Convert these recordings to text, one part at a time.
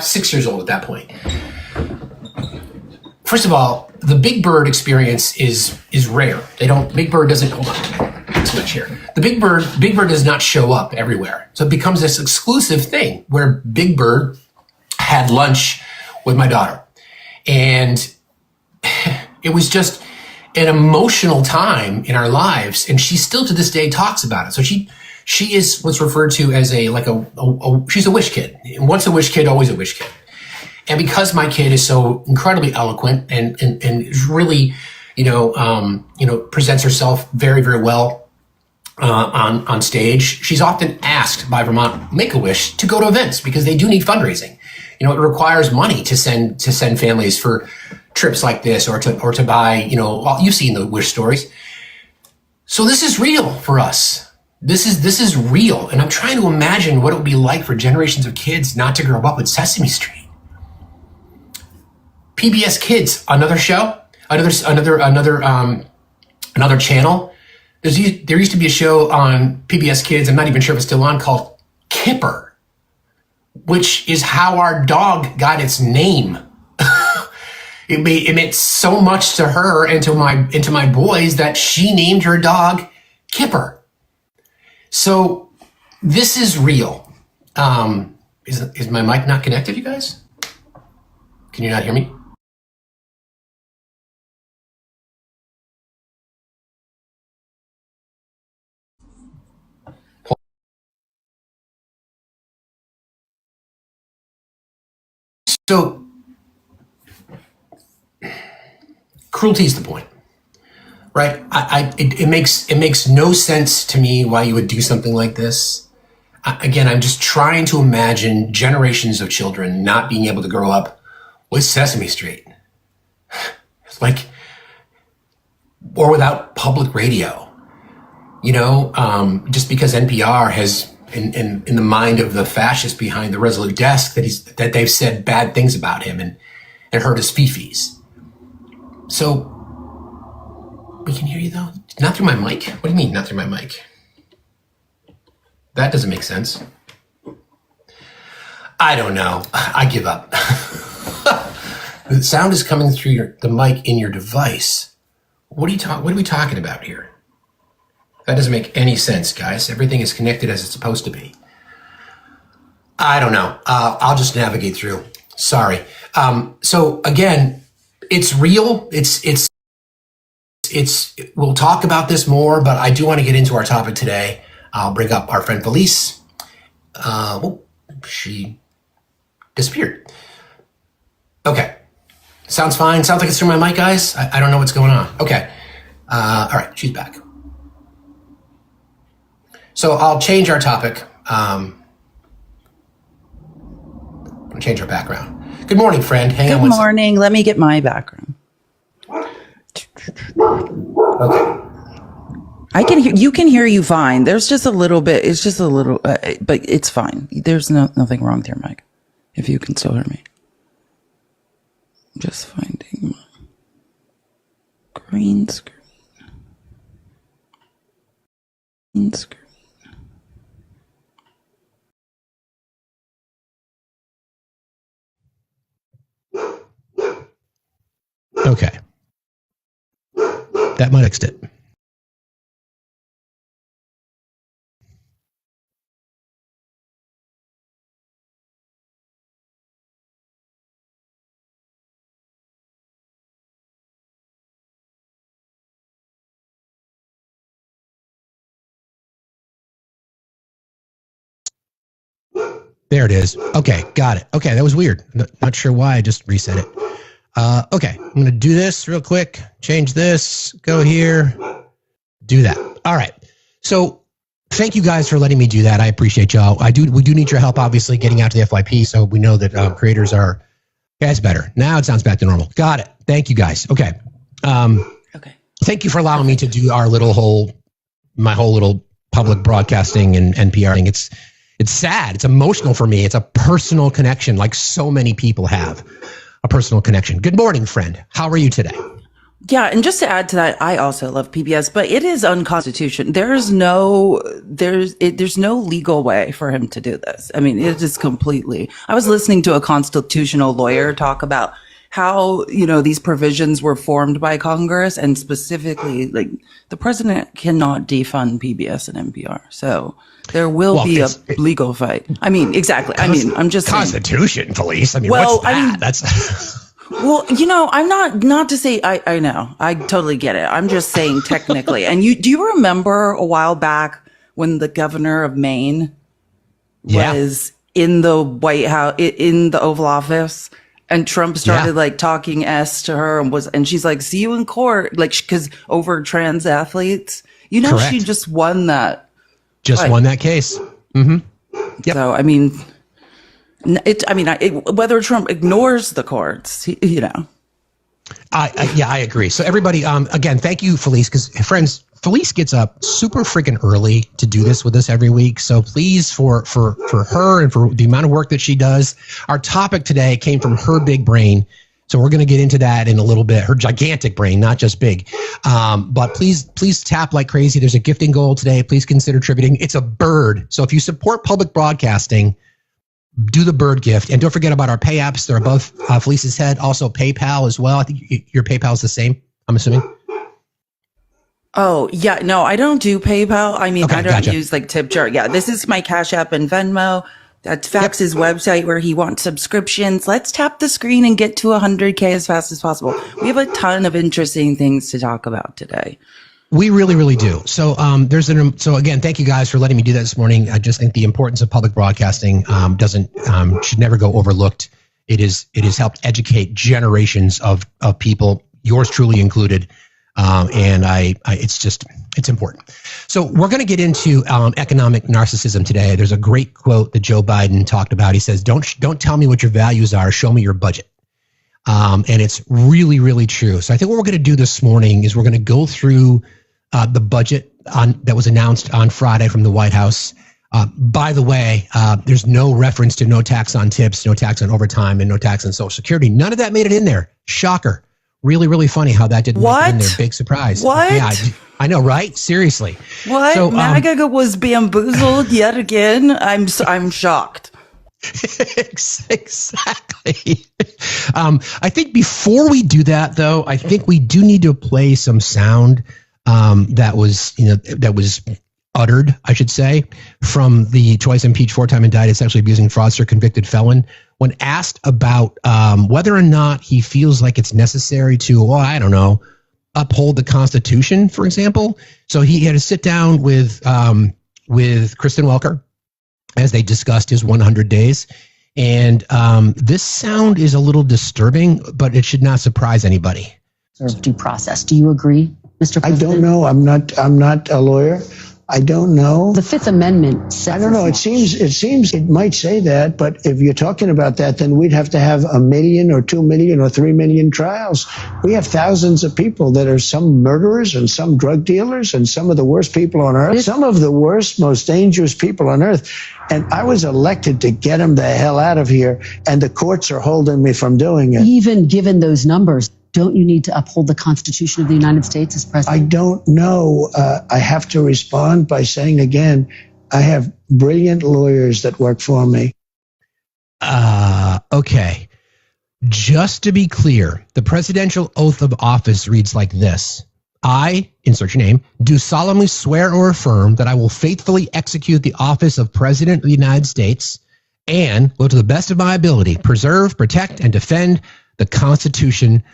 6 years old at that point. First of all, the Big Bird experience is rare. Big Bird doesn't, hold on, too much here. The Big Bird does not show up everywhere. So it becomes this exclusive thing where Big Bird had lunch with my daughter. And it was just an emotional time in our lives. And she still to this day talks about it. So she is what's referred to as she's a wish kid. Once a wish kid, always a wish kid. And because my kid is so incredibly eloquent and is really, presents herself very, very well on stage, she's often asked by Vermont Make-A-Wish to go to events because they do need fundraising. It requires money to send families for trips like this or to buy, you've seen the wish stories. So this is real for us. This is real. And I'm trying to imagine what it would be like for generations of kids not to grow up with Sesame Street. PBS Kids, another show, another channel. There used to be a show on PBS Kids, I'm not even sure if it's still on, called Kipper, which is how our dog got its name. It meant so much to her and to my boys that she named her dog Kipper. So this is real. Is my mic not connected, you guys? Can you not hear me? So cruelty is the point, right? It makes no sense to me why you would do something like this. Again, I'm just trying to imagine generations of children not being able to grow up with Sesame Street, or without public radio. Just because NPR has in the mind of the fascist behind the Resolute desk that they've said bad things about him and hurt his fifis. So we can hear you though? Not through my mic? What do you mean not through my mic? That doesn't make sense. I don't know. I give up. The sound is coming through the mic in your device. What are we talking about here? That doesn't make any sense, guys. Everything is connected as it's supposed to be. I don't know. I'll just navigate through. Sorry. So again, it's real. We'll talk about this more, but I do want to get into our topic today. I'll bring up our friend Felice. She disappeared. Okay. Sounds fine. Sounds like it's through my mic, guys. I don't know what's going on. Okay. All right. She's back. So I'll change our topic. I'll change our background. Good morning, friend. Hang on one second. Good morning. Let me get my background. Okay. I can hear you. Can hear you fine. There's just a little bit. It's just a little, but it's fine. There's nothing wrong with your mic. If you can still hear me. I'm just finding my green screen. Green screen. Okay. That might fix it. There it is. Okay, got it. Okay, that was weird. Not sure why. I just reset it. Okay, I'm going to do this real quick. Change this. Go here. Do that. All right. So thank you guys for letting me do that. I appreciate y'all. We do need your help, obviously, getting out to the FYP. So we know that creators are. Yeah, it's better. Now it sounds back to normal. Got it. Thank you guys. Okay. Okay. Thank you for allowing me to do my whole little public broadcasting and NPR thing. It's sad. It's emotional for me. It's a personal connection, like so many people have a personal connection. Good morning, friend. How are you today? Yeah, and just to add to that, I also love PBS, but it is unconstitutional. There's no legal way for him to do this. I mean, it is completely. I was listening to a constitutional lawyer talk about how, these provisions were formed by Congress, and specifically, like, the president cannot defund PBS and NPR. So there will be a legal fight. I mean, exactly. I mean, I'm just Constitution, Felice. I mean, what's that? I mean, that's. Well, I'm not to say, I know, I totally get it. I'm just saying technically. And do you remember a while back when the governor of Maine was in the White House, in the Oval Office, and Trump started like talking S to her and she's like, see you in court, like, cause over trans athletes, Correct. She just won that. Won that case. Mm-hmm. Yep. So, I mean, whether Trump ignores the courts, I agree. So everybody, again, thank you, Felice, because friends, Felice gets up super freaking early to do this with us every week. So please, for her and for the amount of work that she does, our topic today came from her big brain. So we're going to get into that in a little bit. Her gigantic brain, not just big. But please tap like crazy. There's a gifting goal today. Please consider tributing. It's a bird. So if you support public broadcasting, do the bird gift. And don't forget about our pay apps. They're above Felice's head. Also PayPal as well. I think your PayPal is the same, I'm assuming. Oh, yeah. No, I don't do PayPal. I mean, I don't use like TipJar. Yeah, this is my Cash App and Venmo. That's Fax's website where he wants subscriptions. Let's tap the screen and get to 100K as fast as possible. We have a ton of interesting things to talk about today. We really, really do. So so again, thank you guys for letting me do that this morning. I just think the importance of public broadcasting should never go overlooked. It has helped educate generations of people, yours truly included. And it's important. So we're going to get into economic narcissism today. There's a great quote that Joe Biden talked about. He says, "Don't tell me what your values are. Show me your budget." And it's really, really true. So I think what we're going to do this morning is we're going to go through the budget that was announced on Friday from the White House. By the way, there's no reference to no tax on tips, no tax on overtime, and no tax on Social Security. None of that made it in there. Shocker. Really, really funny how that didn't make it in there. Big surprise. What? Yeah, I know, right? Seriously. What? So, MAGA was bamboozled yet again? I'm shocked. Exactly. I think before we do that, though, I think we do need to play some sound that was uttered, I should say, from the twice impeached, four-time indicted, sexually abusing fraudster, convicted felon, when asked about whether or not he feels like it's necessary to, uphold the Constitution, for example. So he had to sit down with Kristen Welker as they discussed his 100 days. And this sound is a little disturbing, but it should not surprise anybody. Due process. Do you agree, Mr. President? I don't know. I'm not a lawyer. I don't know. The Fifth Amendment says I don't know. It seems it might say that, but if you're talking about that, then we'd have to have 1 million or 2 million or 3 million trials. We have thousands of people that are some murderers and some drug dealers and some of the worst people on earth, some of the worst, most dangerous people on earth. And I was elected to get them the hell out of here, and the courts are holding me from doing it. Even given those numbers, don't you need to uphold the Constitution of the United States as president? I don't know. I have to respond by saying again, I have brilliant lawyers that work for me. Okay. Just to be clear, the presidential oath of office reads like this. I, insert your name, do solemnly swear or affirm that I will faithfully execute the office of President of the United States and will, to the best of my ability, preserve, protect, and defend the Constitution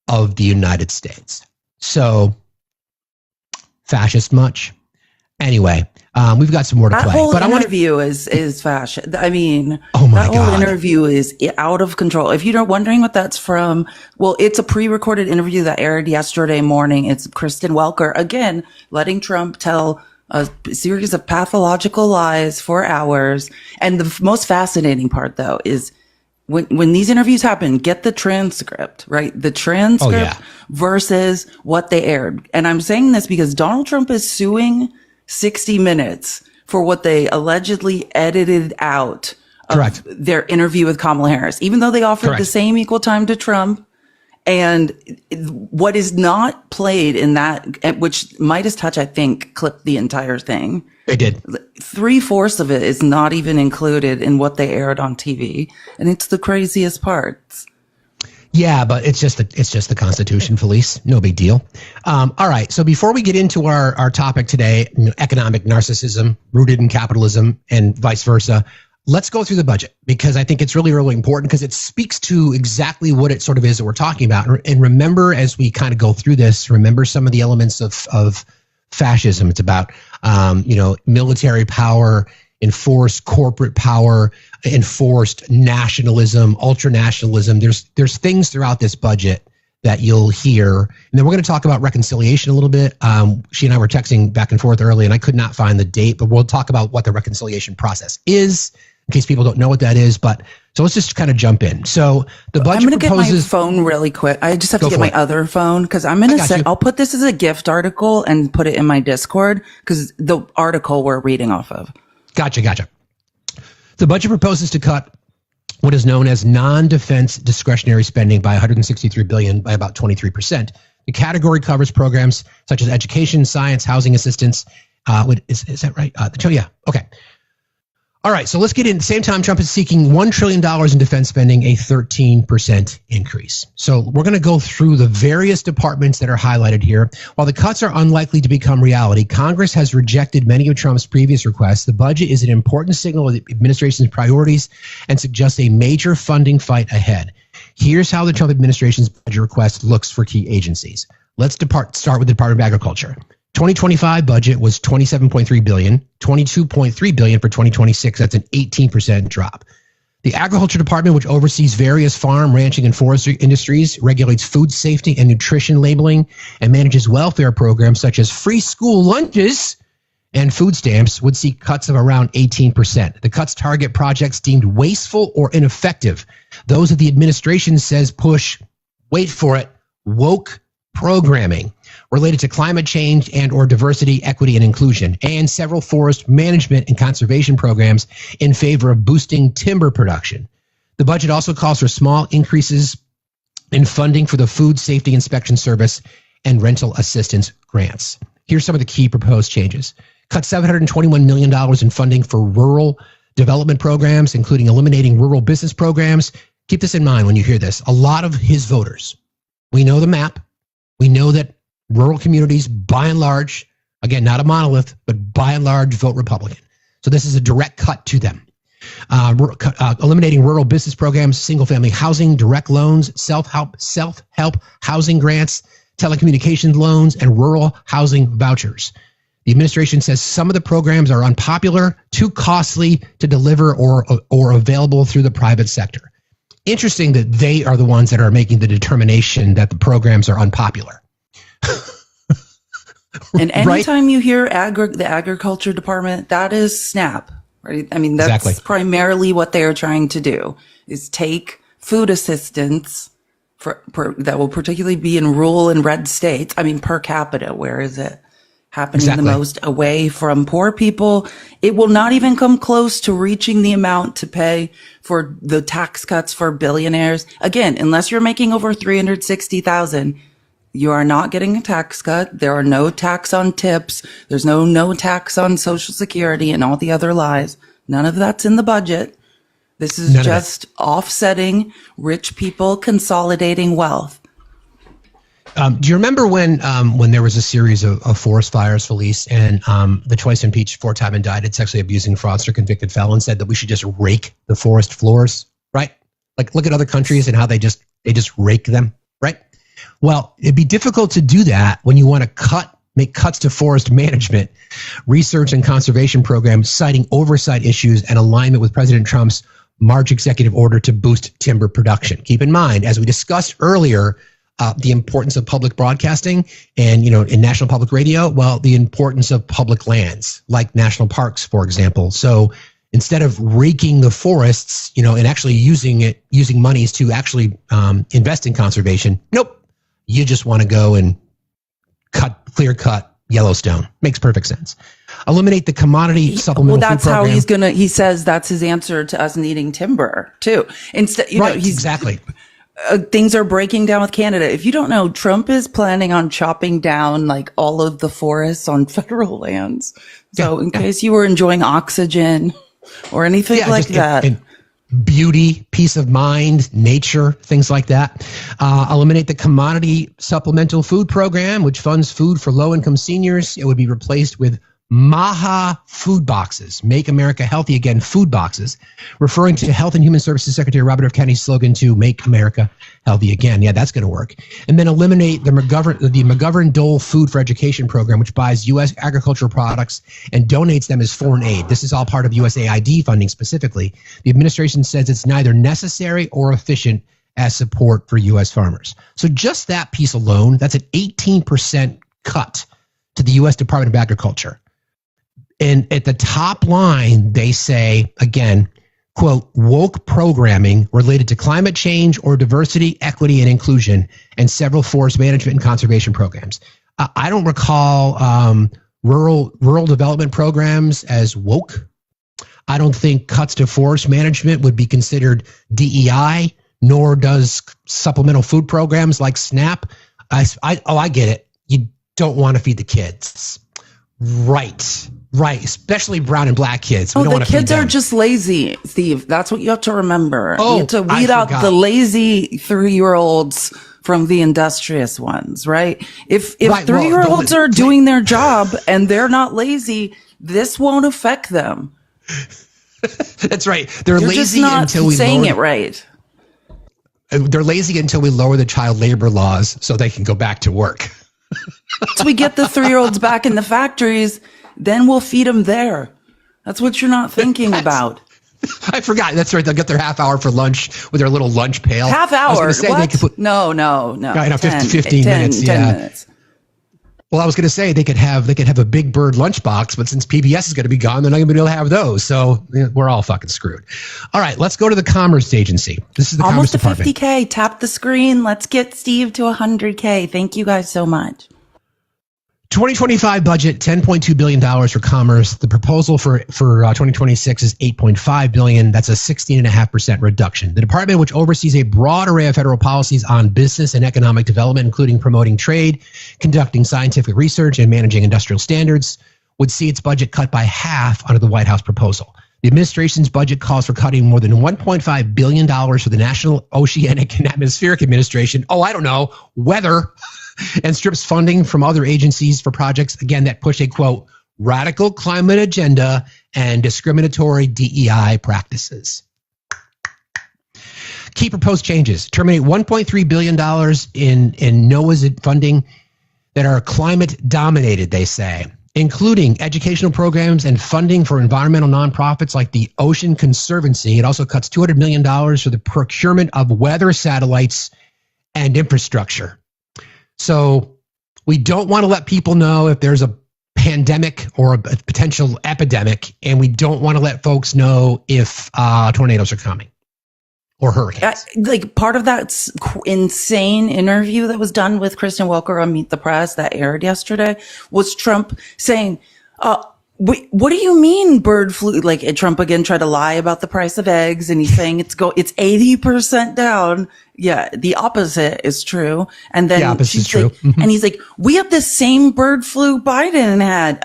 of the United States. So, fascist much? Anyway, we've got some more to play. That whole interview is fascist. I mean, oh my that whole interview is out of control. If you're wondering what that's from, well, it's a pre-recorded interview that aired yesterday morning. It's Kristen Welker, again, letting Trump tell a series of pathological lies for hours. And the most fascinating part, though, is when these interviews happen, get the transcript, right? The transcript versus what they aired. And I'm saying this because Donald Trump is suing 60 Minutes for what they allegedly edited out of their interview with Kamala Harris, even though they offered the same equal time to Trump And what is not played in that, which Midas Touch, I think, clipped the entire thing. They did. 3/4 of it is not even included in what they aired on TV. And it's the craziest parts. Yeah, but it's just the Constitution, Felice. No big deal. All right. So before we get into our topic today, economic narcissism rooted in capitalism and vice versa, let's go through the budget, because I think it's really, really important, because it speaks to exactly what it sort of is that we're talking about. And remember, as we kind of go through this, remember some of the elements of fascism. It's about military power, enforced corporate power, enforced nationalism, ultranationalism. There's things throughout this budget that you'll hear. And then we're going to talk about reconciliation a little bit. She and I were texting back and forth early, and I could not find the date, but we'll talk about what the reconciliation process is, in case people don't know what that is. But so let's just kind of jump in. So the budget I'm going to get my proposes. phone really quick. I just have to get my other phone, because I'm going to send. I'll put this as a gift article and put it in my Discord, because the article we're reading off of. Gotcha. The budget proposes to cut what is known as non-defense discretionary spending by $163 billion, by about 23%. The category covers programs such as education, science, housing assistance. Is that right? Yeah. Okay. All right. So let's get in. At the same time, Trump is seeking $1 trillion in defense spending, a 13% increase. So we're going to go through the various departments that are highlighted here. While the cuts are unlikely to become reality, Congress has rejected many of Trump's previous requests. The budget is an important signal of the administration's priorities and suggests a major funding fight ahead. Here's how the Trump administration's budget request looks for key agencies. Let's start with the Department of Agriculture. 2025 budget was $27.3 billion, $22.3 billion for 2026. That's an 18% drop. The Agriculture Department, which oversees various farm, ranching, and forestry industries, regulates food safety and nutrition labeling, and manages welfare programs such as free school lunches and food stamps, would see cuts of around 18%. The cuts target projects deemed wasteful or ineffective. Those that the administration says push, wait for it, woke programming related to climate change and or diversity, equity, and inclusion, and several forest management and conservation programs in favor of boosting timber production. The budget also calls for small increases in funding for the Food Safety Inspection Service and rental assistance grants. Here's some of the key proposed changes. Cut $721 million in funding for rural development programs, including eliminating rural business programs. Keep this in mind when you hear this. A lot of his voters, we know the map, we know that rural communities, by and large, again, not a monolith, but by and large, vote Republican. So this is a direct cut to them. Eliminating rural business programs, single-family housing, direct loans, self-help housing grants, telecommunications loans, and rural housing vouchers. The administration says some of the programs are unpopular, too costly to deliver, or available through the private sector. Interesting that they are the ones that are making the determination that the programs are unpopular. And anytime you hear the Agriculture Department, that is SNAP, right? I mean, that's primarily what they are trying to do, is take food assistance that will particularly be in rural and red states. I mean, per capita, where is it happening the most? Away from poor people. It will not even come close to reaching the amount to pay for the tax cuts for billionaires. Again, unless you're making over $360,000, you are not getting a tax cut. There are no tax on tips. There's no tax on Social Security and all the other lies. None of that's in the budget. This is just offsetting rich people, consolidating wealth. Do you remember when there was a series of forest fires, Felice, and the twice impeached, four-time indicted, sexually abusing fraudster convicted felon said that we should just rake the forest floors, right? Like, look at other countries and how they just rake them, right? Well, it'd be difficult to do that when you want to make cuts to forest management, research, and conservation programs, citing oversight issues and alignment with President Trump's March executive order to boost timber production. Keep in mind, as we discussed earlier, the importance of public broadcasting and, in national public radio, well, the importance of public lands, like national parks, for example. So instead of raking the forests, and actually using monies to actually invest in conservation, nope. You just want to go and clear cut Yellowstone. Makes perfect sense. Eliminate the commodity supplemental food program. Well, that's how he says that's his answer to us needing timber too. Instead, exactly. things are breaking down with Canada. If you don't know, Trump is planning on chopping down like all of the forests on federal lands. So in case you were enjoying oxygen or anything like that. And beauty, peace of mind, nature, things like that. Eliminate the commodity supplemental food program, which funds food for low-income seniors. It would be replaced with MAHA food boxes, Make America Healthy Again food boxes, referring to Health and Human Services Secretary Robert F. Kennedy's slogan to Make America Healthy Again. Yeah, that's going to work. And then eliminate the McGovern-Dole Food for Education program, which buys U.S. agricultural products and donates them as foreign aid. This is all part of USAID funding specifically. The administration says it's neither necessary or efficient as support for U.S. farmers. So just that piece alone, that's an 18% cut to the U.S. Department of Agriculture. And at the top line, they say, again, quote, woke programming related to climate change or diversity, equity, and inclusion, and several forest management and conservation programs. I don't recall rural development programs as woke. I don't think cuts to forest management would be considered DEI, nor does supplemental food programs like SNAP. I get it. You don't want to feed the kids. Right, especially brown and black kids. We don't the kids are just lazy, Steve. That's what you have to remember. You have to weed out the lazy 3-year-olds from the industrious ones, right? If 3-year-olds are doing their job and they're not lazy, this won't affect them. That's right. They're You're lazy just not until we saying it right. They're lazy until we lower the child labor laws so they can go back to work. So we get the 3-year-olds back in the factories, then we'll feed them there. That's what you're not thinking about. I forgot. That's right. They'll get their half hour for lunch with their little lunch pail. Half hour? What? They could put, no. 15 minutes. 10 minutes. Well, I was going to say they could have a Big Bird lunchbox, but since PBS is going to be gone, they're not going to be able to have those. So we're all fucking screwed. All right, let's go to the Commerce Agency. This is the Commerce Department. Almost to 50K. Tap the screen. Let's get Steve to 100K. Thank you guys so much. 2025 budget, $10.2 billion for commerce. The proposal for 2026 is $8.5 billion. That's a 16.5% reduction. The department, which oversees a broad array of federal policies on business and economic development, including promoting trade, conducting scientific research, and managing industrial standards, would see its budget cut by half under the White House proposal. The administration's budget calls for cutting more than $1.5 billion for the National Oceanic and Atmospheric Administration. Weather. And strips funding from other agencies for projects, again, that push a, quote, radical climate agenda and discriminatory DEI practices. Key proposed changes: terminate $1.3 billion in NOAA's funding that are climate dominated, they say, including educational programs and funding for environmental nonprofits like the Ocean Conservancy. It also cuts $200 million for the procurement of weather satellites and infrastructure. So we don't want to let people know if there's a pandemic or a potential epidemic, and we don't want to let folks know if tornadoes are coming or hurricanes. Like part of that insane interview that was done with Kristen Welker on Meet the Press that aired yesterday was Trump saying, what do you mean bird flu? Like Trump again tried to lie about the price of eggs, and he's saying it's 80% down. Yeah, the opposite is true. And then the opposite is true. And he's like, we have the same bird flu Biden had.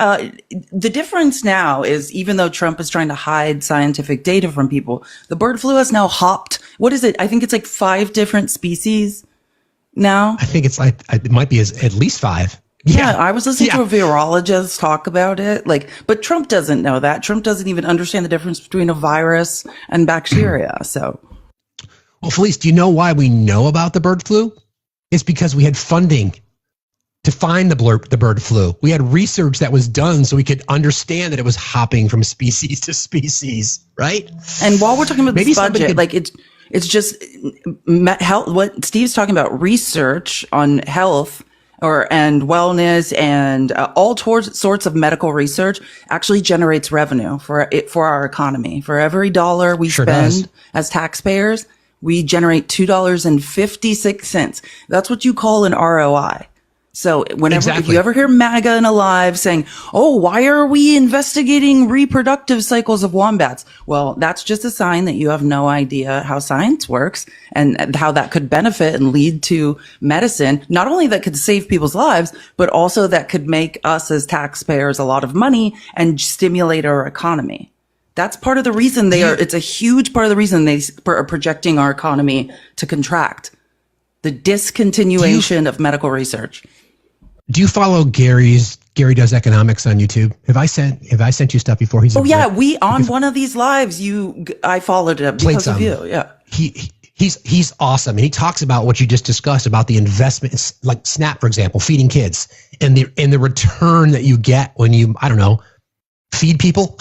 The difference now is, even though Trump is trying to hide scientific data from people, the bird flu has now hopped. What is it? I think it's like 5 different species now. I think it's like, it might be at least 5. Yeah, I was listening to a virologist talk about it. But Trump doesn't know that. Trump doesn't even understand the difference between a virus and bacteria. So, well, Felice, do you know why we know about the bird flu? It's because we had funding to find the bird flu. We had research that was done so we could understand that it was hopping from species to species, right? And while we're talking about this budget, it's just health. What Steve's talking about, research on health and wellness and all sorts of medical research actually generates revenue for our economy. For every dollar we spend as taxpayers, we generate $2.56. That's what you call an ROI. So whenever, if Exactly. you ever hear MAGA and Alive saying, oh, why are we investigating reproductive cycles of wombats? Well, that's just a sign that you have no idea how science works and how that could benefit and lead to medicine, not only that could save people's lives, but also that could make us as taxpayers a lot of money and stimulate our economy. That's part of the reason it's a huge part of the reason they are projecting our economy to contract. The discontinuation of medical research. Do you follow Gary Does Economics on YouTube? Have I sent you stuff before? He's on one of these lives, I followed it because of you. Yeah. He's awesome. And he talks about what you just discussed about the investments, like SNAP, for example, feeding kids and the return that you get when you, I don't know, feed people,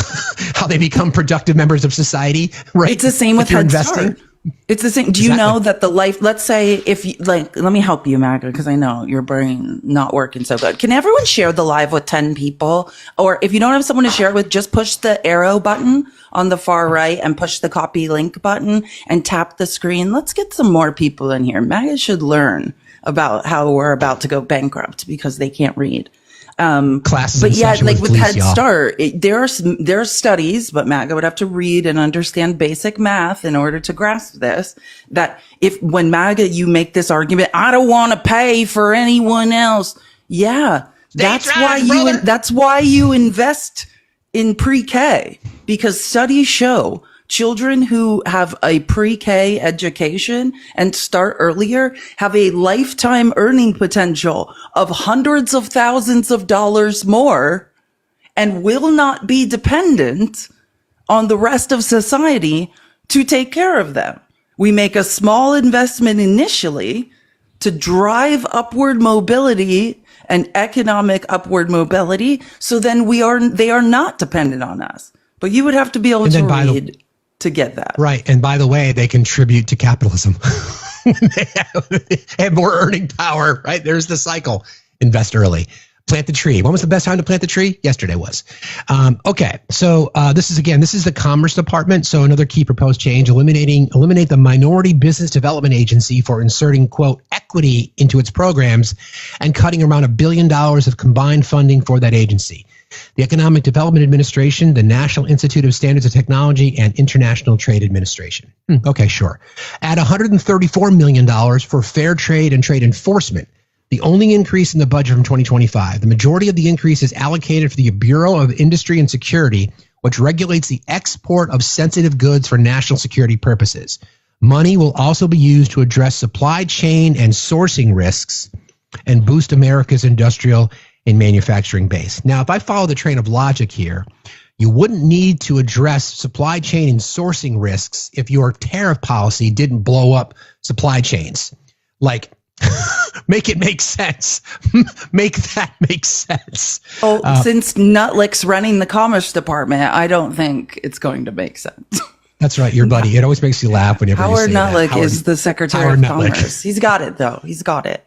how they become productive members of society, right? It's the same with Head Start. It's the same. Do you know that let's say let me help you, Magda, because I know your brain not working so good. Can everyone share the live with 10 people? Or if you don't have someone to share it with, just push the arrow button on the far right and push the copy link button and tap the screen. Let's get some more people in here. Magda should learn about how we're about to go bankrupt because they can't read. Classes, but yeah, like with Felice, Head Start, there are studies, but Magda would have to read and understand basic math in order to grasp this. That when Magda, you make this argument, I don't want to pay for anyone else. Yeah, that's why you invest in pre-K, because studies show children who have a pre-K education and start earlier have a lifetime earning potential of hundreds of thousands of dollars more and will not be dependent on the rest of society to take care of them. We make a small investment initially to drive upward mobility and economic upward mobility. So then they are not dependent on us, but you would have to be able to read to get that. Right. And by the way, they contribute to capitalism. They have more earning power, right? There's the cycle. Invest early. Plant the tree. When was the best time to plant the tree? Yesterday was. Okay. So this is the Commerce Department. So another key proposed change, eliminate the Minority Business Development Agency for inserting, quote, equity into its programs and cutting around $1 billion of combined funding for that agency. The Economic Development Administration, the National Institute of Standards and Technology, and International Trade Administration. Okay, sure. Add $134 million for fair trade and trade enforcement, the only increase in the budget from 2025. The majority of the increase is allocated for the Bureau of Industry and Security, which regulates the export of sensitive goods for national security purposes. Money will also be used to address supply chain and sourcing risks and boost America's industrial and manufacturing base. Now, if I follow the train of logic here, you wouldn't need to address supply chain and sourcing risks if your tariff policy didn't blow up supply chains. Like, make it make sense. Make that make sense. Oh, since Nutlick's running the Commerce Department, I don't think it's going to make sense. That's right, your buddy. It always makes you laugh whenever you say Howard Nutlick is the Secretary of Commerce. He's got it, though. He's got it.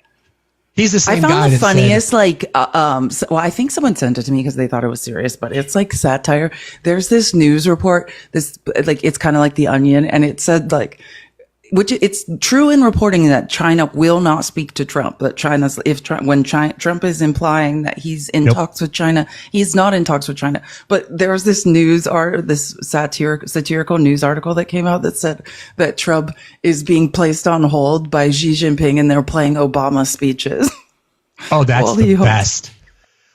He's the same guy. I found the funniest, I think someone sent it to me because they thought it was serious, but it's like satire. There's this news report, it's kind of like The Onion, and it said it's true in reporting that China will not speak to Trump. That Trump is implying that he's in talks with China, he's not in talks with China. But there was this satirical news article that came out that said that Trump is being placed on hold by Xi Jinping and they're playing Obama speeches. Oh, that's the best.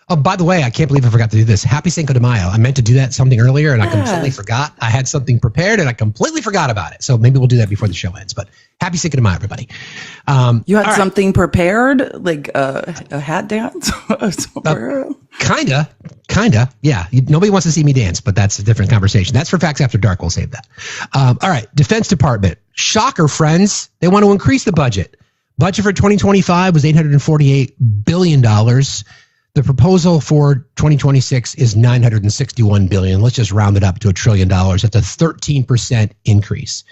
Oh, by the way, I can't believe I forgot to do this. Happy Cinco de Mayo. I meant to do that something earlier and I completely forgot. I had something prepared and I completely forgot about it. So maybe we'll do that before the show ends. But happy Cinco de Mayo, everybody. You had something prepared, like a hat dance? Kinda. Yeah. Nobody wants to see me dance, but that's a different conversation. That's for Facts After Dark. We'll save that. All right. Defense Department. Shocker, friends. They want to increase the budget. Budget for 2025 was $848 billion. The proposal for 2026 is $961 billion. Let's just round it up to $1 trillion. That's a 13% increase.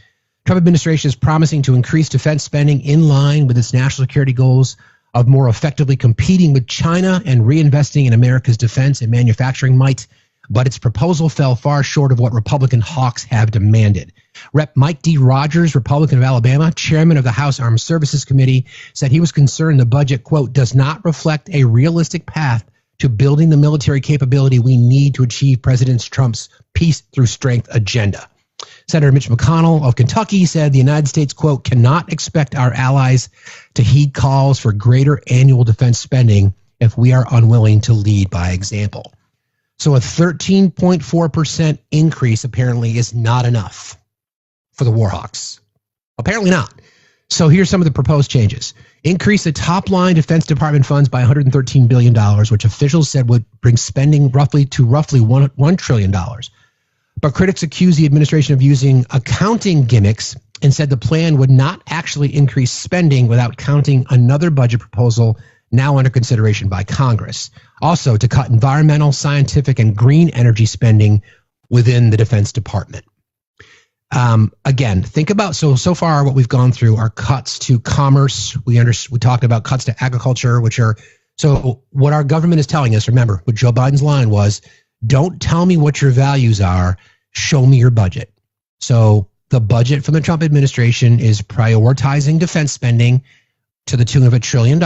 Trump administration is promising to increase defense spending in line with its national security goals of more effectively competing with China and reinvesting in America's defense and manufacturing might. but its proposal fell far short of what Republican hawks have demanded. Rep. Mike D. Rogers, Republican of Alabama, chairman of the House Armed Services Committee, said he was concerned the budget, quote, does not reflect a realistic path to building the military capability we need to achieve President Trump's peace through strength agenda. Senator Mitch McConnell of Kentucky said the United States, quote, cannot expect our allies to heed calls for greater annual defense spending if we are unwilling to lead by example. So a 13.4% increase apparently is not enough for the Warhawks. Apparently not. So here's some of the proposed changes. Increase the top line Defense Department funds by $113 billion, which officials said would bring spending roughly $1 trillion. But critics accuse the administration of using accounting gimmicks and said the plan would not actually increase spending without counting another budget proposal now under consideration by Congress. Also, to cut environmental, scientific, and green energy spending within the Defense Department. Again, think about, so far what we've gone through are cuts to commerce. We talked about cuts to agriculture, so what our government is telling us, remember, what Joe Biden's line was, don't tell me what your values are, show me your budget. So the budget from the Trump administration is prioritizing defense spending to the tune of $1 trillion,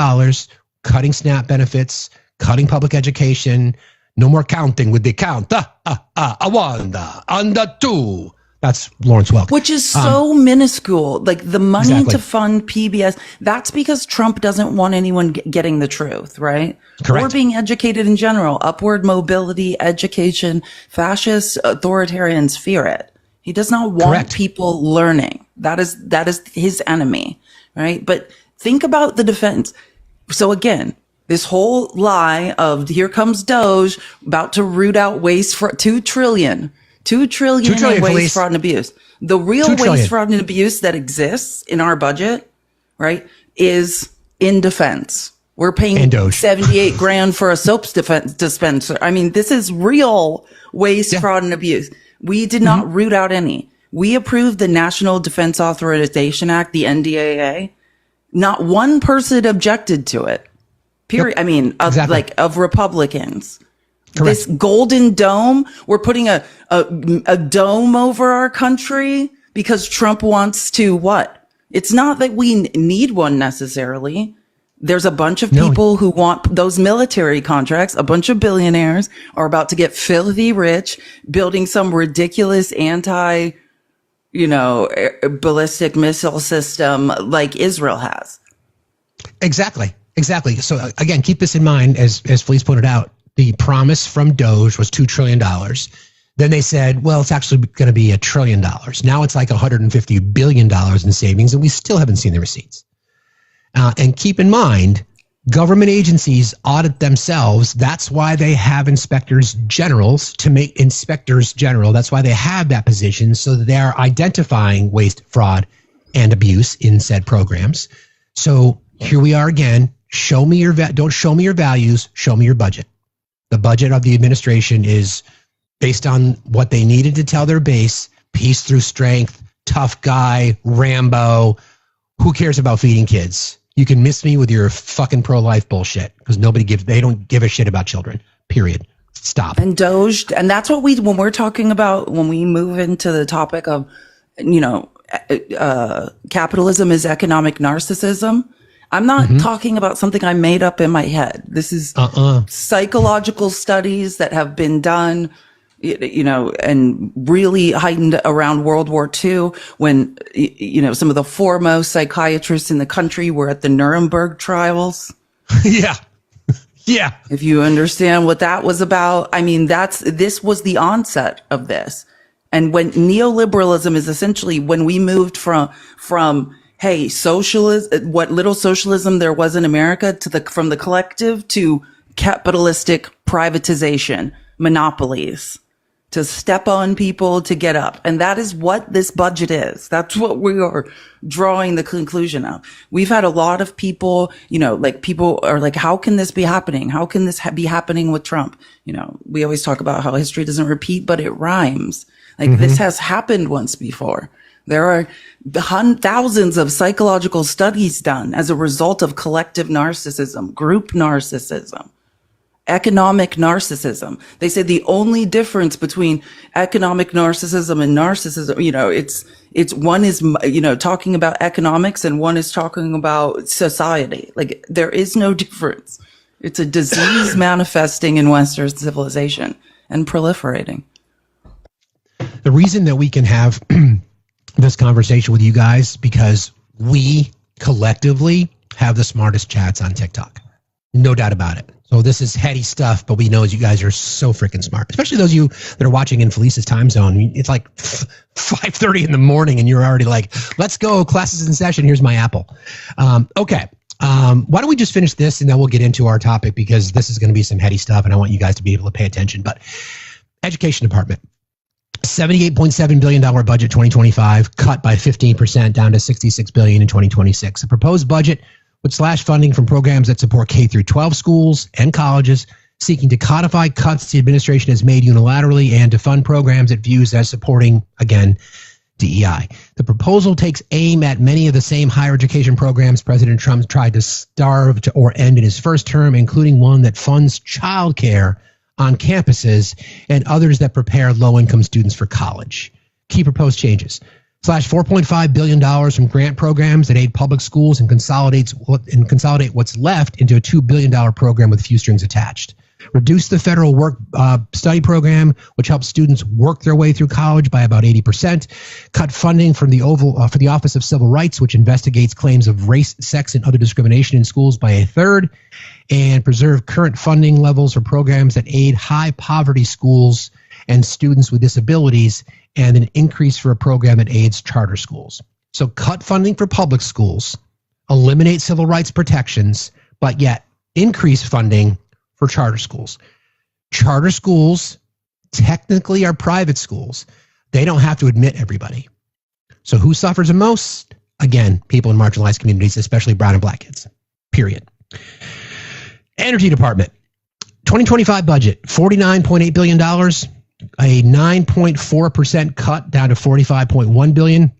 cutting SNAP benefits, cutting public education, no more counting with the count. A one, under two. That's Lawrence Welk. Which is so minuscule. Like the money to fund PBS, that's because Trump doesn't want anyone getting the truth, right? Correct. Or being educated in general. Upward mobility, education, fascist authoritarians fear it. He does not want people learning. That is his enemy, right? But think about the defense. So again, this whole lie of here comes Doge about to root out waste for $2 trillion in waste, fraud, and abuse. The real waste, fraud, and abuse that exists in our budget, right, is in defense. We're paying $78,000 for a soap dispenser. I mean, this is real waste, fraud, and abuse. We did not root out any. We approved the National Defense Authorization Act, the NDAA. Not one person objected to it. Period. Yep. I mean, of Republicans. Correct. This golden dome, we're putting a dome over our country because Trump wants to what? It's not that we need one necessarily. There's a bunch of people who want those military contracts. A bunch of billionaires are about to get filthy rich building some ridiculous ballistic missile system like Israel has. Exactly. So again, keep this in mind, as Felice pointed out. The promise from Doge was $2 trillion. Then they said, well, it's actually going to be $1 trillion. Now it's like $150 billion in savings, and we still haven't seen the receipts. And keep in mind, government agencies audit themselves. That's why they have inspectors generals to make inspectors general. That's why they have that position, so that they are identifying waste, fraud, and abuse in said programs. So here we are again. Don't show me your values. Show me your budget. The budget of the administration is based on what they needed to tell their base: peace through strength, tough guy, Rambo. Who cares about feeding kids? You can miss me with your fucking pro-life bullshit, because they don't give a shit about children. Period. Stop. And Doge, and that's what when we're talking about, when we move into the topic of, capitalism is economic narcissism. I'm not talking about something I made up in my head. This is psychological studies that have been done, and really heightened around World War II, when, some of the foremost psychiatrists in the country were at the Nuremberg trials. Yeah. If you understand what that was about, I mean, this was the onset of this. And when neoliberalism is essentially when we moved from hey, socialism, what little socialism there was in America, from the collective to capitalistic privatization, monopolies, to step on people to get up. And that is what this budget is. That's what we are drawing the conclusion of. We've had a lot of people, people are like, how can this be happening? How can this be happening with Trump? We always talk about how history doesn't repeat, but it rhymes. This has happened once before. There are thousands of psychological studies done as a result of collective narcissism, group narcissism. economic narcissism. They say the only difference between economic narcissism and narcissism, it's one is, talking about economics and one is talking about society. Like, there is no difference. It's a disease manifesting in Western civilization and proliferating. The reason that we can have this conversation with you guys, because we collectively have the smartest chats on TikTok. No doubt about it. So this is heady stuff, but we know you guys are so freaking smart, especially those of you that are watching in Felice's time zone. I mean, it's like 5:30 in the morning and you're already like, let's go, class is in session. Here's my apple. Okay. Why don't we just finish this and then we'll get into our topic, because this is going to be some heady stuff and I want you guys to be able to pay attention. But Education Department, $78.7 billion budget 2025, cut by 15% down to $66 billion in 2026. The proposed budget would slash funding from programs that support K through 12 schools and colleges, seeking to codify cuts the administration has made unilaterally and to fund programs it views as supporting, again, DEI. The proposal takes aim at many of the same higher education programs President Trump tried to starve to or end in his first term, including one that funds childcare on campuses and others that prepare low-income students for college. Key proposed changes: slash $4.5 billion from grant programs that aid public schools and consolidate what's left into a $2 billion program with few strings attached. Reduce the federal work study program, which helps students work their way through college, by about 80%. Cut funding from the for the Office of Civil Rights, which investigates claims of race, sex, and other discrimination in schools, by a third. And preserve current funding levels for programs that aid high poverty schools and students with disabilities, and an increase for a program that aids charter schools. So cut funding for public schools, eliminate civil rights protections, but yet increase funding for charter schools. Charter schools technically are private schools. They don't have to admit everybody. So who suffers the most? Again, people in marginalized communities, especially brown and black kids, period. Energy Department, 2025 budget, $49.8 billion, a 9.4% cut down to $45.1 billion.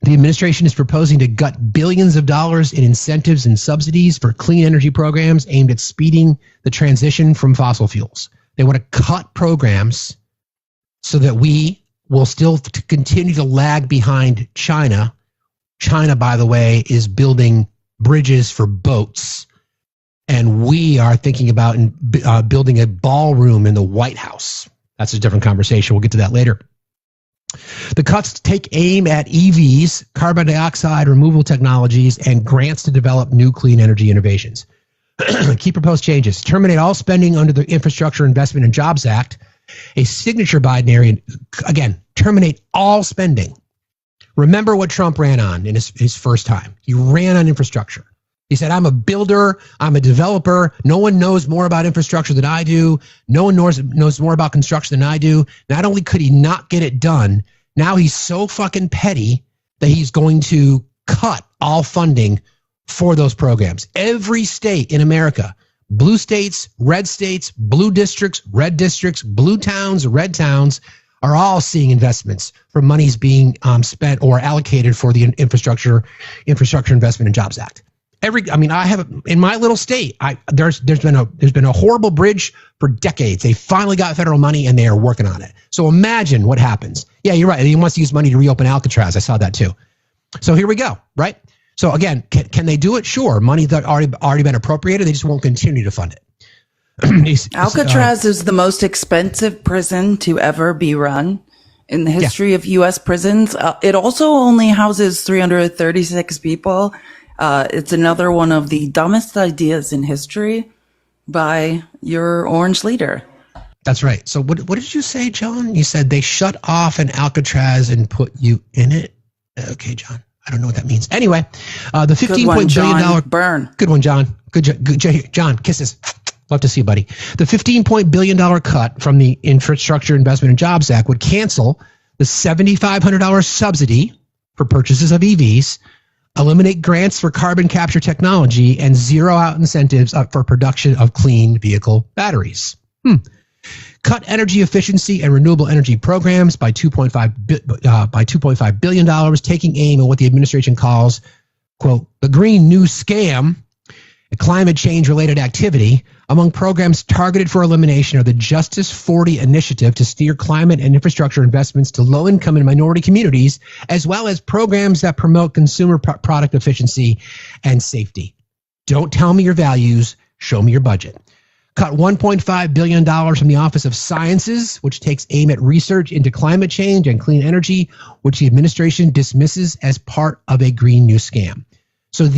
The administration is proposing to gut billions of dollars in incentives and subsidies for clean energy programs aimed at speeding the transition from fossil fuels. They want to cut programs so that we will still continue to lag behind China. China, by the way, is building bridges for boats, and we are thinking about building a ballroom in the White House. That's a different conversation. We'll get to that later. The cuts take aim at EVs, carbon dioxide removal technologies, and grants to develop new clean energy innovations. Key proposed changes: terminate all spending under the Infrastructure Investment and Jobs Act, a signature Biden area. Again, terminate all spending. Remember what Trump ran on in his first time. He ran on infrastructure. He said, I'm a builder, I'm a developer. No one knows more about infrastructure than I do. No one knows more about construction than I do. Not only could he not get it done, now he's so fucking petty that he's going to cut all funding for those programs. Every state in America, blue states, blue districts, red districts, blue towns, red towns, are all seeing investments from monies being spent or allocated for the Infrastructure Investment and Jobs Act. I have in my little state. There's been a horrible bridge for decades. They finally got federal money and they are working on it. So imagine what happens. Yeah, you're right. He wants to use money to reopen Alcatraz. I saw that too. So here we go. Right. So again, can they do it? Sure. Money that already been appropriated. They just won't continue to fund it. Alcatraz is the most expensive prison to ever be run in the history of U.S. prisons. It also only houses 336 people. It's another one of the dumbest ideas in history by your orange leader. That's right. So what did you say, John? You said they shut off an Alcatraz and put you in it? Okay, John. I don't know what that means. Anyway, the $15 billion burn. Good one, John. Good, John. Kisses. Love to see you, buddy. The $15 billion cut from the Infrastructure Investment and Jobs Act would cancel the $7,500 subsidy for purchases of EVs, eliminate grants for carbon capture technology, and zero out incentives for production of clean vehicle batteries. Cut energy efficiency and renewable energy programs by $2.5 billion, taking aim at what the administration calls, quote, the Green New Scam, a climate change related activity, Among programs targeted for elimination are the Justice 40 initiative to steer climate and infrastructure investments to low-income and minority communities, as well as programs that promote consumer product efficiency and safety. Don't tell me your values, show me your budget. Cut $1.5 billion from the Office of Sciences, which takes aim at research into climate change and clean energy, which the administration dismisses as part of a Green New Scam. So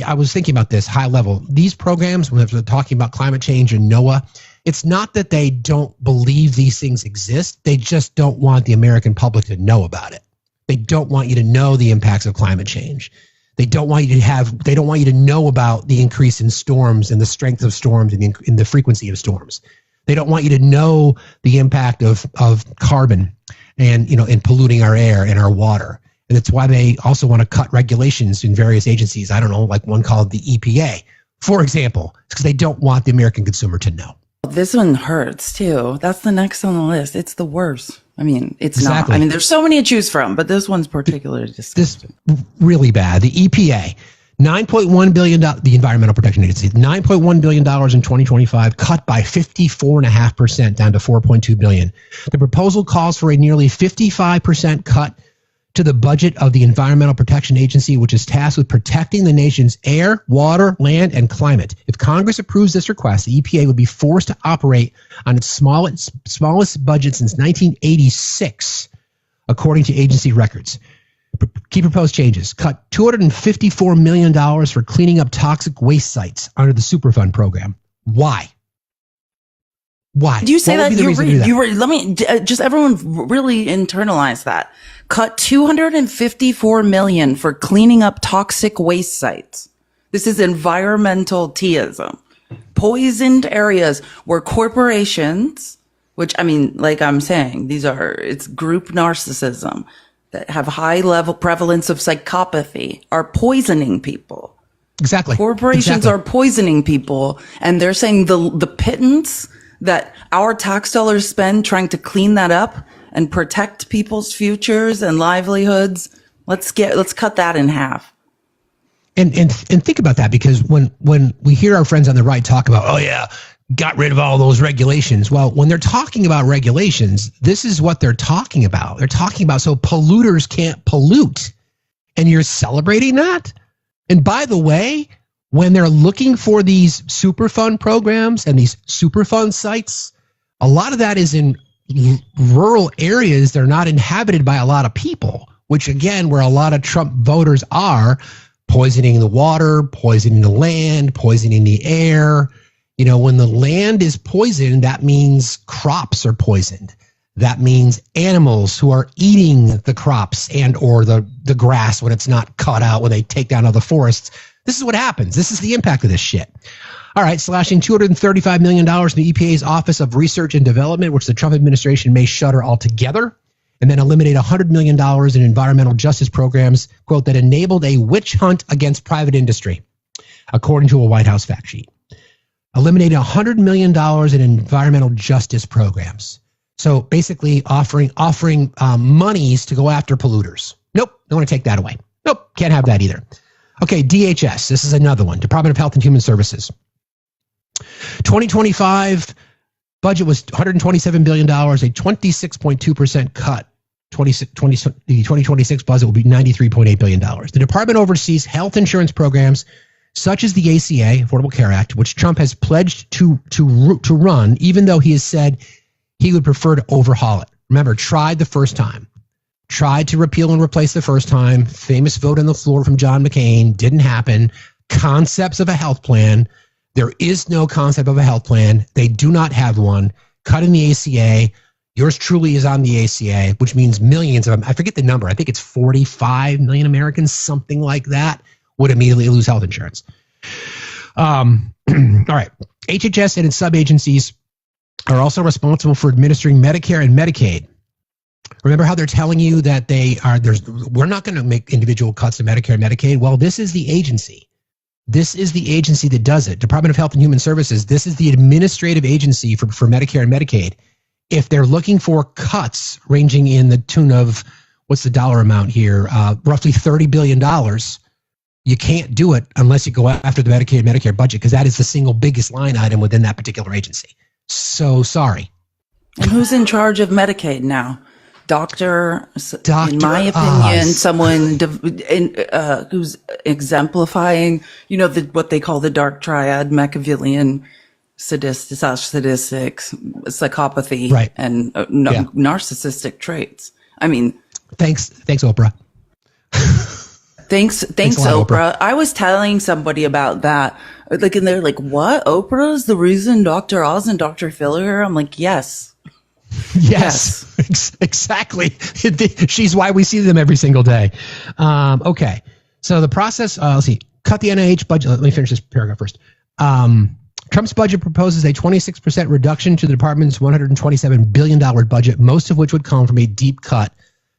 I was thinking about this high level. These programs, when we're talking about climate change and NOAA, it's not that they don't believe these things exist. They just don't want the American public to know about it. They don't want you to know the impacts of climate change. They don't want you to know about the increase in storms and the strength of storms and in the frequency of storms. They don't want you to know the impact of carbon and polluting our air and our water. And that's why they also want to cut regulations in various agencies. I don't know, like one called the EPA, for example, because they don't want the American consumer to know. This one hurts too. That's the next on the list. It's the worst. I mean, it's Exactly. not. I mean, there's so many to choose from, but this one's particularly disgusting. This really bad. The EPA, $9.1 billion, the Environmental Protection Agency, $9.1 billion in 2025, cut by 54.5% down to $4.2 billion. The proposal calls for a nearly 55% cut to the budget of the Environmental Protection Agency, which is tasked with protecting the nation's air, water, land, and climate. If Congress approves this request, the EPA would be forced to operate on its smallest budget since 1986, according to agency records. Key proposed changes: cut $254 million for cleaning up toxic waste sites under the Superfund program. Why? Do you say that? Let me just everyone really internalize that. Cut $254 million for cleaning up toxic waste sites. This is environmental teism. Poisoned areas where corporations, which I mean, like I'm saying, it's group narcissism that have high level prevalence of psychopathy, are poisoning people. Exactly. Corporations are poisoning people, and they're saying the pittance that our tax dollars spend trying to clean that up and protect people's futures and livelihoods. Let's cut that in half. And think about that, because when we hear our friends on the right talk about, oh yeah, got rid of all those regulations. Well, when they're talking about regulations, this is what they're talking about. They're talking about so polluters can't pollute. And you're celebrating that? And by the way, when they're looking for these Superfund programs and these Superfund sites, a lot of that is in rural areas that are not inhabited by a lot of people, which again, where a lot of Trump voters are, poisoning the water, poisoning the land, poisoning the air. You know, when the land is poisoned, that means crops are poisoned. That means animals who are eating the crops and or the grass when it's not cut out, when they take down other forests. This is what happens. This is the impact of this shit. All right, slashing $235 million in the EPA's Office of Research and Development, which the Trump administration may shutter altogether, and then eliminate $100 million in environmental justice programs, quote, that enabled a witch hunt against private industry, according to a White House fact sheet. Eliminating $100 million in environmental justice programs. So basically offering monies to go after polluters. Nope, don't want to take that away. Nope, can't have that either. Okay, DHS, this is another one, Department of Health and Human Services. 2025 budget was $127 billion, a 26.2% cut. The 2026 budget will be $93.8 billion. The department oversees health insurance programs such as the ACA, Affordable Care Act, which Trump has pledged to run, even though he has said he would prefer to overhaul it. Remember, tried the first time. Tried to repeal and replace the first time. Famous vote on the floor from John McCain. Didn't happen. Concepts of a health plan. There is no concept of a health plan. They do not have one. Cut in the ACA. Yours truly is on the ACA, which means millions of them. I forget the number. I think it's 45 million Americans, something like that, would immediately lose health insurance. All right. HHS and its sub-agencies are also responsible for administering Medicare and Medicaid. Remember how they're telling you that we're not going to make individual cuts to Medicare and Medicaid? Well, this is the agency. This is the agency that does it. Department of Health and Human Services. This is the administrative agency for Medicare and Medicaid. If they're looking for cuts ranging in the tune of, what's the dollar amount here? Roughly $30 billion. You can't do it unless you go after the Medicaid and Medicare budget, because that is the single biggest line item within that particular agency. So sorry. And who's in charge of Medicaid now? Dr. In my opinion, Oz. someone who's exemplifying, what they call the dark triad, Machiavellian, sadistic, psychopathy, right. and narcissistic traits. I mean, thanks, Oprah. Thanks, Oprah. I was telling somebody about that, and they're like, "What? Oprah's the reason Dr. Oz and Dr. Phil are here?" I'm like, "Yes, exactly. She's why we see them every single day." Okay, so the process. Let's see. Cut the NIH budget. Let me finish this paragraph first. Trump's budget proposes a 26% reduction to the department's $127 billion budget, most of which would come from a deep cut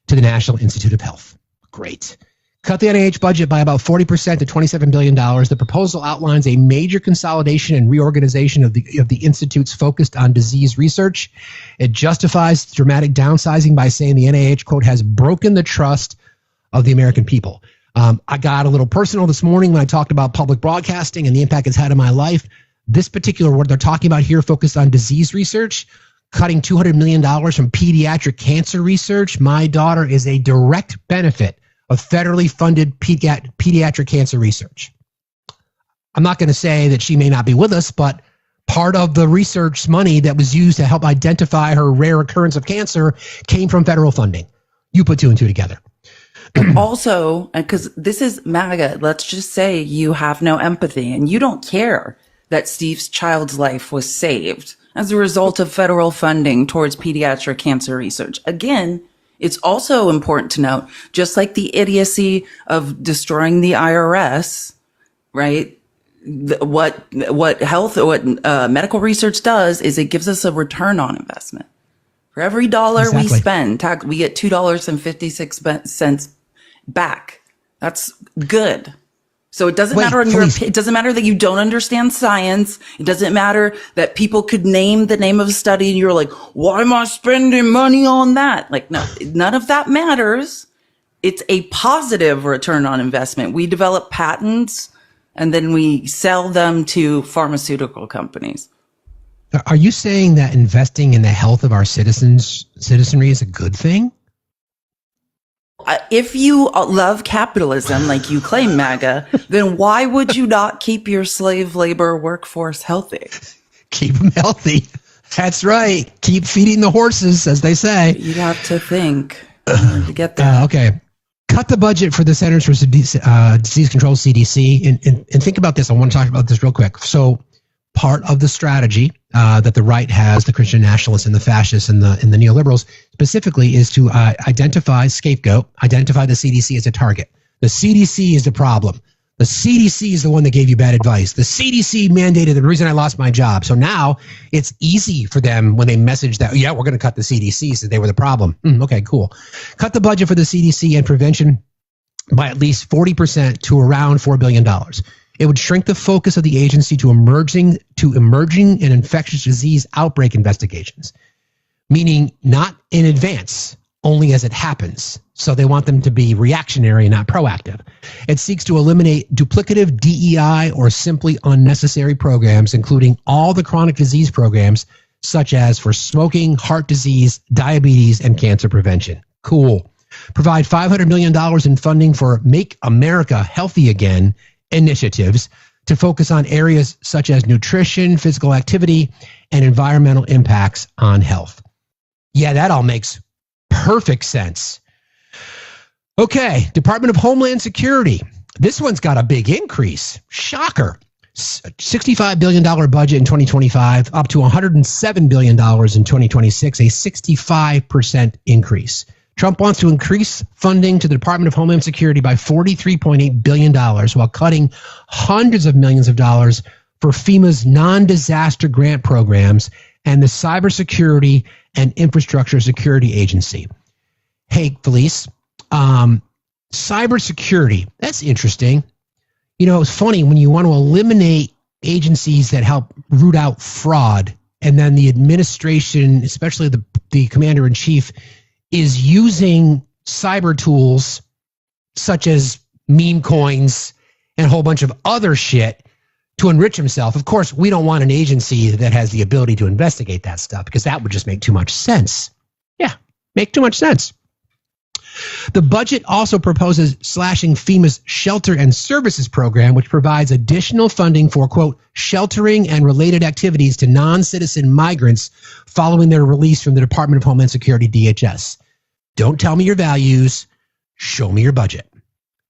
to the National Institute of Health. Great. Cut the NIH budget by about 40% to $27 billion. The proposal outlines a major consolidation and reorganization of the institutes focused on disease research. It justifies dramatic downsizing by saying the NIH, quote, has broken the trust of the American people. I got a little personal this morning when I talked about public broadcasting and the impact it's had on my life. This particular, what they're talking about here, focused on disease research, cutting $200 million from pediatric cancer research. My daughter is a direct benefit of federally funded pediatric cancer research. I'm not going to say that she may not be with us, but part of the research money that was used to help identify her rare occurrence of cancer came from federal funding. You put two and two together. Also, because this is MAGA, let's just say you have no empathy and you don't care that Steve's child's life was saved as a result of federal funding towards pediatric cancer research. Again, it's also important to note, just like the idiocy of destroying the IRS, right? What medical research does is it gives us a return on investment. For every dollar we spend, we get $2.56 back. That's good. So it doesn't matter it doesn't matter that you don't understand science. It doesn't matter that people could name the name of a study and you're like, why am I spending money on that? Like, no, none of that matters. It's a positive return on investment. We develop patents and then we sell them to pharmaceutical companies. Are you saying that investing in the health of our citizenry is a good thing? If you love capitalism, like you claim, MAGA, then why would you not keep your slave labor workforce healthy? Keep them healthy. That's right. Keep feeding the horses, as they say. You'd have to think to get there. Okay. Cut the budget for the Centers for Disease Control, CDC. And think about this. I want to talk about this real quick. So part of the strategy that the right has, the Christian nationalists and the fascists and the neoliberals specifically, is to identify the CDC as a target. The CDC is the problem. The CDC is the one that gave you bad advice. The CDC mandated the reason I lost my job. So now it's easy for them when they message that, yeah, we're going to cut the CDC, so they were the problem. Okay, cool. Cut the budget for the CDC and prevention by at least 40% to around $4 billion. It would shrink the focus of the agency to emerging and infectious disease outbreak investigations, meaning not in advance, only as it happens. So they want them to be reactionary and not proactive. It seeks to eliminate duplicative DEI or simply unnecessary programs, including all the chronic disease programs, such as for smoking, heart disease, diabetes, and cancer prevention. Cool. Provide $500 million in funding for Make America Healthy Again initiatives to focus on areas such as nutrition, physical activity, and environmental impacts on health. Yeah, that all makes perfect sense. Okay, Department of Homeland Security. This one's got a big increase. Shocker. $65 billion budget in 2025, up to $107 billion in 2026, a 65% increase. Trump wants to increase funding to the Department of Homeland Security by $43.8 billion while cutting hundreds of millions of dollars for FEMA's non-disaster grant programs and the Cybersecurity and Infrastructure Security Agency. Hey, Felice, cybersecurity, that's interesting. You know, it's funny when you want to eliminate agencies that help root out fraud, and then the administration, especially the commander-in-chief, is using cyber tools such as meme coins and a whole bunch of other shit to enrich himself. Of course, we don't want an agency that has the ability to investigate that stuff because that would just make too much sense. Yeah, make too much sense. The budget also proposes slashing FEMA's Shelter and Services Program, which provides additional funding for, quote, sheltering and related activities to non-citizen migrants following their release from the Department of Homeland Security, DHS. Don't tell me your values. Show me your budget.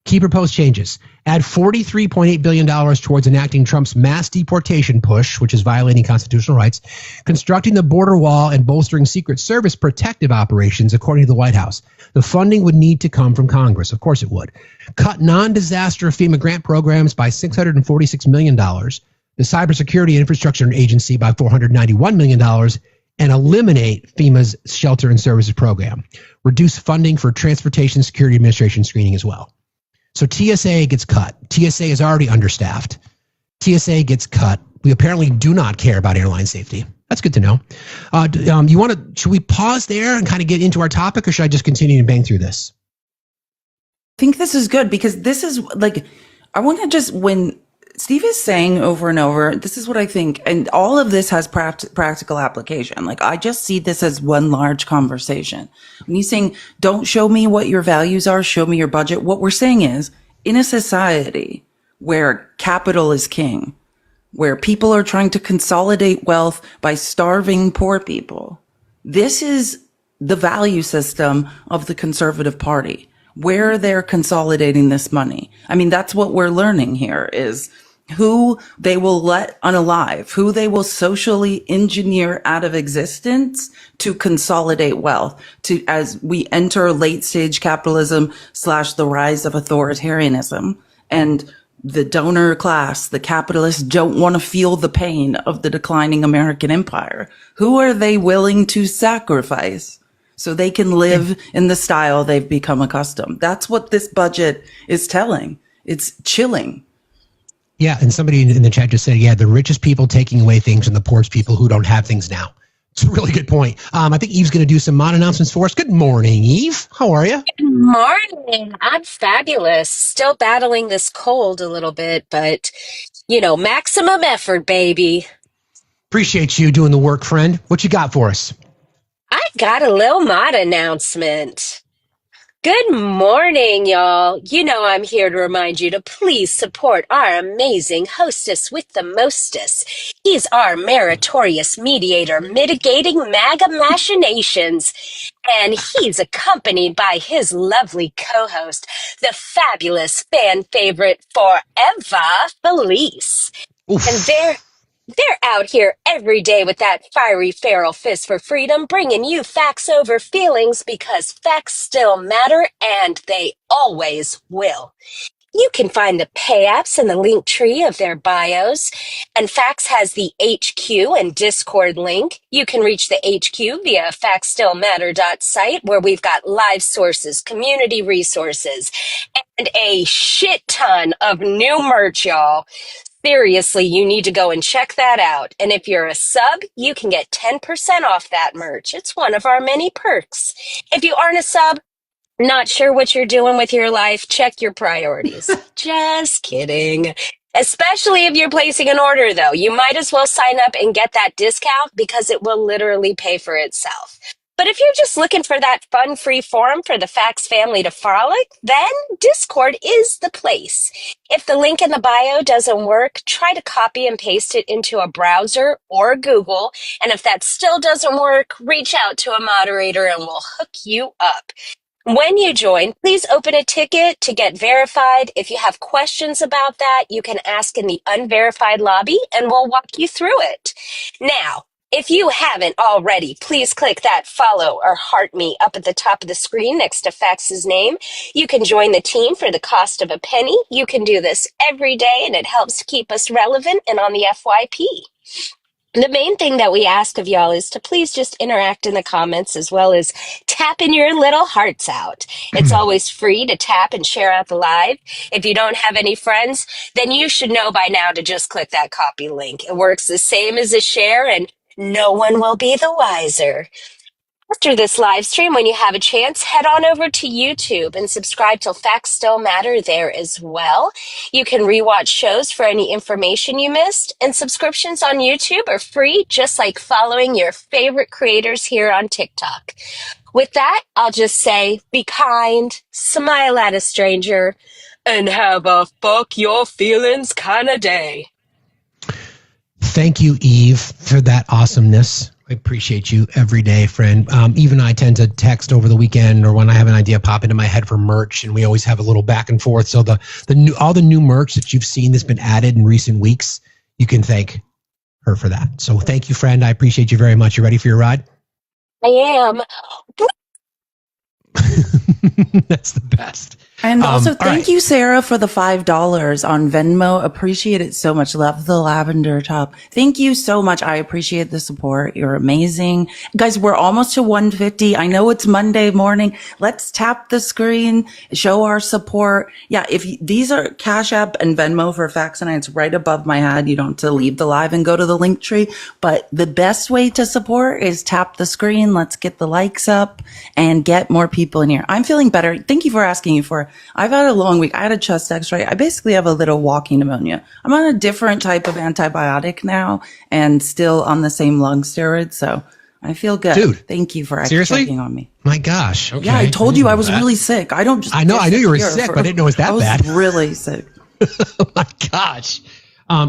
Key proposed changes. Add $43.8 billion towards enacting Trump's mass deportation push, which is violating constitutional rights, constructing the border wall, and bolstering Secret Service protective operations, according to the White House. The funding would need to come from Congress. Of course it would. Cut non-disaster FEMA grant programs by $646 million, the Cybersecurity Infrastructure Agency by $491 million, and eliminate FEMA's Shelter and Services Program. Reduce funding for Transportation Security Administration screening as well. So TSA gets cut. TSA is already understaffed. TSA gets cut. We apparently do not care about airline safety. That's good to know. Should we pause there and kind of get into our topic, or should I just continue to bang through this? I think this is good because this is like, I want to just, when Steve is saying over and over, this is what I think, and all of this has practical application. Like, I just see this as one large conversation. When he's saying, don't show me what your values are, show me your budget. What we're saying is, in a society where capital is king, where people are trying to consolidate wealth by starving poor people, this is the value system of the Conservative Party, where they're consolidating this money. I mean, that's what we're learning here, is who they will let unalive, who they will socially engineer out of existence to consolidate wealth, to, as we enter late stage capitalism / the rise of authoritarianism. And the donor class, the capitalists, don't want to feel the pain of the declining American empire. Who are they willing to sacrifice so they can live in the style they've become accustomed? That's what this budget is telling. It's chilling. Yeah, and somebody in the chat just said, yeah, the richest people taking away things and the poorest people who don't have things now. It's a really good point. I think Eve's going to do some mod announcements for us. Good morning, Eve. How are you? Good morning. I'm fabulous. Still battling this cold a little bit, but, maximum effort, baby. Appreciate you doing the work, friend. What you got for us? I got a little mod announcement. Good morning, y'all. I'm here to remind you to please support our amazing hostess with the mostest. He's our meritorious mediator mitigating MAGA machinations. And he's accompanied by his lovely co-host, the fabulous fan favorite forever, Felice. Oof. And they're out here every day with that fiery feral fist for freedom, bringing you facts over feelings because facts still matter and they always will. You can find the pay apps in the link tree of their bios. And Fax has the HQ and Discord link. You can reach the HQ via factstillmatter.site, where we've got live sources, community resources, and a shit ton of new merch, y'all. Seriously, you need to go and check that out. And if you're a sub, you can get 10% off that merch. It's one of our many perks. If you aren't a sub, not sure what you're doing with your life, check your priorities. Just kidding. Especially if you're placing an order, though. You might as well sign up and get that discount because it will literally pay for itself. But if you're just looking for that fun, free forum for the Fax family to frolic, then Discord is the place. If the link in the bio doesn't work, try to copy and paste it into a browser or Google. And if that still doesn't work, reach out to a moderator and we'll hook you up. When you join, please open a ticket to get verified. If you have questions about that, you can ask in the unverified lobby and we'll walk you through it. Now, if you haven't already, please click that follow or heart me up at the top of the screen next to Fax's name. You can join the team for the cost of a penny. You can do this every day and it helps keep us relevant and on the FYP. The main thing that we ask of y'all is to please just interact in the comments as well as tapping your little hearts out. It's always free to tap and share out the live. If you don't have any friends, then you should know by now to just click that copy link. It works the same as a share and no one will be the wiser. After this live stream, when you have a chance, head on over to YouTube and subscribe to Facts Still Matter there as well. You can rewatch shows for any information you missed, and subscriptions on YouTube are free, just like following your favorite creators here on TikTok. With that, I'll just say, be kind, smile at a stranger, and have a fuck your feelings kind of day. Thank you, Eve, for that awesomeness. I appreciate you every day, friend. Eve and I tend to text over the weekend or when I have an idea pop into my head for merch, and we always have a little back and forth. So all the new merch that you've seen that's been added in recent weeks, you can thank her for that. So thank you, friend. I appreciate you very much. You ready for your ride? I am. That's the best. And also, thank right. you, Sarah, for the $5 on Venmo. Appreciate it so much. Love the lavender top. Thank you so much. I appreciate the support. You're amazing. Guys, we're almost to 150. I know it's Monday morning. Let's tap the screen, show our support. Yeah, these are Cash App and Venmo for Facts, and it's right above my head. You don't have to leave the live and go to the link tree. But the best way to support is tap the screen. Let's get the likes up and get more people in here. I'm feeling better. Thank you for asking. I've had a long week. I had a chest x-ray. I basically have a little walking pneumonia. I'm on a different type of antibiotic now and still on the same lung steroids. So I feel good. Dude, thank you for seriously? checking on me. My gosh. Okay. Yeah, I told you I was really sick. I knew you were sick, but I didn't know it was that bad. I was really sick. Oh my gosh.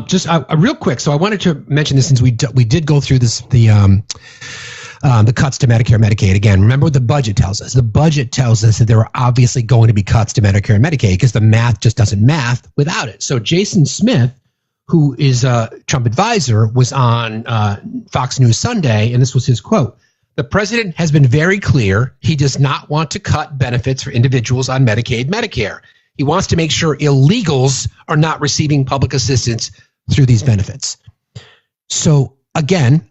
Just real quick. So I wanted to mention this since we did go through this, the cuts to Medicare, Medicaid. Again, remember what the budget tells us. The budget tells us that there are obviously going to be cuts to Medicare and Medicaid because the math just doesn't math without it. So Jason Smith, who is a Trump advisor, was on Fox News Sunday, and this was his quote. The president has been very clear he does not want to cut benefits for individuals on Medicaid, Medicare. He wants to make sure illegals are not receiving public assistance through these benefits. So again,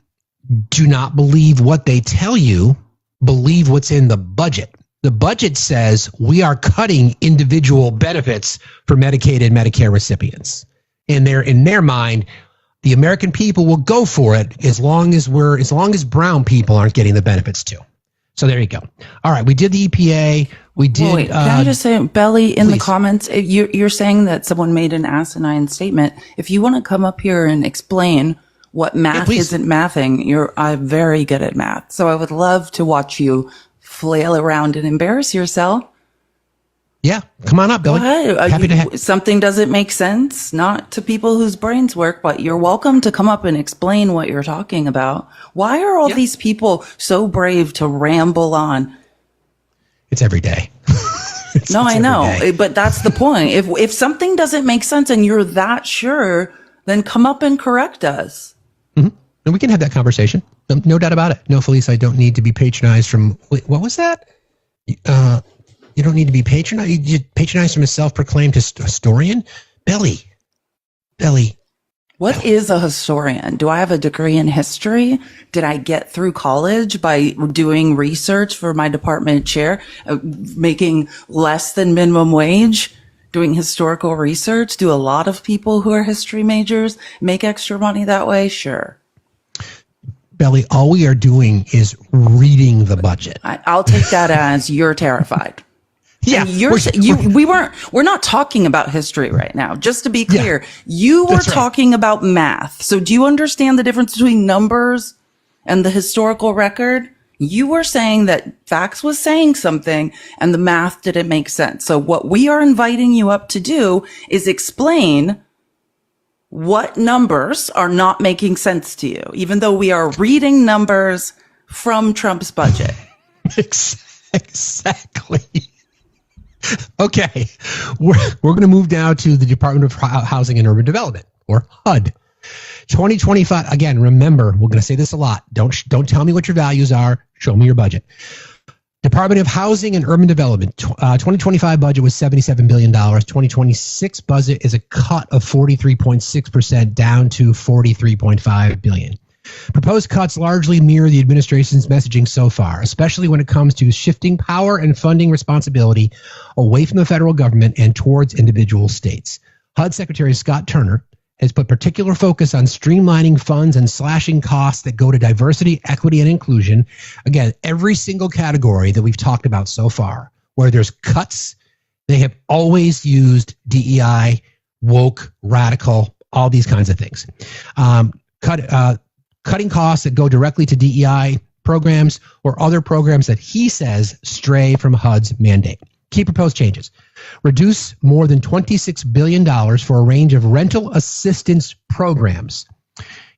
do not believe what they tell you. Believe what's in the budget. The budget says we are cutting individual benefits for Medicaid and Medicare recipients. And in their mind, the American people will go for it as long as brown people aren't getting the benefits too. So there you go. All right, we did the EPA. We did. Wait, can I just say, Belly, in please. the comments, you're saying that someone made an asinine statement. If you want to come up here and explain what math isn't mathing, I'm very good at math. So I would love to watch you flail around and embarrass yourself. Yeah, come on up, Billy. Happy to have. Something doesn't make sense, not to people whose brains work, but you're welcome to come up and explain what you're talking about. Why are all these people so brave to ramble on? It's every day. I know, but that's the point. If something doesn't make sense and you're that sure, then come up and correct us. And we can have that conversation. No doubt about it. No, Felice, I don't need to be patronized from... Wait, what was that? You don't need to be patronized? You patronized from a self-proclaimed historian? Belly. What is a historian? Do I have a degree in history? Did I get through college by doing research for my department chair, making less than minimum wage? Doing historical research? Do a lot of people who are history majors make extra money that way? Sure. Belly, all we are doing is reading the budget. I'll take that as you're terrified. Yeah. We're not talking about history right now. Just to be clear, you were talking about math. So do you understand the difference between numbers and the historical record? You were saying that Facts was saying something and the math didn't make sense. So what we are inviting you up to do is explain what numbers are not making sense to you, even though we are reading numbers from Trump's budget. Exactly. Okay. We're going to move now to the Department of Housing and Urban Development, or HUD. 2025, again, remember, we're going to say this a lot. Don't tell me what your values are. Show me your budget. Department of Housing and Urban Development, 2025 budget was $77 billion. 2026 budget is a cut of 43.6% down to $43.5 billion. Proposed cuts largely mirror the administration's messaging so far, especially when it comes to shifting power and funding responsibility away from the federal government and towards individual states. HUD Secretary Scott Turner has put particular focus on streamlining funds and slashing costs that go to diversity, equity, and inclusion. Again, every single category that we've talked about so far, where there's cuts, they have always used DEI, woke, radical, all these kinds of things. Cutting costs that go directly to DEI programs or other programs that he says stray from HUD's mandate. Key proposed changes: reduce more than $26 billion for a range of rental assistance programs,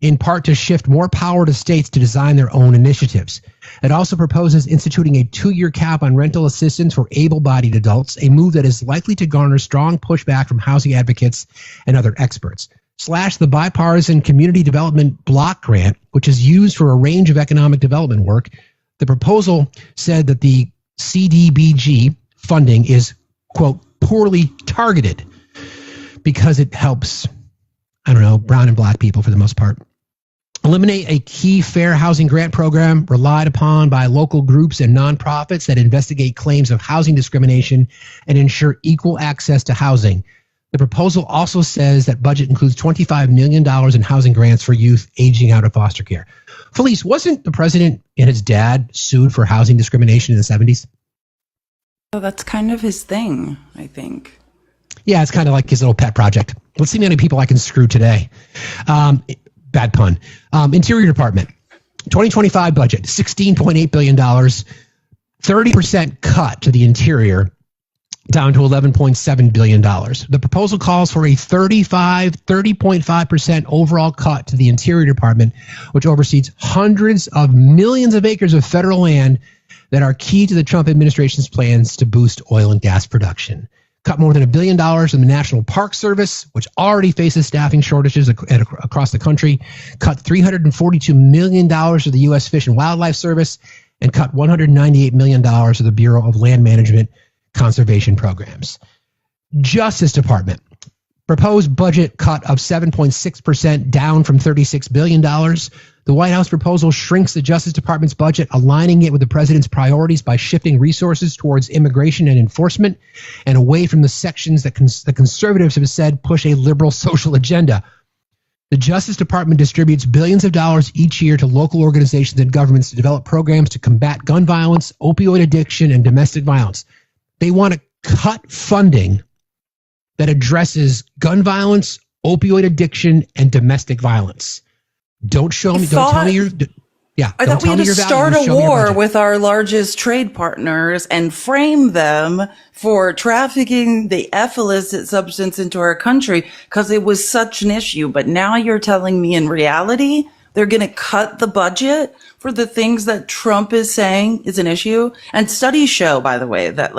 in part to shift more power to states to design their own initiatives. It also proposes instituting a 2-year cap on rental assistance for able-bodied adults, a move that is likely to garner strong pushback from housing advocates and other experts. Slash the bipartisan Community Development Block Grant, which is used for a range of economic development work. The proposal said that the CDBG funding is, quote, poorly targeted because it helps, brown and black people for the most part. Eliminate a key fair housing grant program relied upon by local groups and nonprofits that investigate claims of housing discrimination and ensure equal access to housing. The proposal also says that budget includes $25 million in housing grants for youth aging out of foster care. Felice, wasn't the president and his dad sued for housing discrimination in the 70s? Oh, that's kind of his thing, I think. Yeah, it's kind of like his little pet project. Let's see how many people I can screw today. Bad pun. Interior Department, 2025 budget, $16.8 billion, 30% cut to the interior, down to $11.7 billion. The proposal calls for a 30.5% overall cut to the Interior Department, which oversees hundreds of millions of acres of federal land that are key to the Trump administration's plans to boost oil and gas production. Cut more than $1 billion in the National Park Service, which already faces staffing shortages across the country. Cut $342 million to the U.S. Fish and Wildlife Service, and cut $198 million to the Bureau of Land Management Conservation Programs. Justice Department, proposed budget cut of 7.6%, down from $36 billion. The White House proposal shrinks the Justice Department's budget, aligning it with the president's priorities by shifting resources towards immigration and enforcement and away from the sections that the conservatives have said push a liberal social agenda. The Justice Department distributes billions of dollars each year to local organizations and governments to develop programs to combat gun violence, opioid addiction, and domestic violence. They want to cut funding that addresses gun violence, opioid addiction, and domestic violence. Don't tell me your I thought we had to start a war with our largest trade partners and frame them for trafficking the illicit substance into our country because it was such an issue. But now you're telling me in reality, they're going to cut the budget for the things that Trump is saying is an issue. And studies show, by the way, that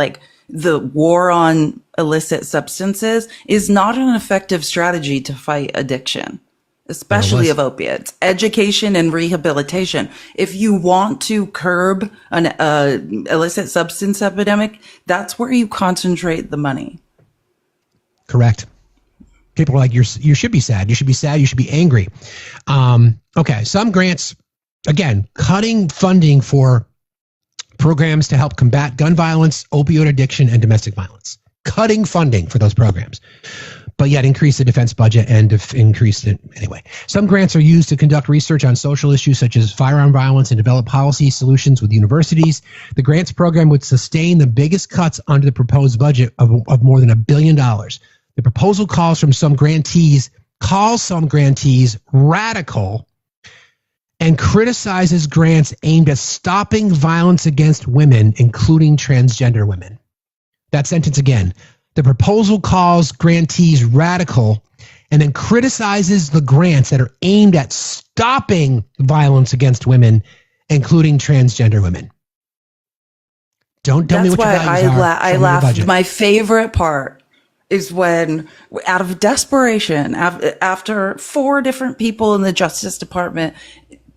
the war on illicit substances is not an effective strategy to fight addiction, especially of opiates. Education and rehabilitation. If you want to curb an illicit substance epidemic, that's where you concentrate the money. Correct. People are like, you should be sad. You should be sad. You should be angry. Okay. Some grants, again, cutting funding for programs to help combat gun violence, opioid addiction, and domestic violence. Cutting funding for those programs, but yet increase the defense budget and increase it anyway. Some grants are used to conduct research on social issues such as firearm violence and develop policy solutions with universities. The grants program would sustain the biggest cuts under the proposed budget of more than $1 billion. The proposal calls some grantees radical and criticizes grants aimed at stopping violence against women, including transgender women. That sentence again. The proposal calls grantees radical and then criticizes the grants that are aimed at stopping violence against women, including transgender women. Don't tell me what your values are. I laughed. My favorite part is when, out of desperation, after 4 different people in the Justice Department,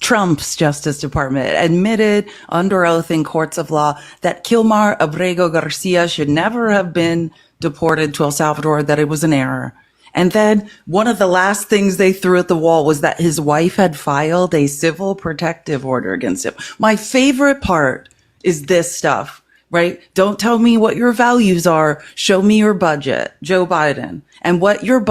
Trump's Justice Department, admitted under oath in courts of law that Kilmar Abrego Garcia should never have been deported to El Salvador, that it was an error. And then one of the last things they threw at the wall was that his wife had filed a civil protective order against him. My favorite part is this stuff. right? Don't tell me what your values are. Show me your budget, Joe Biden. And what your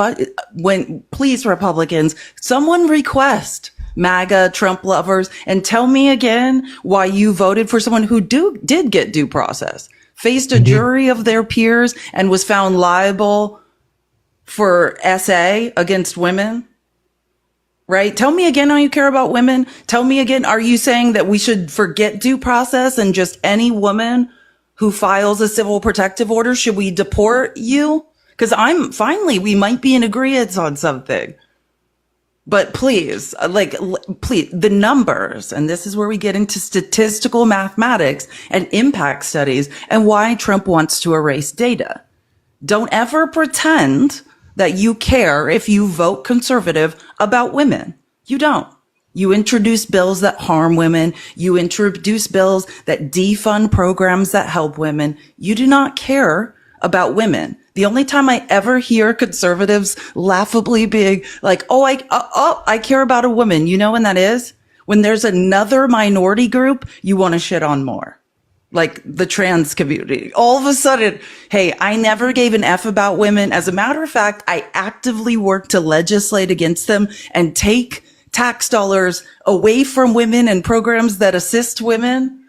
please, Republicans, someone request MAGA Trump lovers and tell me again why you voted for someone who did get due process, faced a jury of their peers and was found liable for SA against women. Right? Tell me again how you care about women. Tell me again, are you saying that we should forget due process and just any woman who files a civil protective order, should we deport you? Because we might be in agreement on something. But please, please, the numbers, and this is where we get into statistical mathematics and impact studies and why Trump wants to erase data. Don't ever pretend that you care if you vote conservative about women. You don't. You introduce bills that harm women. You introduce bills that defund programs that help women. You do not care about women. The only time I ever hear conservatives laughably being like, I care about a woman. You know when that is? When there's another minority group you want to shit on more. Like the trans community. All of a sudden, hey, I never gave an F about women. As a matter of fact, I actively work to legislate against them and take tax dollars away from women and programs that assist women.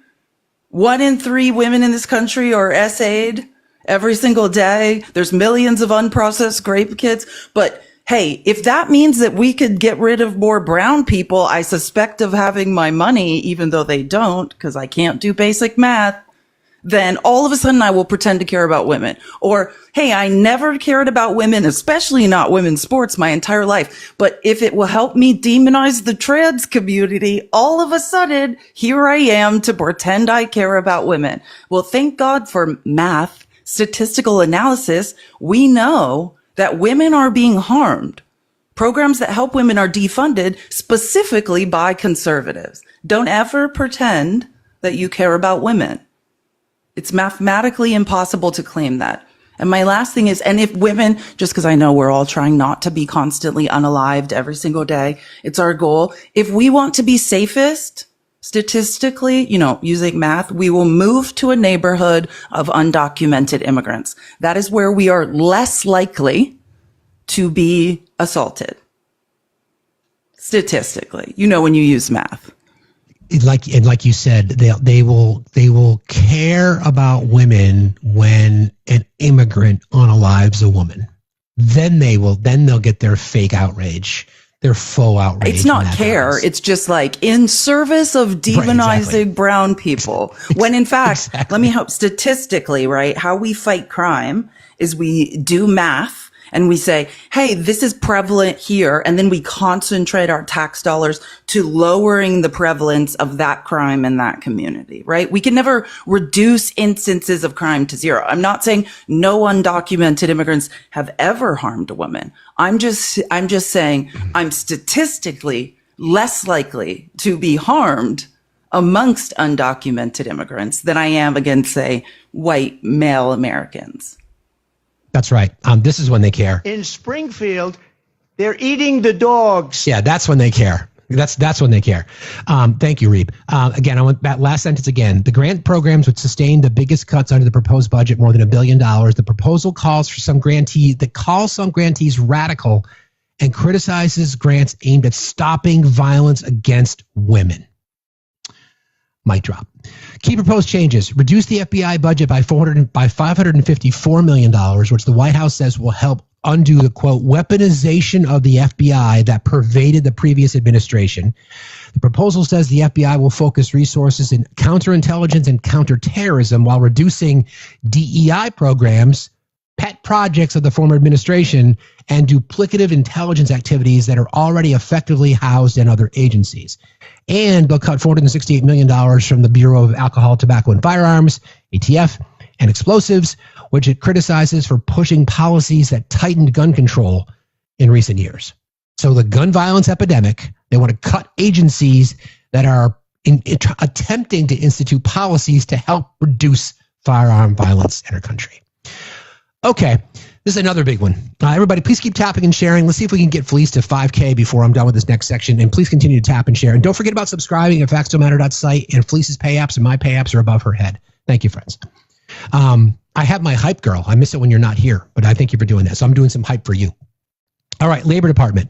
1 in 3 women in this country are SA'd every single day. There's millions of unprocessed rape kits. But hey, if that means that we could get rid of more brown people, I suspect of having my money, even though they don't, because I can't do basic math, then all of a sudden I will pretend to care about women. Or, hey, I never cared about women, especially not women's sports, my entire life. But if it will help me demonize the trans community, all of a sudden, here I am to pretend I care about women. Well, thank God for math, statistical analysis. We know that women are being harmed. Programs that help women are defunded specifically by conservatives. Don't ever pretend that you care about women. It's mathematically impossible to claim that. And my last thing is, and if women, just because I know we're all trying not to be constantly unalived every single day, it's our goal. If we want to be safest, statistically, using math, we will move to a neighborhood of undocumented immigrants. That is where we are less likely to be assaulted. Statistically, when you use math. Like you said, they will care about women when an immigrant unalives a woman. Then they'll get their fake outrage. Their faux outrage. It's not care. Happens. It's just like in service of demonizing brown people. When in fact, let me help statistically, right? How we fight crime is we do math and we say, hey, this is prevalent here. And then we concentrate our tax dollars to lowering the prevalence of that crime in that community, right? We can never reduce instances of crime to zero. I'm not saying no undocumented immigrants have ever harmed a woman. I'm just saying I'm statistically less likely to be harmed amongst undocumented immigrants than I am against, say, white male Americans. That's right. This is when they care. In Springfield, they're eating the dogs. Yeah, that's when they care. That's when they care. Thank you, Reeb. Again, I want that last sentence again. The grant programs would sustain the biggest cuts under the proposed budget, more than $1 billion. The proposal calls some grantees radical and criticizes grants aimed at stopping violence against women. Mic drop. Key proposed changes: reduce the FBI budget by $554 million, which the White House says will help undo the, quote, weaponization of the FBI that pervaded the previous administration. The proposal says the FBI will focus resources in counterintelligence and counterterrorism while reducing DEI programs, pet projects of the former administration, and duplicative intelligence activities that are already effectively housed in other agencies. And they'll cut $468 million from the Bureau of Alcohol, Tobacco, and Firearms, ATF, and Explosives, which it criticizes for pushing policies that tightened gun control in recent years. So the gun violence epidemic, they want to cut agencies that are attempting to institute policies to help reduce firearm violence in our country. Okay, this is another big one. Everybody, please keep tapping and sharing. Let's see if we can get Felice to 5K before I'm done with this next section. And please continue to tap and share. And don't forget about subscribing at factsdon'tmatter.site. And Felice's pay apps and my pay apps are above her head. Thank you, friends. I have my hype girl. I miss it when you're not here, but I thank you for doing that. So I'm doing some hype for you. All right, Labor Department.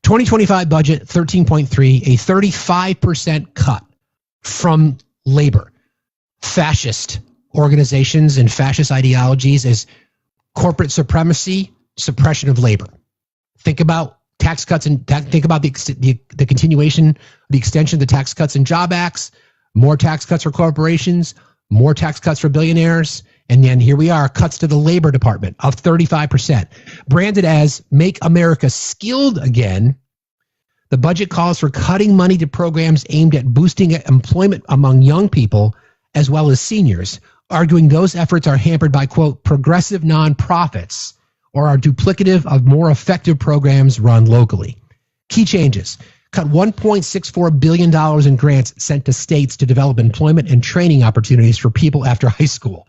2025 budget, 13.3, a 35% cut from labor. Fascist organizations and fascist ideologies as corporate supremacy, suppression of labor. Think about tax cuts and think about the continuation, the extension of the Tax Cuts and Job Acts, more tax cuts for corporations, more tax cuts for billionaires, and then here we are, cuts to the Labor Department of 35%. Branded as Make America Skilled Again, the budget calls for cutting money to programs aimed at boosting employment among young people as well as seniors, arguing those efforts are hampered by, quote, progressive nonprofits or are duplicative of more effective programs run locally. Key changes. Cut $1.64 billion in grants sent to states to develop employment and training opportunities for people after high school.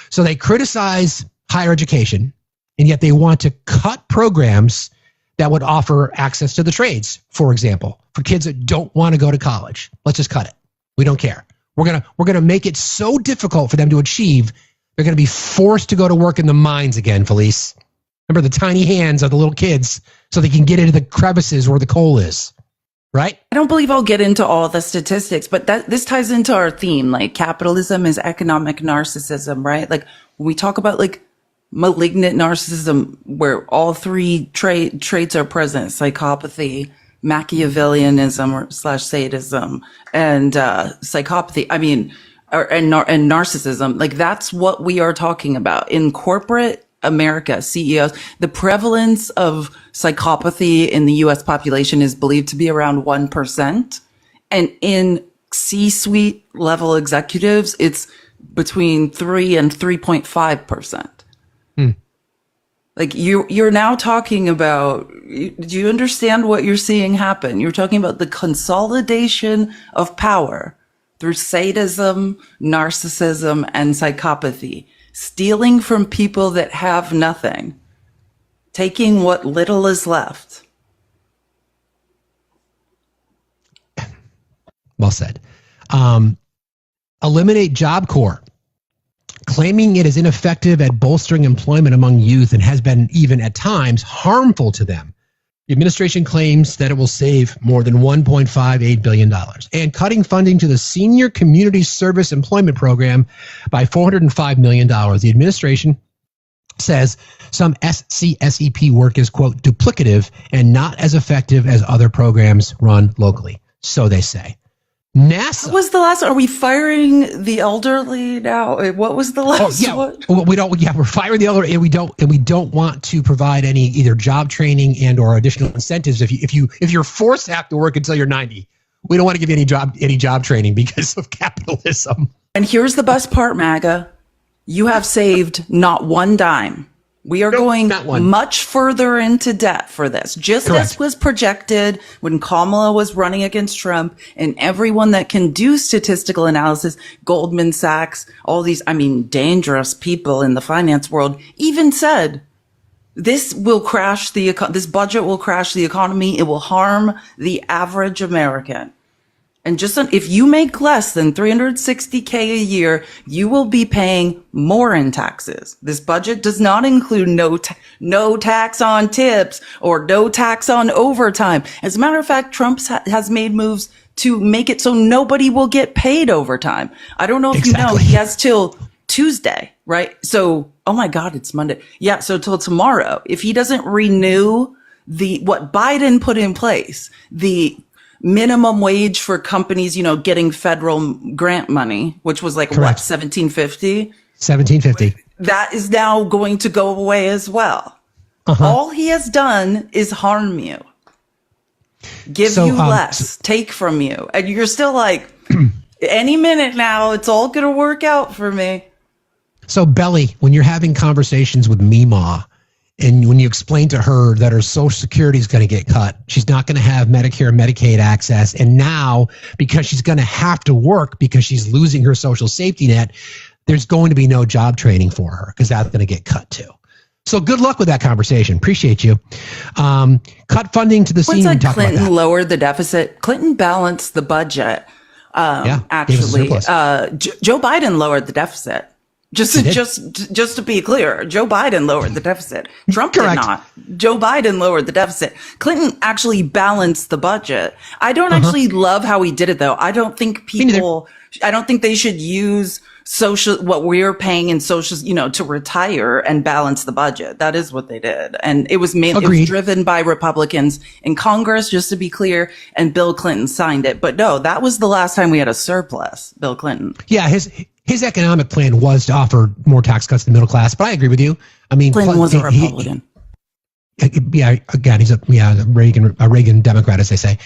So they criticize higher education, and yet they want to cut programs that would offer access to the trades, for example, for kids that don't want to go to college. Let's just cut it. We don't care. We're gonna make it so difficult for them to achieve, they're going to be forced to go to work in the mines again, Felice. Remember the tiny hands of the little kids so they can get into the crevices where the coal is. Right? I don't believe I'll get into all the statistics, but this ties into our theme. Like capitalism is economic narcissism, right? Like when we talk about like malignant narcissism, where all three traits are present: psychopathy, Machiavellianism or /sadism, and psychopathy. I mean, and narcissism. Like that's what we are talking about in corporate America, CEOs. The prevalence of psychopathy in the US population is believed to be around 1%. And in C-suite level executives, it's between 3 and 3.5%. Like you're now talking about, do you understand what you're seeing happen? You're talking about the consolidation of power through sadism, narcissism, and psychopathy. Stealing from people that have nothing, taking what little is left. Well said. Eliminate Job Corps, claiming it is ineffective at bolstering employment among youth and has been even at times harmful to them. The administration claims that it will save more than $1.58 billion. And cutting funding to the Senior Community Service Employment Program by $405 million. The administration says some SCSEP work is, quote, duplicative and not as effective as other programs run locally. So they say. NASA. What was the last? Are we firing the elderly now? What was the last one? Well, we don't. Yeah, we're firing the elderly, and we don't want to provide any either job training and or additional incentives. If you're forced to have to work until you're 90, we don't want to give you any job training because of capitalism. And here's the best part, MAGA. You have saved not one dime. We are going much further into debt for this. Just Correct. as was projected when Kamala was running against Trump, and everyone that can do statistical analysis, Goldman Sachs, all these, dangerous people in the finance world, even said this will crash this budget will crash the economy. It will harm the average American. And just if you make less than $360K a year, you will be paying more in taxes. This budget does not include no tax on tips or no tax on overtime. As a matter of fact, Trump has made moves to make it so nobody will get paid overtime. I don't know if you know, he has till Tuesday, right? So, oh my God, it's Monday. Yeah, so till tomorrow. If he doesn't renew what Biden put in place, the minimum wage for companies, getting federal grant money, which was like Correct. what, $17.50? $17.50. That is now going to go away as well. All he has done is harm you, give you less, take from you. And you're still like, any minute now, it's all going to work out for me. So Belly, when you're having conversations with Meemaw, and when you explain to her that her Social Security is going to get cut, she's not going to have Medicare and Medicaid access. And now, because she's going to have to work because she's losing her social safety net, there's going to be no job training for her because that's going to get cut too. So good luck with that conversation. Appreciate you. Cut funding to the senior. Clinton lowered the deficit. Clinton balanced the budget. Actually, Joe Biden lowered the deficit. Just to be clear, Joe Biden lowered the deficit. Trump did not. Joe Biden lowered the deficit. Clinton actually balanced the budget. I don't actually love how he did it, though. I don't think they should use what we're paying in social, to retire and balance the budget. That is what they did. And it was driven by Republicans in Congress, just to be clear, and Bill Clinton signed it. But no, that was the last time we had a surplus, Bill Clinton. Yeah, his economic plan was to offer more tax cuts to the middle class, but I agree with you. I mean, Clinton was a Republican. Again, he's a Reagan Democrat, as they say.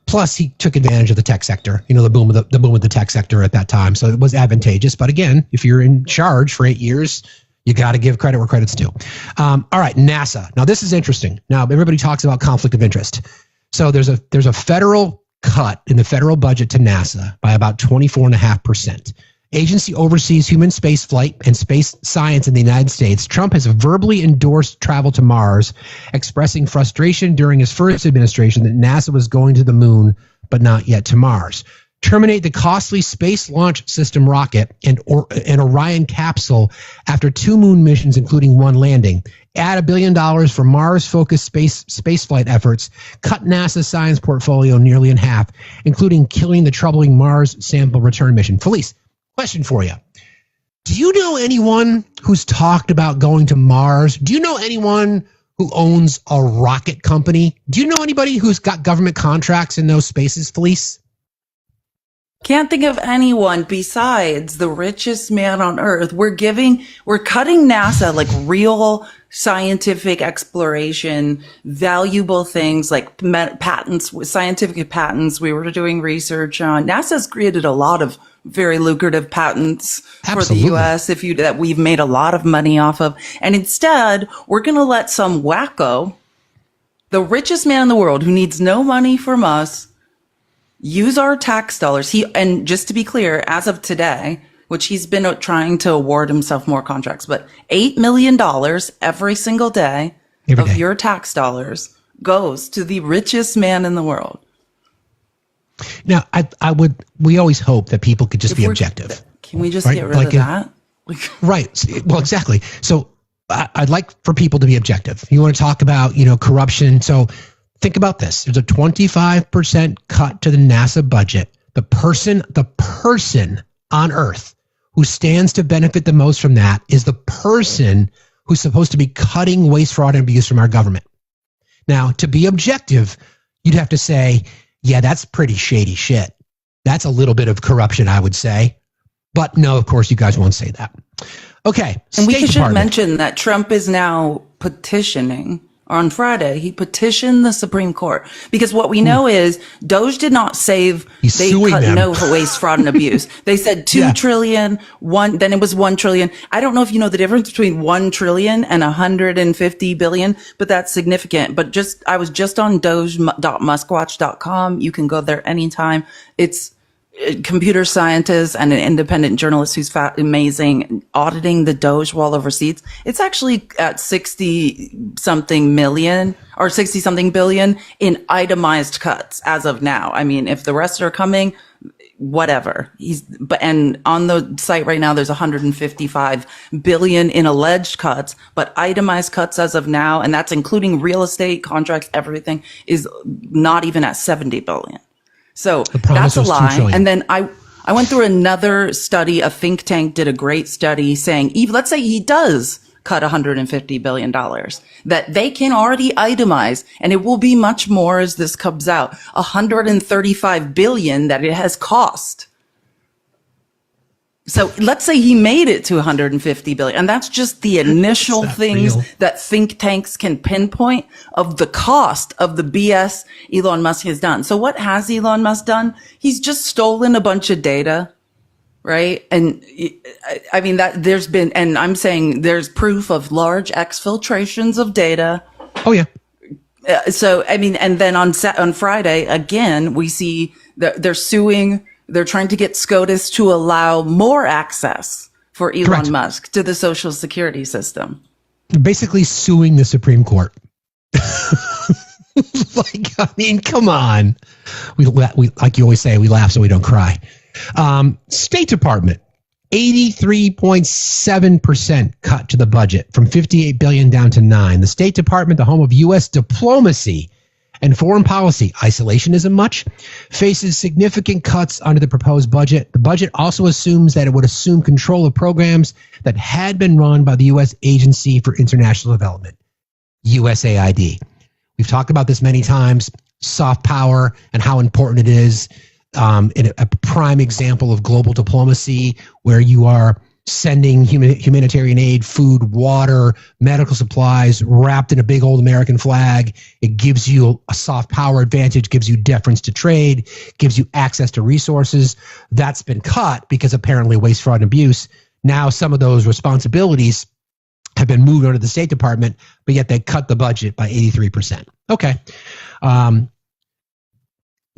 Plus, he took advantage of the tech sector. The boom of the tech sector at that time, so it was advantageous. But again, if you're in charge for 8 years, you got to give credit where credit's due. All right, NASA. Now, this is interesting. Now, everybody talks about conflict of interest. So there's a federal cut in the federal budget to NASA by about 24.5%. Agency oversees human space flight and space science in the United States. Trump has verbally endorsed travel to Mars, expressing frustration during his first administration that NASA was going to the moon, but not yet to Mars. Terminate the costly Space Launch System rocket and Orion capsule after 2 moon missions, including 1 landing. Add $1 billion for Mars-focused space flight efforts. Cut NASA's science portfolio nearly in half, including killing the troubling Mars sample return mission. Felice, question for you. Do you know anyone who's talked about going to Mars? Do you know anyone who owns a rocket company? Do you know anybody who's got government contracts in those spaces, Felice? Can't think of anyone besides the richest man on earth. We're cutting NASA like real scientific exploration, valuable things like patents, scientific patents. We were doing research on. NASA's created a lot of very lucrative patents for the U.S. that we've made a lot of money off of. And instead, we're going to let some wacko, the richest man in the world who needs no money from us, use our tax dollars. And just to be clear, as of today, which he's been trying to award himself more contracts, but $8 million every single day of your tax dollars goes to the richest man in the world. Now, we always hope that people could just be objective. Can we just get rid of that? Right. Well, exactly. So I'd like for people to be objective. You want to talk about, corruption. So think about this. There's a 25% cut to the NASA budget. The person on Earth who stands to benefit the most from that is the person who's supposed to be cutting waste, fraud, and abuse from our government. Now, to be objective, you'd have to say, yeah, that's pretty shady shit. That's a little bit of corruption, I would say. But no, of course, you guys won't say that. Okay. And we should mention that Trump is now petitioning. On Friday, he petitioned the Supreme Court because what we know is Doge did not save. They cut no waste, fraud, and abuse. They said 2 trillion, then it was 1 trillion. I don't know if you know the difference between 1 trillion and 150 billion, but that's significant. But I was just on doge.muskwatch.com. You can go there anytime. It's computer scientist and an independent journalist who's amazing auditing the Doge wall of receipts. It's actually at 60 something billion in itemized cuts as of now. I mean, if the rest are coming, whatever. And on the site right now, there's 155 billion in alleged cuts, but itemized cuts as of now, and that's including real estate contracts, everything is not even at 70 billion. So that's a lie. And then I went through another study. A think tank did a great study saying, let's say he does cut $150 billion, that they can already itemize, and it will be much more as this comes out, $135 billion that it has cost. So let's say he made it to 150 billion. And that's just the initial things that think tanks can pinpoint of the cost of the BS Elon Musk has done. So what has Elon Musk done? He's just stolen a bunch of data, right? And I mean, and I'm saying there's proof of large exfiltrations of data. Oh, yeah. So, I mean, and then on Friday, again, we see that they're suing. They're trying to get SCOTUS to allow more access for Elon Musk to the Social Security system. They're basically suing the Supreme Court. I mean, come on. We like you always say, we laugh so we don't cry. State Department, 83.7% cut to the budget, from $58 billion down to $9 billion. The State Department, the home of U.S. diplomacy and foreign policy, isolationism much, faces significant cuts under the proposed budget. The budget also assumes that it would assume control of programs that had been run by the U.S. Agency for International Development, USAID. We've talked about this many times, soft power and how important it is. In a prime example of global diplomacy, where you are sending humanitarian aid, food, water, medical supplies wrapped in a big old American flag. It gives you a soft power advantage, gives you deference to trade, gives you access to resources. That's been cut because apparently waste, fraud, and abuse. Now some of those responsibilities have been moved under the State Department, but yet they cut the budget by 83%. Okay.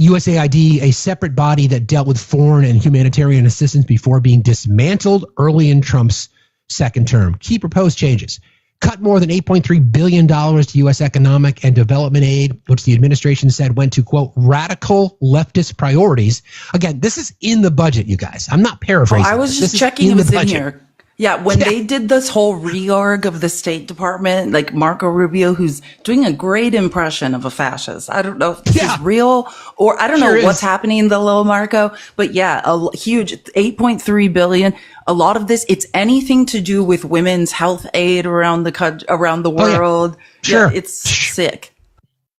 USAID, a separate body that dealt with foreign and humanitarian assistance before being dismantled early in Trump's second term. Key proposed changes: cut more than $8.3 billion to U.S. economic and development aid, which the administration said went to, quote, radical leftist priorities. Again, this is in the budget, you guys. I'm not paraphrasing. I was just checking it was in here. Yeah, when they did this whole reorg of the State Department, like Marco Rubio, who's doing a great impression of a fascist. I don't know if this is real, or I don't know what's happening in the little Marco, but yeah, a huge $8.3 billion. A lot of this, it's anything to do with women's health aid around the world. Sure. Yeah, it's sick.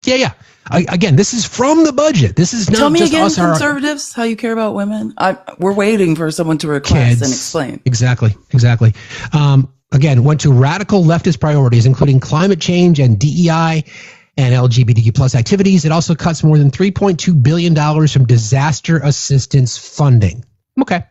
Yeah. Again, this is from the budget. This is not Tell me just again, us. Conservatives, how you care about women. We're waiting for someone to request and explain. Exactly. Again, went to radical leftist priorities, including climate change and DEI and LGBTQ plus activities. It also cuts more than $3.2 billion from disaster assistance funding. Okay.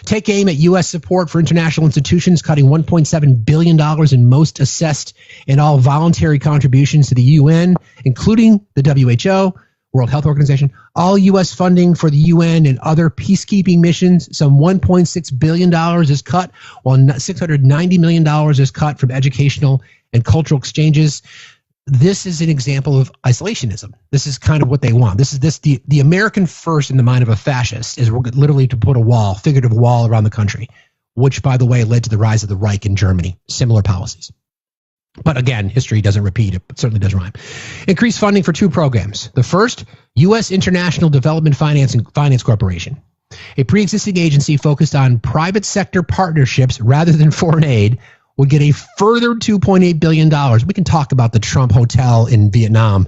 Take aim at U.S. support for international institutions, cutting $1.7 billion in most assessed and all voluntary contributions to the UN, including the WHO, World Health Organization. All U.S. funding for the UN and other peacekeeping missions, some $1.6 billion is cut, while $690 million is cut from educational and cultural exchanges. This is an example of isolationism. This is kind of what they want. The American first in the mind of a fascist is literally to put a figurative wall around the country, which, by the way, led to the rise of the Reich in Germany. Similar policies. But again, history doesn't repeat. It certainly does rhyme. Increased funding for two programs. The first, U.S. International Development Finance Corporation, a pre-existing agency focused on private sector partnerships rather than foreign aid, would get a further $2.8 billion. We can talk about the Trump Hotel in Vietnam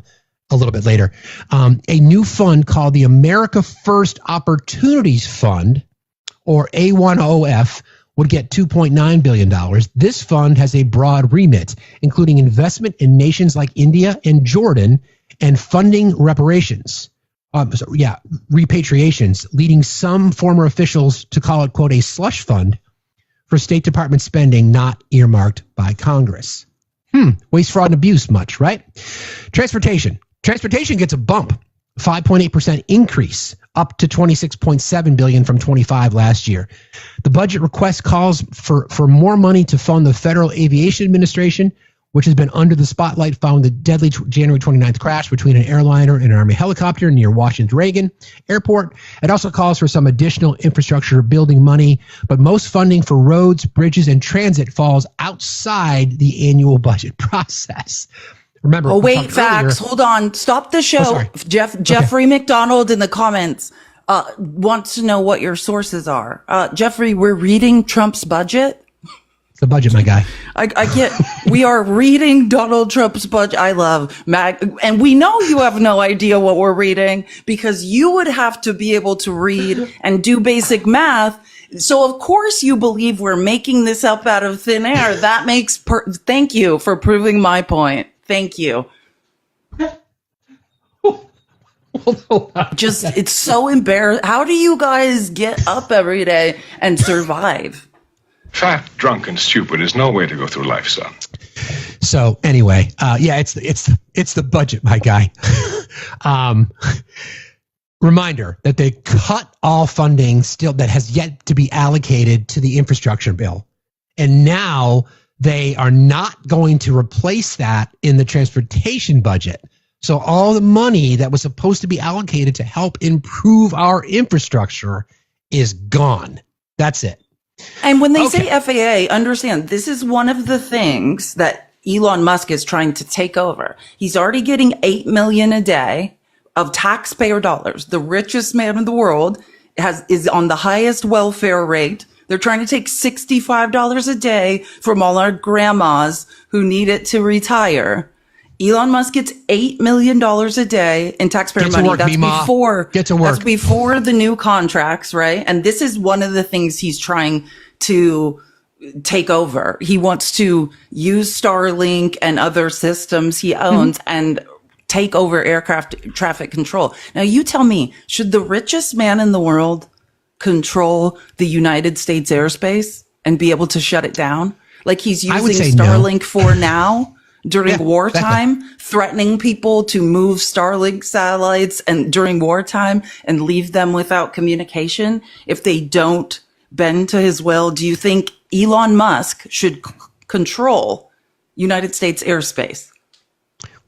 a little bit later. A new fund called the America First Opportunities Fund, or A1OF, would get $2.9 billion. This fund has a broad remit, including investment in nations like India and Jordan and funding reparations. Repatriations, leading some former officials to call it, quote, a slush fund for State Department spending not earmarked by Congress. Waste, fraud, and abuse much, right? Transportation gets a bump, 5.8% increase, up to $26.7 billion from $25 last year. The budget request calls for more money to fund the Federal Aviation Administration, which has been under the spotlight following the deadly January 29th crash between an airliner and an Army helicopter near Washington Reagan Airport. It also calls for some additional infrastructure building money, but most funding for roads, bridges, and transit falls outside the annual budget process. Remember, wait, facts. Hold on. Stop the show. Jeffrey McDonald in the comments wants to know what your sources are. Jeffrey, we're reading Trump's budget. The budget, my guy. I get, we are reading Donald Trump's budget. I love and we know you have no idea what we're reading because you would have to be able to read and do basic math. So of course you believe we're making this up out of thin air. That makes, thank you for proving my point. Thank you. It's so embarrassing. How do you guys get up every day and survive? Fat, drunk, and stupid is no way to go through life, son. So anyway, it's the budget, my guy. Reminder that they cut all funding still that has yet to be allocated to the infrastructure bill, and now they are not going to replace that in the transportation budget. So all the money that was supposed to be allocated to help improve our infrastructure is gone. That's it. And when they say FAA, understand this is one of the things that Elon Musk is trying to take over. He's already getting $8 million a day of taxpayer dollars. The richest man in the world is on the highest welfare rate. They're trying to take $65 a day from all our grandmas who need it to retire. Elon Musk gets $8 million a day in taxpayer money. That's before the new contracts, right? And this is one of the things he's trying to take over. He wants to use Starlink and other systems he owns and take over aircraft traffic control. Now you tell me, should the richest man in the world control the United States airspace and be able to shut it down? Like he's using Starlink for now? During wartime, threatening people to move Starlink satellites and during wartime and leave them without communication if they don't bend to his will. Do you think Elon Musk should control United States airspace?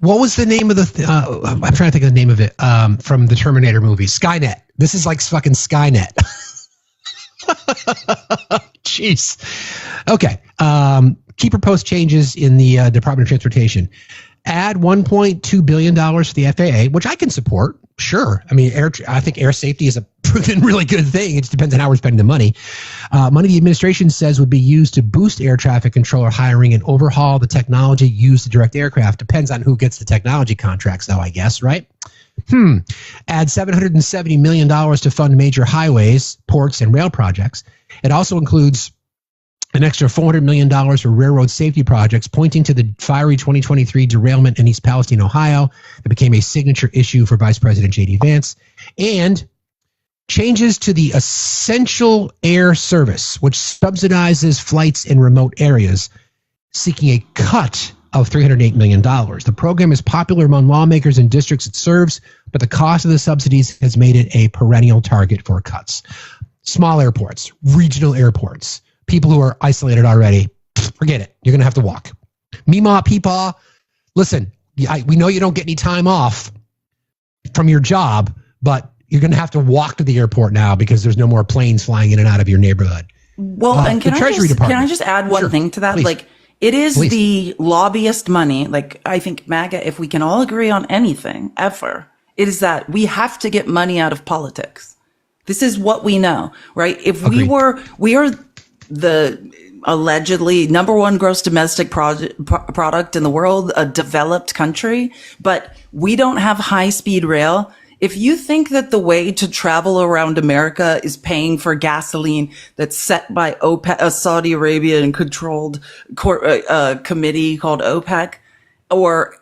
What was the name of the, I'm trying to think of the name of it, from the Terminator movie, Skynet. This is like fucking Skynet. Jeez. Okay. Key proposed changes in the Department of Transportation. Add $1.2 billion to the FAA, which I can support. Sure. I mean, I think air safety is a proven really good thing. It just depends on how we're spending the money. Money the administration says would be used to boost air traffic controller hiring and overhaul the technology used to direct aircraft. Depends on who gets the technology contracts, though, I guess, right? Add $770 million to fund major highways, ports, and rail projects. It also includes an extra $400 million for railroad safety projects, pointing to the fiery 2023 derailment in East Palestine, Ohio, that became a signature issue for Vice President J.D. Vance, and changes to the Essential Air Service, which subsidizes flights in remote areas, seeking a cut of $308 million. The program is popular among lawmakers and districts it serves, but the cost of the subsidies has made it a perennial target for cuts. Small airports, regional airports, people who are isolated already, forget it. You're going to have to walk. Meemaw, peepaw, listen, we know you don't get any time off from your job, but you're going to have to walk to the airport now because there's no more planes flying in and out of your neighborhood. Well, and can I just add one thing to that? Please. Like, it is the lobbyist money. Like, I think MAGA, if we can all agree on anything ever, it is that we have to get money out of politics. This is what we know, right? If we are the allegedly number one gross domestic product in the world, a developed country, but we don't have high speed rail. If you think that the way to travel around America is paying for gasoline that's set by OPEC, a Saudi Arabian controlled committee called OPEC, or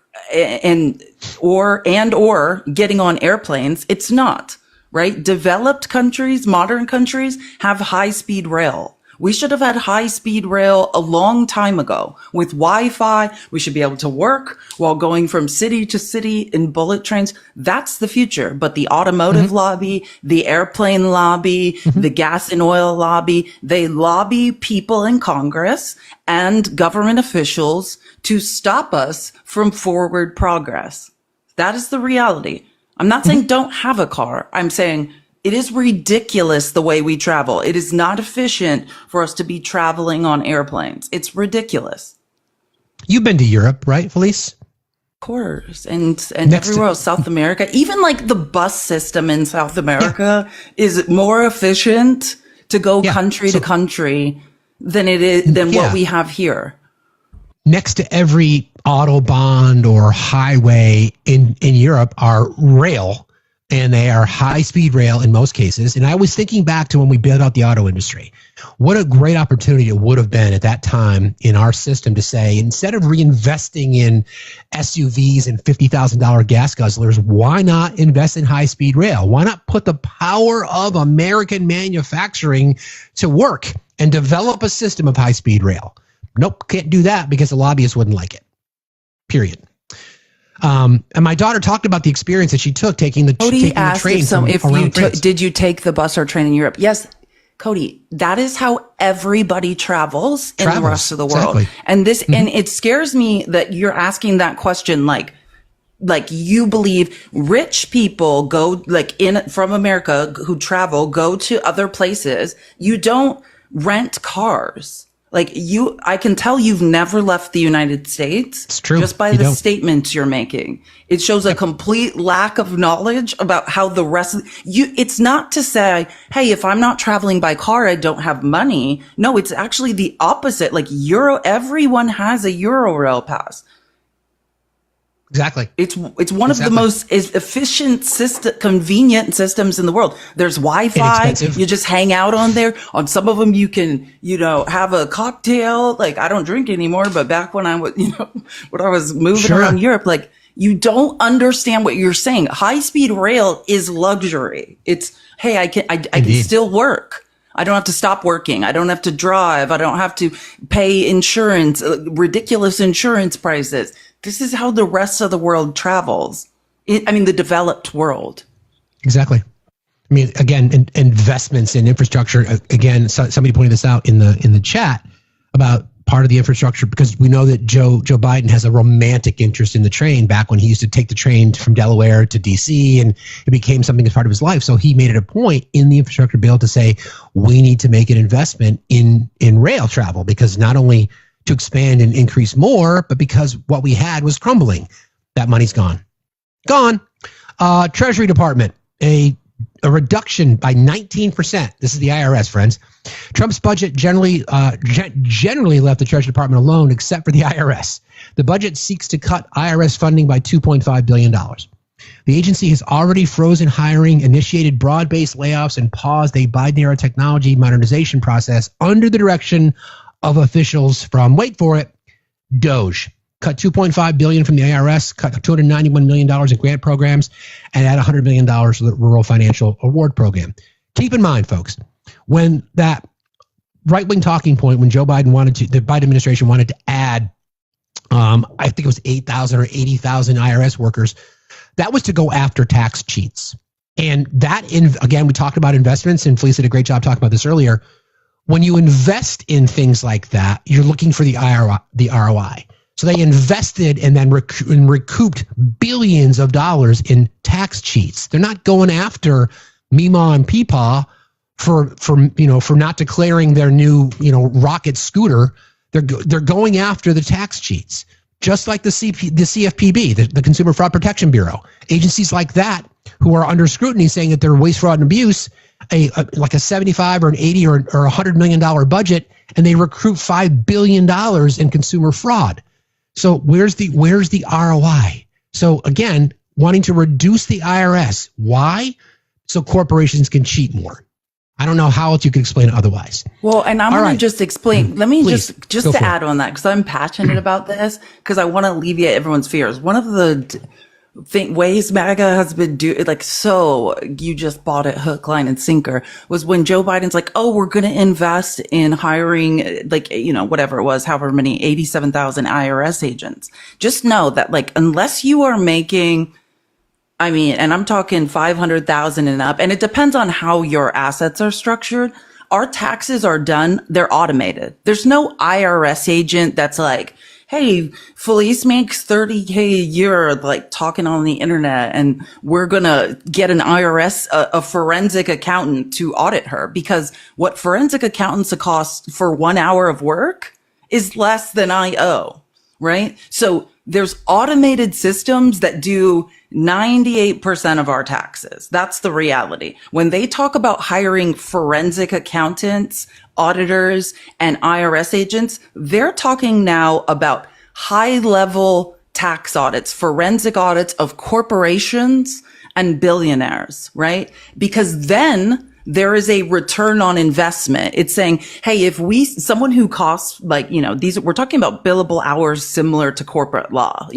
getting on airplanes, it's not, right? Developed countries, modern countries have high speed rail. We should have had high-speed rail a long time ago. With Wi-Fi, we should be able to work while going from city to city in bullet trains. That's the future. But the automotive lobby, the airplane lobby, the gas and oil lobby, they lobby people in Congress and government officials to stop us from forward progress. That is the reality. I'm not saying don't have a car. I'm saying it is ridiculous the way we travel. It is not efficient for us to be traveling on airplanes. It's ridiculous. You've been to Europe, right, Felice? Of course. And everywhere else, South America. Even like the bus system in South America is more efficient to go country to country than what we have here. Next to every autobahn or highway in Europe are rail. And they are high-speed rail in most cases. And I was thinking back to when we built out the auto industry. What a great opportunity it would have been at that time in our system to say, instead of reinvesting in SUVs and $50,000 gas guzzlers, why not invest in high-speed rail? Why not put the power of American manufacturing to work and develop a system of high-speed rail? Nope, can't do that because the lobbyists wouldn't like it. Period. And my daughter talked about the experience that she took taking the train. Did you take the bus or train in Europe? Yes, Cody, that is how everybody travels in the rest of the world. Exactly. And and it scares me that you're asking that question. Like, like you believe rich people go like from America who travel, go to other places. You don't rent cars. Like I can tell you've never left the United States. It's true. Just by the statements you're making. It shows a complete lack of knowledge about how the rest of it's not to say, hey, if I'm not traveling by car, I don't have money. No, it's actually the opposite. Like everyone has a Euro pass. Exactly. It's one of the most efficient convenient systems in the world. There's Wi-Fi. You just hang out on there. On some of them, you can, have a cocktail. Like I don't drink anymore, but back when I was, when I was moving around Europe, like you don't understand what you're saying. High speed rail is luxury. It's, hey, I can still work. I don't have to stop working. I don't have to drive. I don't have to pay insurance, ridiculous insurance prices. This is how the rest of the world travels. The developed world. Exactly. I mean, again, investments in infrastructure. Again, somebody pointed this out in the chat about part of the infrastructure, because we know that Joe Biden has a romantic interest in the train back when he used to take the train from Delaware to DC, and it became something as part of his life. So he made it a point in the infrastructure bill to say, we need to make an investment in rail travel, because not only to expand and increase more, but because what we had was crumbling. That money's gone. Treasury Department, a reduction by 19%. This is the IRS, friends. Trump's budget generally left the Treasury Department alone, except for the IRS. The budget seeks to cut IRS funding by $2.5 billion. The agency has already frozen hiring, initiated broad-based layoffs, and paused a Biden-era technology modernization process under the direction of officials from, wait for it, DOGE. Cut $2.5 billion from the IRS, cut $291 million in grant programs, and add $100 million to the Rural Financial Award Program. Keep in mind, folks, when that right-wing talking point, when Joe Biden the Biden administration wanted to add, I think it was 8,000 or 80,000 IRS workers, that was to go after tax cheats. And that, again, we talked about investments, and Felice did a great job talking about this earlier. When you invest in things like that, you're looking for the ROI. So they invested and then recouped billions of dollars in tax cheats. They're not going after Meemaw and Peepaw for not declaring their new rocket scooter. They're going after the tax cheats, just like the CFPB, the Consumer Fraud Protection Bureau. Agencies like that who are under scrutiny, saying that they're waste, fraud, and abuse. Like a 75 or an 80 or $100 million budget, and they recruit $5 billion in consumer fraud. So where's the ROI? So again, wanting to reduce the IRS. Why? So corporations can cheat more. I don't know how else you could explain it otherwise. Well, and I'm going to just explain. Let me Please, just to add on that, because I'm passionate about this, because I want to alleviate everyone's fears. One of the ways MAGA has been doing, like, so you just bought it hook, line, and sinker, was when Joe Biden's like, oh, we're going to invest in hiring, like, whatever it was, however many, 87,000 IRS agents. Just know that, like, unless you are making, and I'm talking 500,000 and up, and it depends on how your assets are structured. Our taxes are done. They're automated. There's no IRS agent that's like, hey, Felice makes $30K a year, like talking on the internet, and we're going to get an IRS, a forensic accountant to audit her, because what forensic accountants cost for 1 hour of work is less than I owe, right? So there's automated systems that do 98% of our taxes. That's the reality. When they talk about hiring forensic accountants, auditors, and IRS agents, they're talking now about high-level tax audits, forensic audits of corporations and billionaires, right? Because then there is a return on investment. It's saying, hey, if someone who costs, like, we're talking about billable hours similar to corporate law,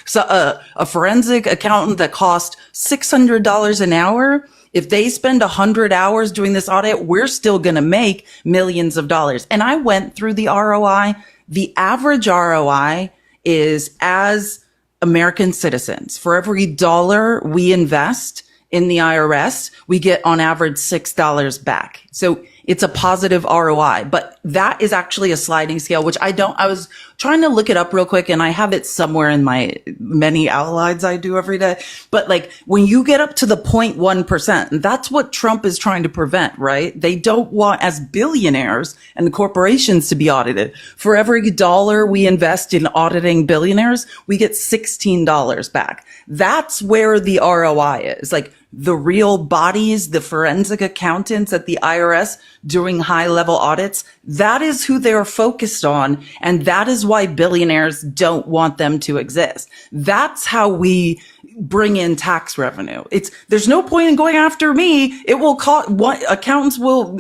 so a forensic accountant that costs $600 an hour, if they spend 100 hours doing this audit, we're still going to make millions of dollars. And I went through the ROI. The average ROI is, as American citizens, for every dollar we invest in the IRS, we get on average $6 back. So it's a positive ROI, but that is actually a sliding scale, which I was trying to look it up real quick and I have it somewhere in my many outlines I do every day. But like when you get up to the 0.1%, that's what Trump is trying to prevent, right? They don't want as billionaires and corporations to be audited. For every dollar we invest in auditing billionaires, we get $16 back. That's where the ROI is. Like the real bodies, the forensic accountants at the IRS doing high level audits, that is who they're focused on. And that is why billionaires don't want them to exist. That's how we bring in tax revenue. There's no point in going after me. It will cost what accountants will,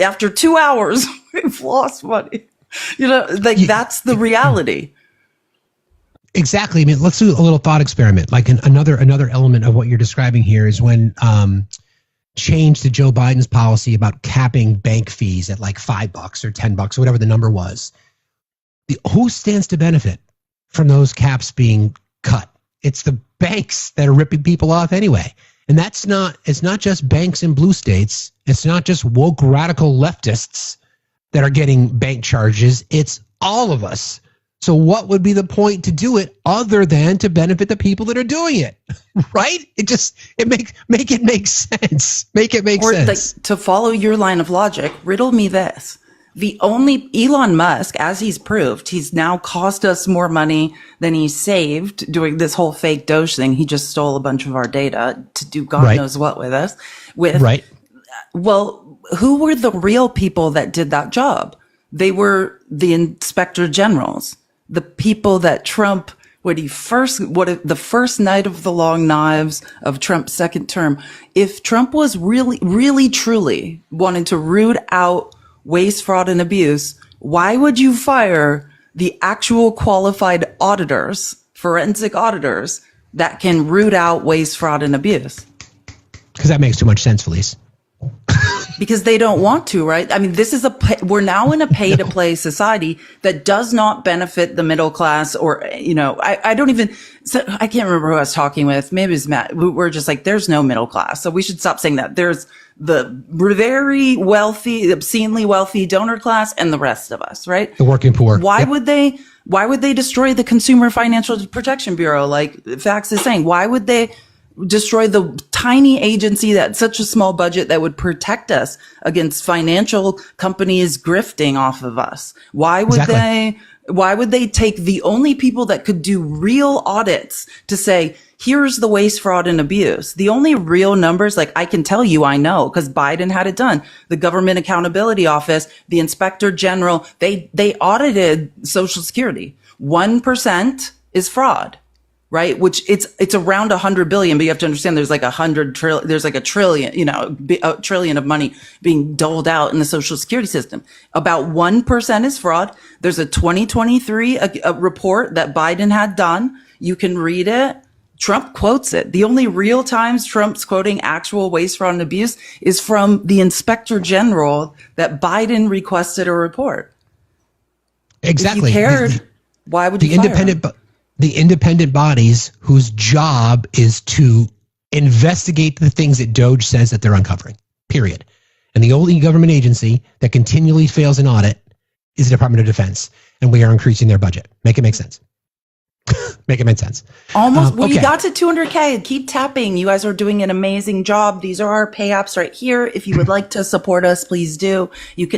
after 2 hours, we've lost money. That's the reality. Exactly. I mean, let's do a little thought experiment. Like another element of what you're describing here is when change to Joe Biden's policy about capping bank fees at like $5 or $10 or whatever the number was. Who stands to benefit from those caps being cut? It's the banks that are ripping people off anyway. And it's not just banks in blue states. It's not just woke radical leftists that are getting bank charges. It's all of us. So what would be the point to do it other than to benefit the people that are doing it, right? Make it make sense. Make it make sense. To follow your line of logic, riddle me this. The only Elon Musk, as he's proved, he's now cost us more money than he saved doing this whole fake Doge thing. He just stole a bunch of our data to do God knows what with us. Right. Well, who were the real people that did that job? They were the inspector generals. The people that Trump, the first night of the long knives of Trump's second term, if Trump was really, really, truly wanted to root out waste, fraud, and abuse, why would you fire the actual qualified auditors, forensic auditors, that can root out waste, fraud, and abuse? Because that makes too much sense, Felice. Because they don't want to, right? I mean, we're now in a pay to play society that does not benefit the middle class or, I can't remember who I was talking with. Maybe it was Matt. We're just like, there's no middle class. So we should stop saying that. There's the very wealthy, obscenely wealthy donor class and the rest of us, right? The working poor. Why would they destroy the Consumer Financial Protection Bureau? Like Fax is saying, why would they destroy the tiny agency that's such a small budget that would protect us against financial companies grifting off of us? Why would they take the only people that could do real audits to say, here's the waste, fraud, and abuse? The only real numbers, like I can tell you, I know, because Biden had it done. The Government Accountability Office, the Inspector General, they audited Social Security. 1% is fraud. Right? Which it's around 100 billion, but you have to understand there's like there's like a trillion, a trillion of money being doled out in the Social Security system. About 1% is fraud. There's a 2023 report that Biden had done. You can read it. Trump quotes it. The only real times Trump's quoting actual waste, fraud, and abuse is from the Inspector General that Biden requested a report. Exactly. If you cared, why would you fire him? The independent bodies whose job is to investigate the things that Doge says that they're uncovering, period. And the only government agency that continually fails an audit is the Department of Defense. And we are increasing their budget. Make it make sense. Make it make sense. Almost. We got to 200K. Keep tapping. You guys are doing an amazing job. These are our pay apps right here. If you would like to support us, please do.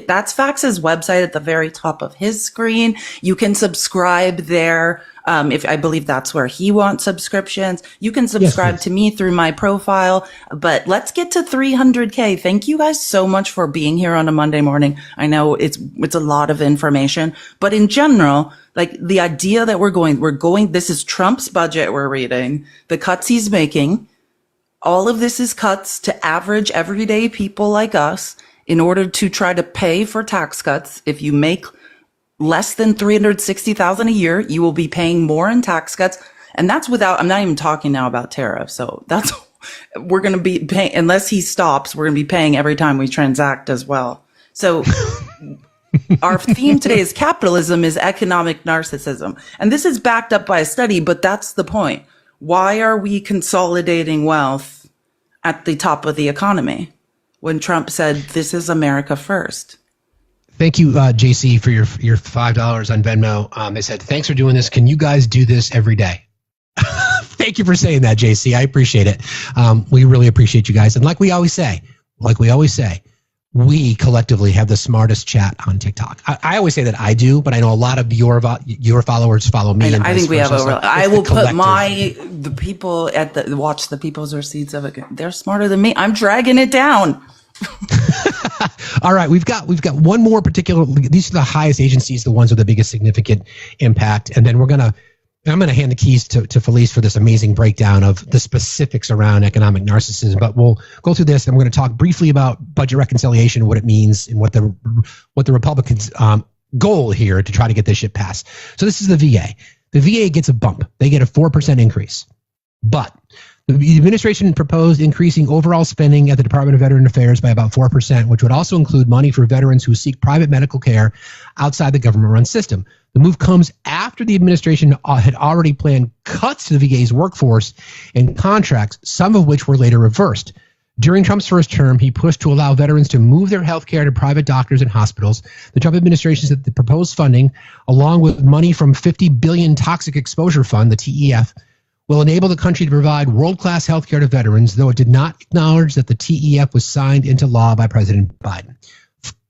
That's Fax's website at the very top of his screen. You can subscribe there. If I believe that's where he wants subscriptions, you can subscribe to me through my profile. But let's get to 300K. Thank you guys so much for being here on a Monday morning. I know it's a lot of information, but in general, like the idea that we're going, this is Trump's budget we're reading, the cuts he's making. All of this is cuts to average everyday people like us in order to try to pay for tax cuts. If you make less than $360,000 a year, you will be paying more in tax cuts. And that's without, I'm not even talking now about tariffs. So we're going to be paying, unless he stops, we're going to be paying every time we transact as well. So our theme today is capitalism is economic narcissism. And this is backed up by a study, but that's the point. Why are we consolidating wealth at the top of the economy? when Trump said, "This is America first." Thank you, JC, for your $5 on Venmo. They said, thanks for doing this. Can you guys do this every day? Thank you for saying that, JC. I appreciate it. We really appreciate you guys. And like we always say, we collectively have the smartest chat on TikTok. I always say that I do, but I know a lot of your followers follow me. I think we have I will put the people watch the people's receipts of it. They're smarter than me. I'm dragging it down. All right, we've got one more particular. These are the highest agencies, the ones with the biggest significant impact, and then I'm going to hand the keys to Felice for this amazing breakdown of the specifics around economic narcissism. But we'll go through this, and we're going to talk briefly about budget reconciliation, what it means, and what the Republicans' goal here to try to get this shit passed. So this is the VA. The VA gets a bump. They get a 4% increase, but the administration proposed increasing overall spending at the Department of Veteran Affairs by about 4%, which would also include money for veterans who seek private medical care outside the government-run system. The move comes after the administration had already planned cuts to the VA's workforce and contracts, some of which were later reversed. During Trump's first term, he pushed to allow veterans to move their health care to private doctors and hospitals. The Trump administration said the proposed funding, along with money from $50 billion Toxic Exposure Fund, the TEF, will enable the country to provide world-class health care to veterans, though it did not acknowledge that the TEF was signed into law by President Biden.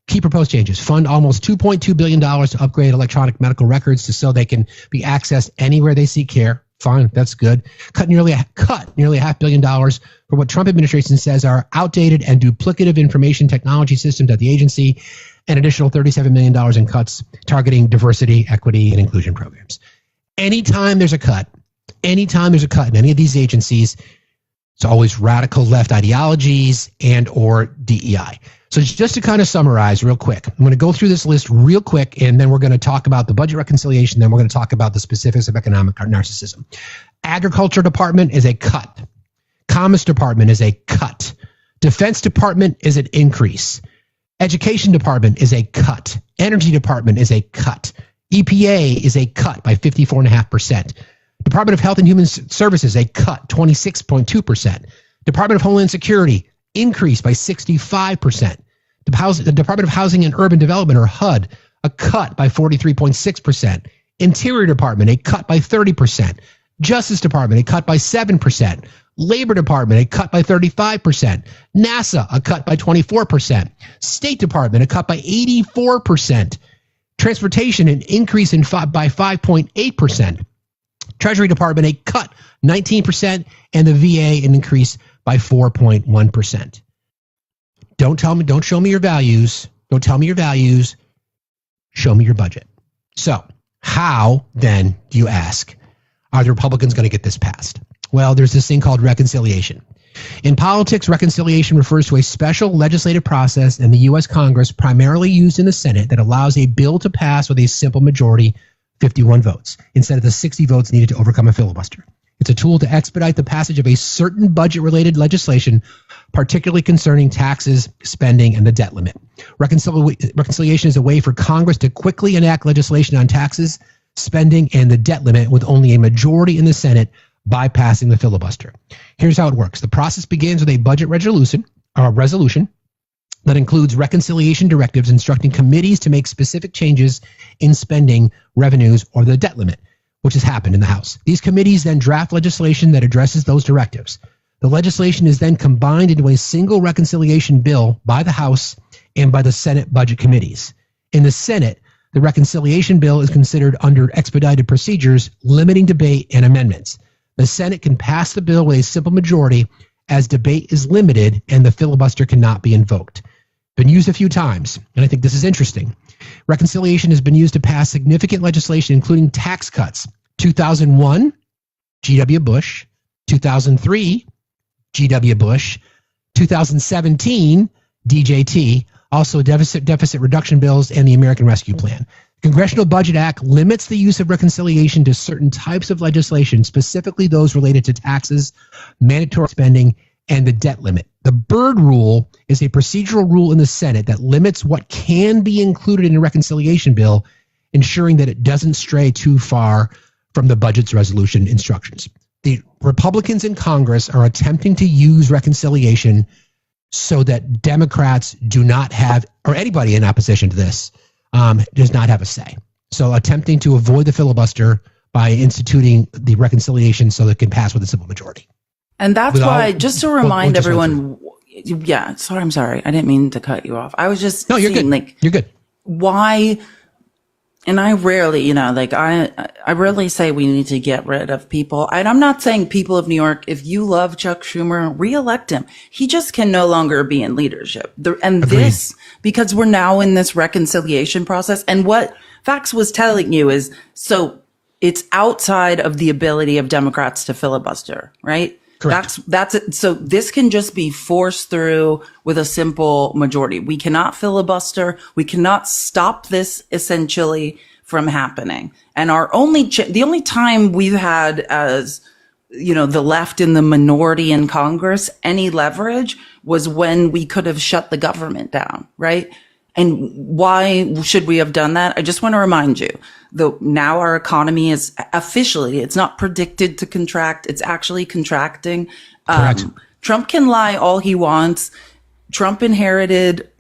Key proposed changes: fund almost $2.2 billion to upgrade electronic medical records so they can be accessed anywhere they seek care. Fine, that's good. Cut nearly $500 million for what Trump administration says are outdated and duplicative information technology systems at the agency, and additional $37 million in cuts targeting diversity, equity, and inclusion programs. Anytime there's a cut in any of these agencies, it's always radical left ideologies and or DEI. So just to kind of summarize real quick, I'm going to go through this list real quick, and then we're going to talk about the budget reconciliation. Then we're going to talk about the specifics of economic narcissism. Agriculture Department is a cut. Commerce Department is a cut. Defense Department is an increase. Education Department is a cut. Energy Department is a cut. EPA is a cut by 54.5%. Department of Health and Human Services, a cut, 26.2%. Department of Homeland Security, increase by 65%. The Department of Housing and Urban Development, or HUD, a cut by 43.6%. Interior Department, a cut by 30%. Justice Department, a cut by 7%. Labor Department, a cut by 35%. NASA, a cut by 24%. State Department, a cut by 84%. Transportation, an increase by 5.8%. Treasury Department, a cut 19%, and the VA an increase by 4.1%. Don't show me your values. Don't tell me your values. Show me your budget. So how then, do you ask, are the Republicans going to get this passed? Well, there's this thing called reconciliation. In politics, reconciliation refers to a special legislative process in the U.S. Congress, primarily used in the Senate, that allows a bill to pass with a simple majority, 51 votes, instead of the 60 votes needed to overcome a filibuster. It's a tool to expedite the passage of a certain budget-related legislation, particularly concerning taxes, spending, and the debt limit. Reconciliation is a way for Congress to quickly enact legislation on taxes, spending, and the debt limit with only a majority in the Senate bypassing the filibuster. Here's how it works. The process begins with a budget resolution that includes reconciliation directives instructing committees to make specific changes in spending, revenues, or the debt limit, which has happened in the House. These committees then draft legislation that addresses those directives. The legislation is then combined into a single reconciliation bill by the House and by the Senate budget committees. In the Senate, the reconciliation bill is considered under expedited procedures, limiting debate and amendments. The Senate can pass the bill with a simple majority as debate is limited and the filibuster cannot be invoked. Been used a few times, and I think this is interesting. Reconciliation has been used to pass significant legislation, including tax cuts. 2001, G.W. Bush. 2003, G.W. Bush. 2017, DJT. Also deficit reduction bills and the American Rescue Plan. The Congressional Budget Act limits the use of reconciliation to certain types of legislation, specifically those related to taxes, mandatory spending, and the debt limit. The Byrd Rule is a procedural rule in the Senate that limits what can be included in a reconciliation bill, ensuring that it doesn't stray too far from the budget's resolution instructions. The Republicans in Congress are attempting to use reconciliation so that Democrats do not have, or anybody in opposition to this, does not have a say. So attempting to avoid the filibuster by instituting the reconciliation so that it can pass with a simple majority. And that's why, just to remind everyone, I'm sorry. I didn't mean to cut you off. I was just you're good. Like, you're good. Why, and I rarely, I rarely say we need to get rid of people. And I'm not saying people of New York, if you love Chuck Schumer, reelect him. He just can no longer be in leadership. Because we're now in this reconciliation process. And what Fax was telling you is, so it's outside of the ability of Democrats to filibuster, right? Correct. That's it. So this can just be forced through with a simple majority. We cannot filibuster. We cannot stop this essentially from happening. And the only time we've had as, the left in the minority in Congress, any leverage was when we could have shut the government down, right? And why should we have done that? I just want to remind you, now our economy is officially, it's not predicted to contract. It's actually contracting. Correct. Trump can lie all he wants. Trump inherited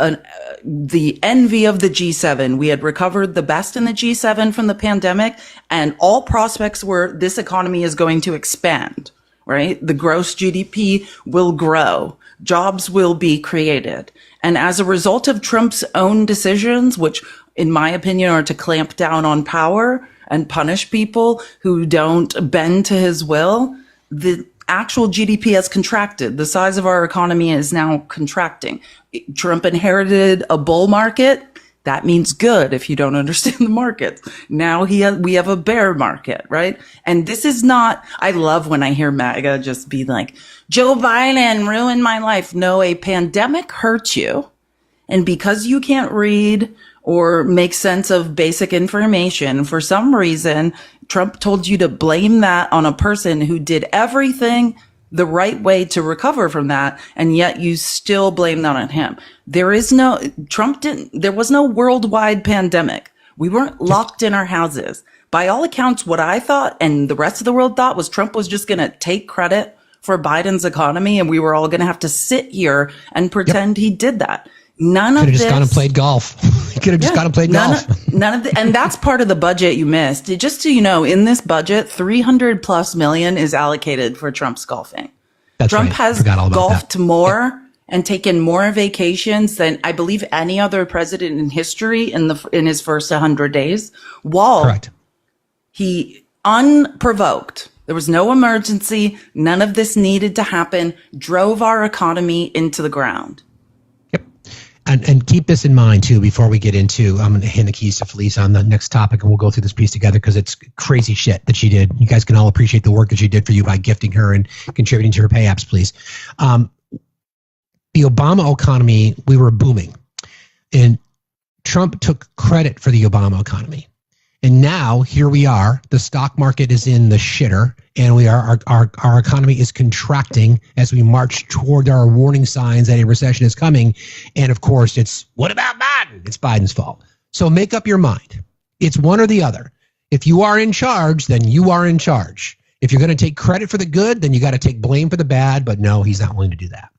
the envy of the G7. We had recovered the best in the G7 from the pandemic, and all prospects were this economy is going to expand, right? The gross GDP will grow. Jobs will be created. And as a result of Trump's own decisions, which in my opinion are to clamp down on power and punish people who don't bend to his will, the actual GDP has contracted. The size of our economy is now contracting. Trump inherited a bull market. That means good if you don't understand the market. Now we have a bear market, right? And this is not, I love when I hear MAGA just be like, Joe Biden ruined my life. No, a pandemic hurts you. And because you can't read or make sense of basic information, for some reason, Trump told you to blame that on a person who did everything the right way to recover from that, and yet you still blame that on him. There was no worldwide pandemic. We weren't locked in our houses. By all accounts, what I thought and the rest of the world thought was Trump was just going to take credit for Biden's economy, and we were all going to have to sit here and pretend he did that. None of this. Could have just gone and played golf. He could have just gone and played golf. None of the, and that's part of the budget you missed. Just so you know, in this budget, $300+ million is allocated for Trump's golfing. That's Trump right. has golfed more and taken more vacations than I believe any other president in history in his first 100 days. While he unprovoked, there was no emergency, none of this needed to happen, drove our economy into the ground. And keep this in mind, too, before we get into, I'm going to hand the keys to Felice on the next topic, and we'll go through this piece together because it's crazy shit that she did. You guys can all appreciate the work that she did for you by gifting her and contributing to her pay apps, please. The Obama economy, we were booming. And Trump took credit for the Obama economy. And now here we are. The stock market is in the shitter, and our economy is contracting as we march toward our warning signs that a recession is coming. And of course, what about Biden? It's Biden's fault. So make up your mind. It's one or the other. If you are in charge, then you are in charge. If you're going to take credit for the good, then you got to take blame for the bad. But no, he's not willing to do that.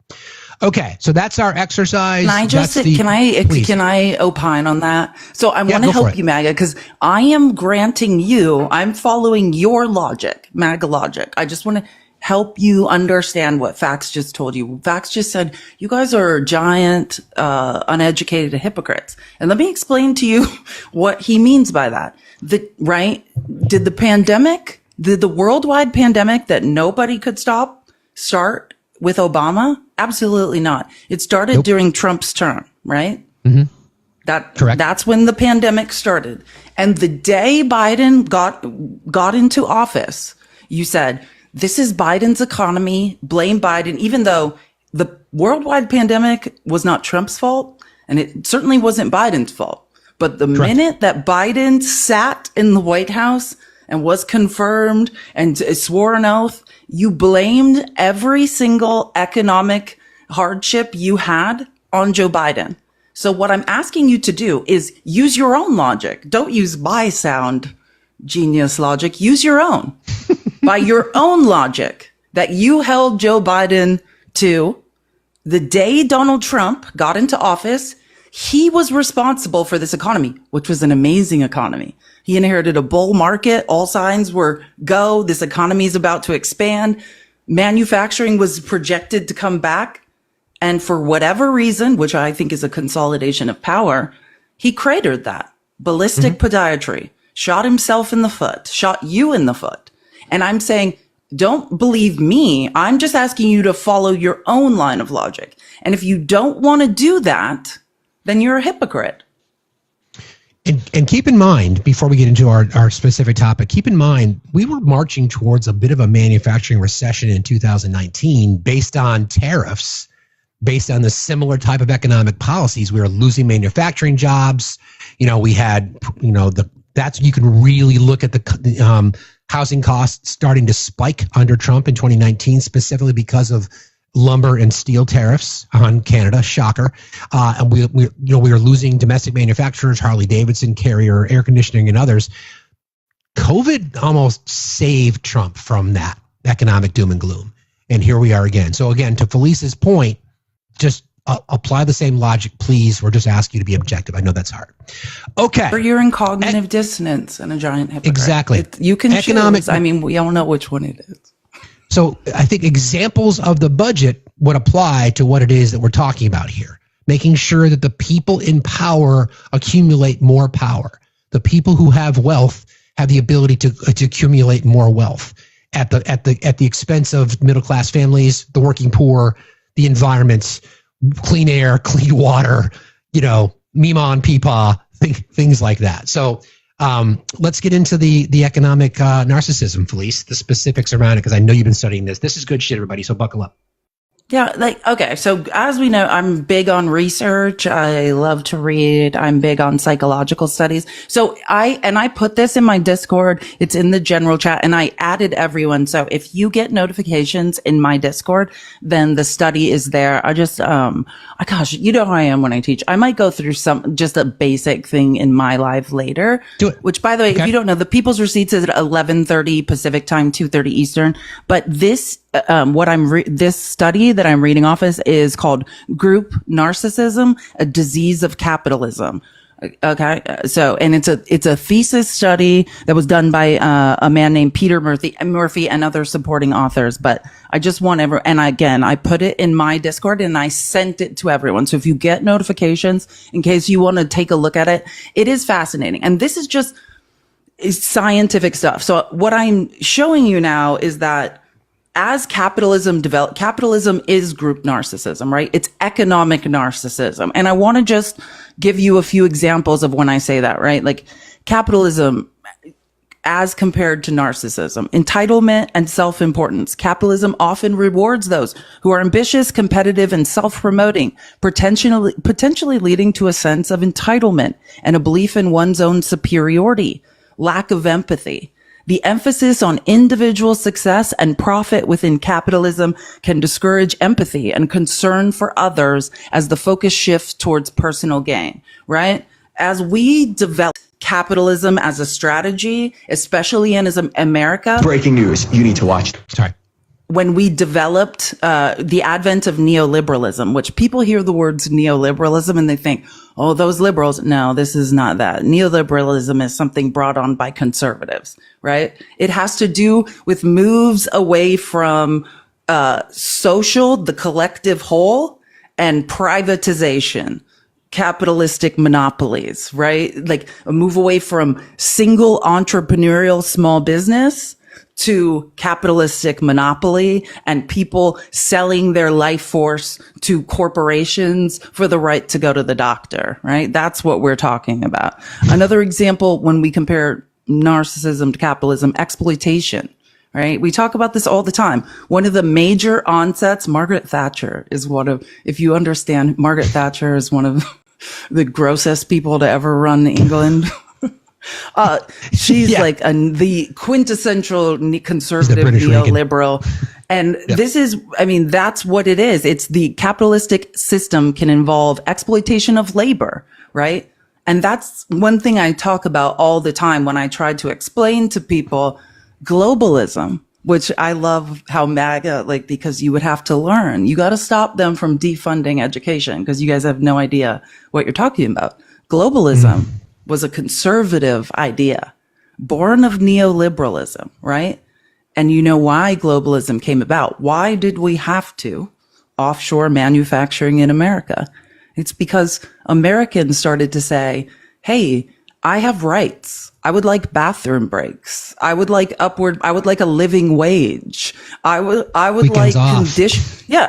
Okay, so that's our exercise. Can I opine on that? So I want to help you, MAGA, because I'm following your logic, MAGA logic. I just want to help you understand what Fax just told you. Fax just said, you guys are giant, uneducated hypocrites. And let me explain to you what he means by that. Did the worldwide pandemic that nobody could start with Obama? Absolutely not. It started during Trump's term, right? Mm-hmm. Correct. That's when the pandemic started. And the day Biden got into office, you said, this is Biden's economy, blame Biden, even though the worldwide pandemic was not Trump's fault, and it certainly wasn't Biden's fault. But the minute that Biden sat in the White House and was confirmed and swore an oath, you blamed every single economic hardship you had on Joe Biden. So what I'm asking you to do is use your own logic. Don't use my sound genius logic. Use your own. By your own logic that you held Joe Biden to, The day Donald Trump got into office, he was responsible for this economy, which was an amazing economy. He inherited a bull market. All signs were go. This economy is about to expand. Manufacturing was projected to come back. And for whatever reason, which I think is a consolidation of power, he cratered that. Ballistic podiatry, shot himself in the foot, shot you in the foot. And I'm saying, don't believe me. I'm just asking you to follow your own line of logic. And if you don't want to do that, then you're a hypocrite. And keep in mind, before we get into our specific topic, keep in mind, we were marching towards a bit of a manufacturing recession in 2019 based on tariffs, based on the similar type of economic policies. We were losing manufacturing jobs. We had, that's, you can really look at the housing costs starting to spike under Trump in 2019, specifically because of lumber and steel tariffs on Canada. Shocker. And we were losing domestic manufacturers, Harley Davidson, Carrier, air conditioning, and others. COVID almost saved Trump from that economic doom and gloom. And here we are again. So again, to Felice's point, just apply the same logic, please. We're just asking you to be objective. I know that's hard. Okay. Or you're in cognitive dissonance and a giant hypocrite. Exactly. You can choose. I mean, we all know which one it is. So I think examples of the budget would apply to what it is that we're talking about here. Making sure that the people in power accumulate more power. The people who have wealth have the ability to accumulate more wealth at the expense of middle class families, the working poor, the environment, clean air, clean water, Mima and Peepaw, things like that. So let's get into the economic narcissism, Felice, the specifics around it, because I know you've been studying this. This is good shit, everybody, so buckle up. Yeah, okay. So as we know, I'm big on research. I love to read. I'm big on psychological studies. So I put this in my Discord. It's in the general chat and I added everyone. So if you get notifications in my Discord, then the study is there. I just, gosh, you know how I am when I teach. I might go through just a basic thing in my live later. Do it. Which, by the way, if you don't know, the People's Receipts is at 11:30 Pacific time, 2:30 Eastern. But this, this study that I'm reading off is called Group Narcissism, a Disease of Capitalism. Okay. So, and it's a thesis study that was done by, a man named Peter Murphy and other supporting authors. But I just want and again, I put it in my Discord and I sent it to everyone. So if you get notifications, in case you want to take a look at it, it is fascinating. And this is scientific stuff. So what I'm showing you now is that as capitalism developed, capitalism is group narcissism, right? It's economic narcissism. And I want to just give you a few examples of when I say that, right? Like capitalism as compared to narcissism, entitlement and self-importance. Capitalism often rewards those who are ambitious, competitive, and self-promoting, potentially leading to a sense of entitlement and a belief in one's own superiority, lack of empathy. The emphasis on individual success and profit within capitalism can discourage empathy and concern for others as the focus shifts towards personal gain, right? As we develop capitalism as a strategy, especially in America. Breaking news. You need to watch. Sorry. When we developed the advent of neoliberalism, which people hear the words neoliberalism and they think, oh, those liberals. No, this is not that. Neoliberalism is something brought on by conservatives, right? It has to do with moves away from social, the collective whole, and privatization, capitalistic monopolies, right? Like a move away from single entrepreneurial small business to capitalistic monopoly and people selling their life force to corporations for the right to go to the doctor, right? That's what we're talking about. Another example, when we compare narcissism to capitalism, exploitation, right? We talk about this all the time. One of the major onsets, Margaret Thatcher is if you understand, Margaret Thatcher is one of the grossest people to ever run England. She's like the quintessential conservative neoliberal. And this is, that's what it is. It's the capitalistic system can involve exploitation of labor, right? And that's one thing I talk about all the time when I try to explain to people globalism. which I love how MAGA, like, because you would have to learn. You got to stop them from defunding education because you guys have no idea what you're talking about. Globalism was a conservative idea born of neoliberalism, right? And you know why globalism came about. Why did we have to offshore manufacturing in America? It's because Americans started to say, hey, I have rights. I would like bathroom breaks. I would like a living wage. I would Weekends like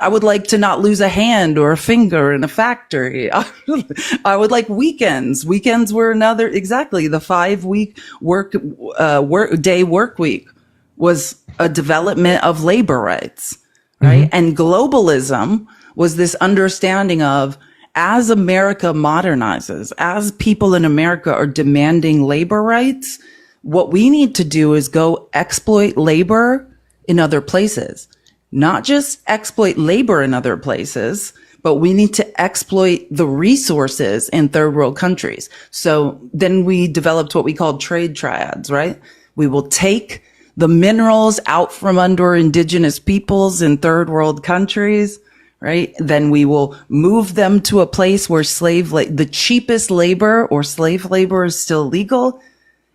I would like to not lose a hand or a finger in a factory. I would like weekends. Weekends were the 5-week work week was a development of labor rights, right? And globalism was this understanding of, as America modernizes, as people in America are demanding labor rights, what we need to do is go exploit labor in other places. Not just exploit labor in other places, but we need to exploit the resources in third world countries. So then we developed what we called trade triads, right? We will take the minerals out from under indigenous peoples in third world countries, right? Then we will move them to a place where the cheapest labor or slave labor is still legal.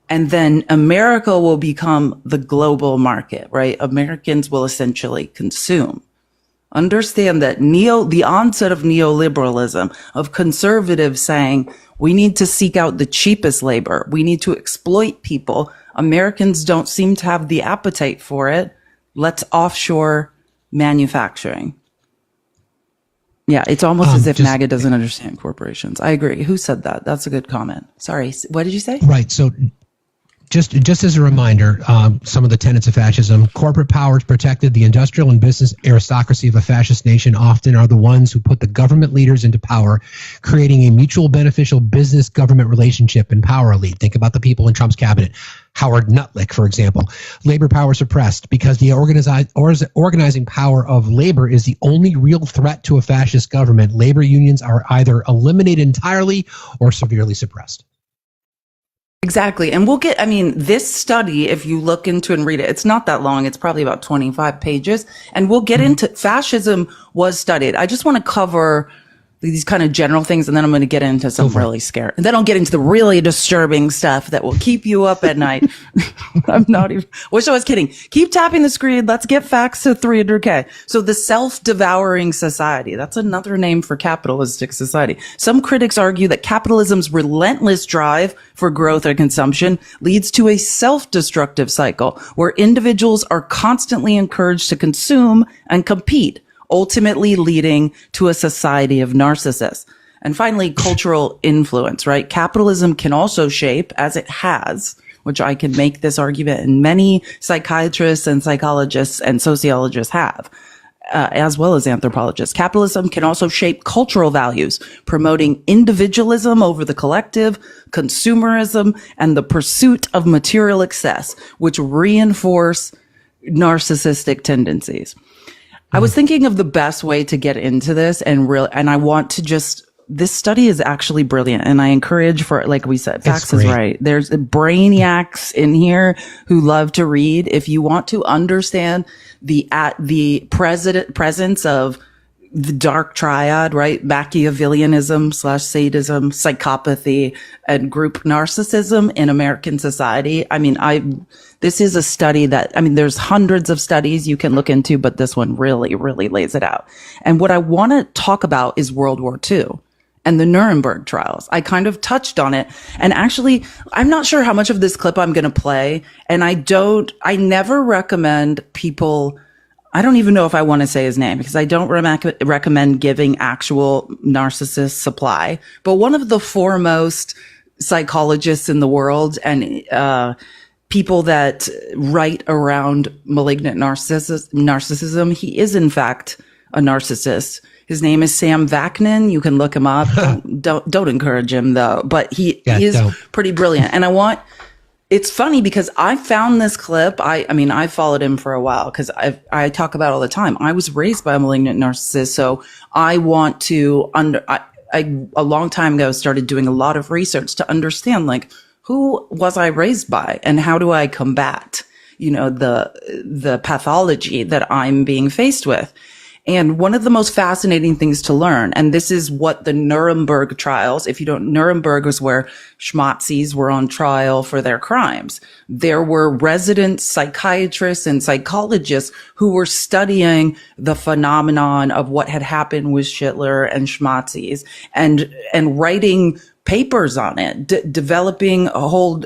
And then America will become the global market, right? Americans will essentially consume. Understand that the onset of neoliberalism, of conservatives saying, we need to seek out the cheapest labor. We need to exploit people. Americans don't seem to have the appetite for it. Let's offshore manufacturing. Yeah, it's almost as if MAGA doesn't understand corporations. I agree. Who said that? That's a good comment. Sorry. What did you say? Right. So just as a reminder, some of the tenets of fascism: corporate power is protected. The industrial and business aristocracy of a fascist nation often are the ones who put the government leaders into power, creating a mutual beneficial business-government relationship and power elite. Think about the people in Trump's cabinet. Howard Nutlick, for example. Labor power suppressed because the organizing power of labor is the only real threat to a fascist government. Labor unions are either eliminated entirely or severely suppressed. Exactly. And this study, if you look into and read it, it's not that long. It's probably about 25 pages. And we'll get into fascism was studied. I just want to cover these kind of general things, and then I'm going to get into some really scary. And then I'll get into the really disturbing stuff that will keep you up at night. I'm not even, wish I was kidding. Keep tapping the screen. Let's get facts to 300K. So the self-devouring society, that's another name for capitalistic society. Some critics argue that capitalism's relentless drive for growth and consumption leads to a self-destructive cycle where individuals are constantly encouraged to consume and compete, ultimately leading to a society of narcissists. And finally, cultural influence, right? Capitalism can also shape, as it has, which I can make this argument, and many psychiatrists and psychologists and sociologists have, as well as anthropologists. Capitalism can also shape cultural values, promoting individualism over the collective, consumerism, and the pursuit of material excess, which reinforce narcissistic tendencies. I was thinking of the best way to get into this and I want to this study is actually brilliant. And I encourage like we said, facts is right. There's brainiacs in here who love to read. If you want to understand the presence of the dark triad, right? Machiavellianism / sadism, psychopathy, and group narcissism in American society. This is a study there's hundreds of studies you can look into, but this one really, really lays it out. And what I want to talk about is World War II and the Nuremberg trials. I kind of touched on it. And actually, I'm not sure how much of this clip I'm going to play. And I never recommend people, I don't even know if I want to say his name because I don't recommend giving actual narcissist supply. But one of the foremost psychologists in the world and people that write around malignant narcissism, he is in fact a narcissist. His name is Sam Vaknin. You can look him up. Don't encourage him though, but he is pretty brilliant. And it's funny because I found this clip. I followed him for a while because I talk about it all the time. I was raised by a malignant narcissist. So I want to a long time ago started doing a lot of research to understand who was I raised by and how do I combat, the pathology that I'm being faced with. And one of the most fascinating things to learn, and this is what the Nuremberg trials, if you don't, Nuremberg was where schmatzis were on trial for their crimes. There were resident psychiatrists and psychologists who were studying the phenomenon of what had happened with Hitler and schmatzis and writing papers on it, developing a whole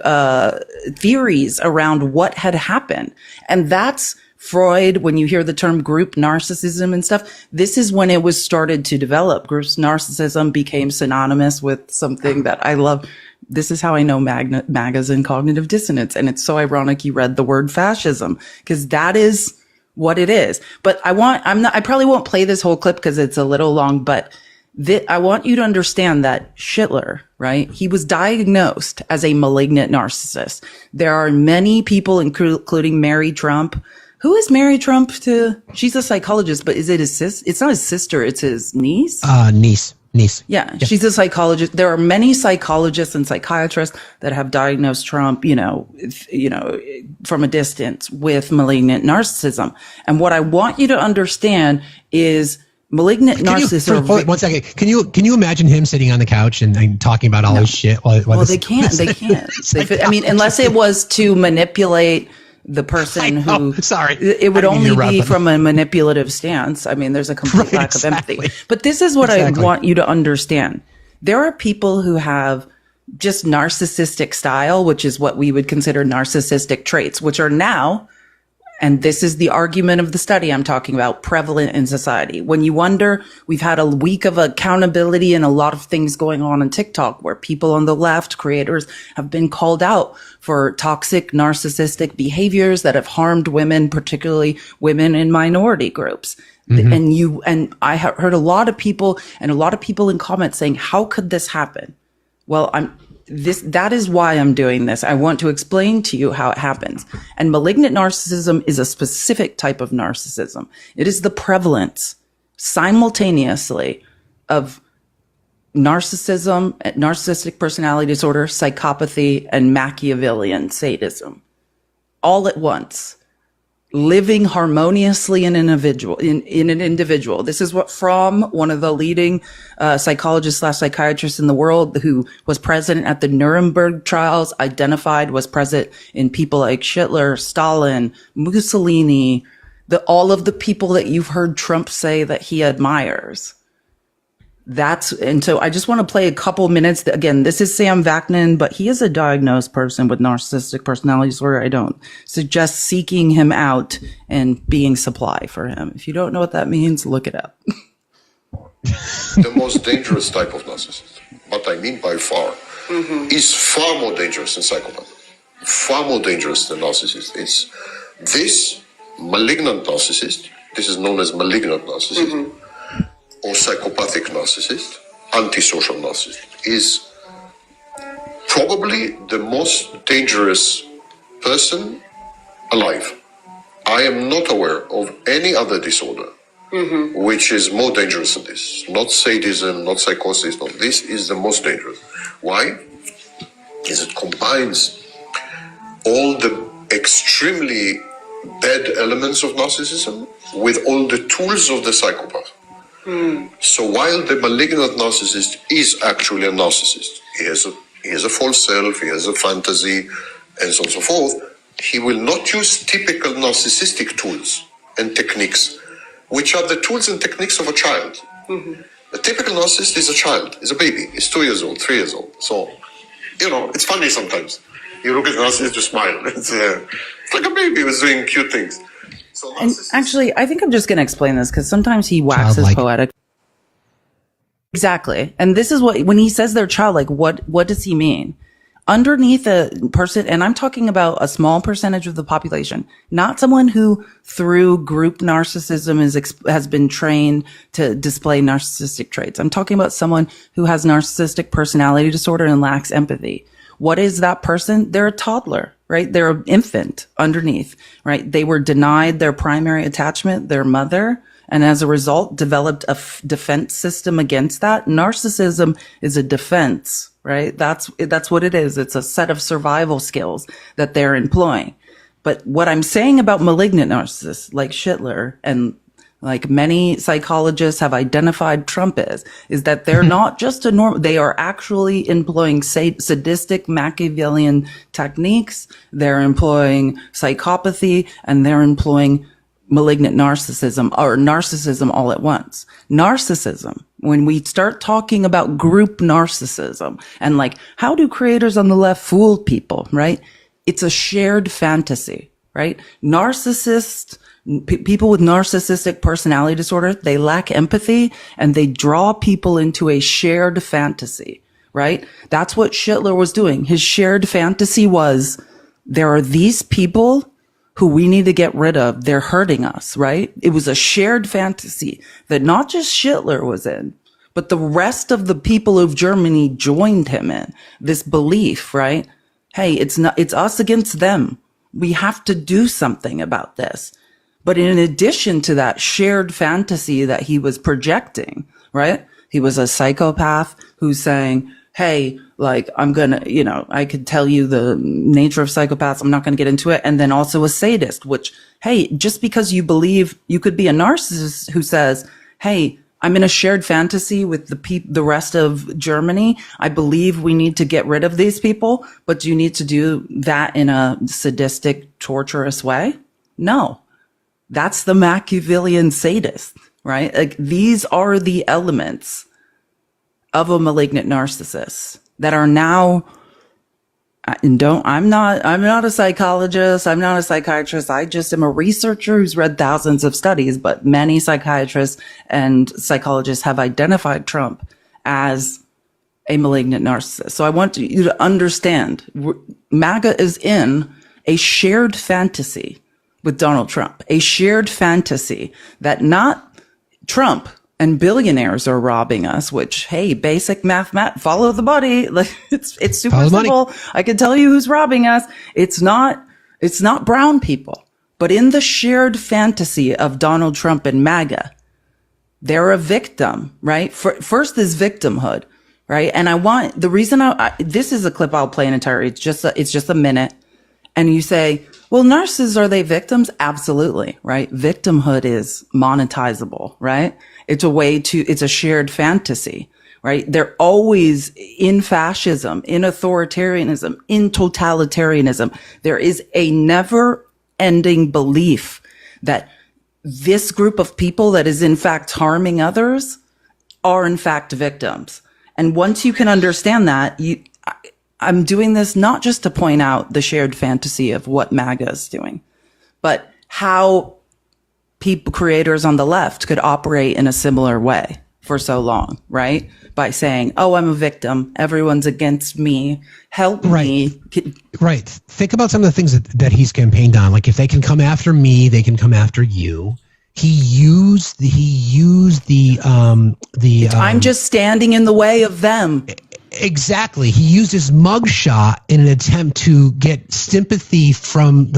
theories around what had happened. And that's Freud, when you hear the term group narcissism and stuff, this is when it was started to develop. Group narcissism became synonymous with something that I love. This is how I know MAGA's in cognitive dissonance. And it's so ironic you read the word fascism, because that is what it is. But I probably won't play this whole clip because it's a little long, but I want you to understand that Hitler, right? He was diagnosed as a malignant narcissist. There are many people, including Mary Trump. Who is Mary Trump to? She's a psychologist, but is it his sister? It's not his sister. It's his niece. Niece. Yeah, she's a psychologist. There are many psychologists and psychiatrists that have diagnosed Trump, from a distance with malignant narcissism. And what I want you to understand is malignant narcissism. One second. Can you imagine him sitting on the couch and talking about all his shit? They can't. They can't. Unless it was to manipulate the person who, it would only be from a manipulative stance. I mean, there's a complete lack of empathy. But this is what I want you to understand. There are people who have just narcissistic style, which is what we would consider narcissistic traits, which are now, and this is the argument of the study I'm talking about, prevalent in society. When you wonder, we've had a week of accountability and a lot of things going on TikTok where people on the left, creators, have been called out for toxic narcissistic behaviors that have harmed women, particularly women in minority groups. Mm-hmm. And I have heard a lot of people in comments saying, how could this happen? Well, that is why I'm doing this. I want to explain to you how it happens. And malignant narcissism is a specific type of narcissism. It is the prevalence simultaneously of narcissism, narcissistic personality disorder, psychopathy, and Machiavellian sadism all at once, living harmoniously in an individual. This is what Fromm, one of the leading psychologists / psychiatrists in the world, who was present at the Nuremberg trials, identified was present in people like Hitler, Stalin, Mussolini, all of the people that you've heard Trump say that he admires. And so I just want to play a couple minutes. Again, this is Sam Vaknin, but he is a diagnosed person with narcissistic personality disorder. I don't suggest seeking him out and being supply for him. If you don't know what that means, look it up. The most dangerous type of narcissist, what I mean by far, is far more dangerous than psychopath. Far more dangerous than narcissist. It's this malignant narcissist. This is known as malignant narcissism. Or psychopathic narcissist, antisocial narcissist, is probably the most dangerous person alive. I am not aware of any other disorder which is more dangerous than this. Not sadism, not psychosis, no. This is the most dangerous. Why? Because it combines all the extremely bad elements of narcissism with all the tools of the psychopath. So while the malignant narcissist is actually a narcissist, he has a false self, he has a fantasy, and so on and so forth, he will not use typical narcissistic tools and techniques, which are the tools and techniques of a child. A typical narcissist is a child, is a baby, is 2 years old, 3 years old. So, it's funny sometimes. You look at the narcissist, you smile. It's like a baby who's doing cute things. And actually, I think I'm just going to explain this because sometimes he waxes poetic. Exactly. And this is when he says they're childlike, what does he mean? Underneath a person, and I'm talking about a small percentage of the population, not someone who through group narcissism has been trained to display narcissistic traits. I'm talking about someone who has narcissistic personality disorder and lacks empathy. What is that person? They're a toddler, right? They're an infant underneath, right? They were denied their primary attachment, their mother, and as a result developed a defense system against that. Narcissism is a defense, right? That's what it is. It's a set of survival skills that they're employing. But what I'm saying about malignant narcissists like Schittler and like many psychologists have identified Trump is that they're not just they are actually employing sadistic Machiavellian techniques. They're employing psychopathy, and they're employing malignant narcissism, or narcissism all at once. Narcissism, when we start talking about group narcissism and like, how do creators on the left fool people, right? It's a shared fantasy, right? People with narcissistic personality disorder, they lack empathy and they draw people into a shared fantasy, right? That's what Schittler was doing. His shared fantasy was, there are these people who we need to get rid of. They're hurting us, right? It was a shared fantasy that not just Schittler was in, but the rest of the people of Germany joined him in this belief, right? Hey, it's us against them. We have to do something about this. But in addition to that shared fantasy that he was projecting, right? He was a psychopath who's saying, hey, like, I'm gonna, I could tell you the nature of psychopaths. I'm not gonna get into it. And then also a sadist, which, hey, just because you believe you could be a narcissist who says, hey, I'm in a shared fantasy with the rest of Germany. I believe we need to get rid of these people, but do you need to do that in a sadistic, torturous way? No. That's the Machiavellian sadist, right? Like, these are the elements of a malignant narcissist that are now, I'm not a psychologist. I'm not a psychiatrist. I just am a researcher who's read thousands of studies, but many psychiatrists and psychologists have identified Trump as a malignant narcissist. So I want you to understand, MAGA is in a shared fantasy with Donald Trump, a shared fantasy that not Trump and billionaires are robbing us, which, hey, basic math, follow the money. Like, it's super simple. I can tell you who's robbing us. It's not brown people, but in the shared fantasy of Donald Trump and MAGA, they're a victim, right? First is victimhood, right? And the reason this is a clip I'll play in entirety. It's just a minute. And you say, well, narcissists, are they victims? Absolutely, right? Victimhood is monetizable, right? It's a shared fantasy, right? They're always in fascism, in authoritarianism, in totalitarianism. There is a never ending belief that this group of people that is in fact harming others are in fact victims. And once you can understand that, I'm doing this not just to point out the shared fantasy of what MAGA is doing, but how creators on the left could operate in a similar way for so long, right? By saying, oh, I'm a victim. Everyone's against me. Help me. Right. Think about some of the things that he's campaigned on. Like, if they can come after me, they can come after you. He used the I'm just standing in the way of them. Exactly. He used his mugshot in an attempt to get sympathy from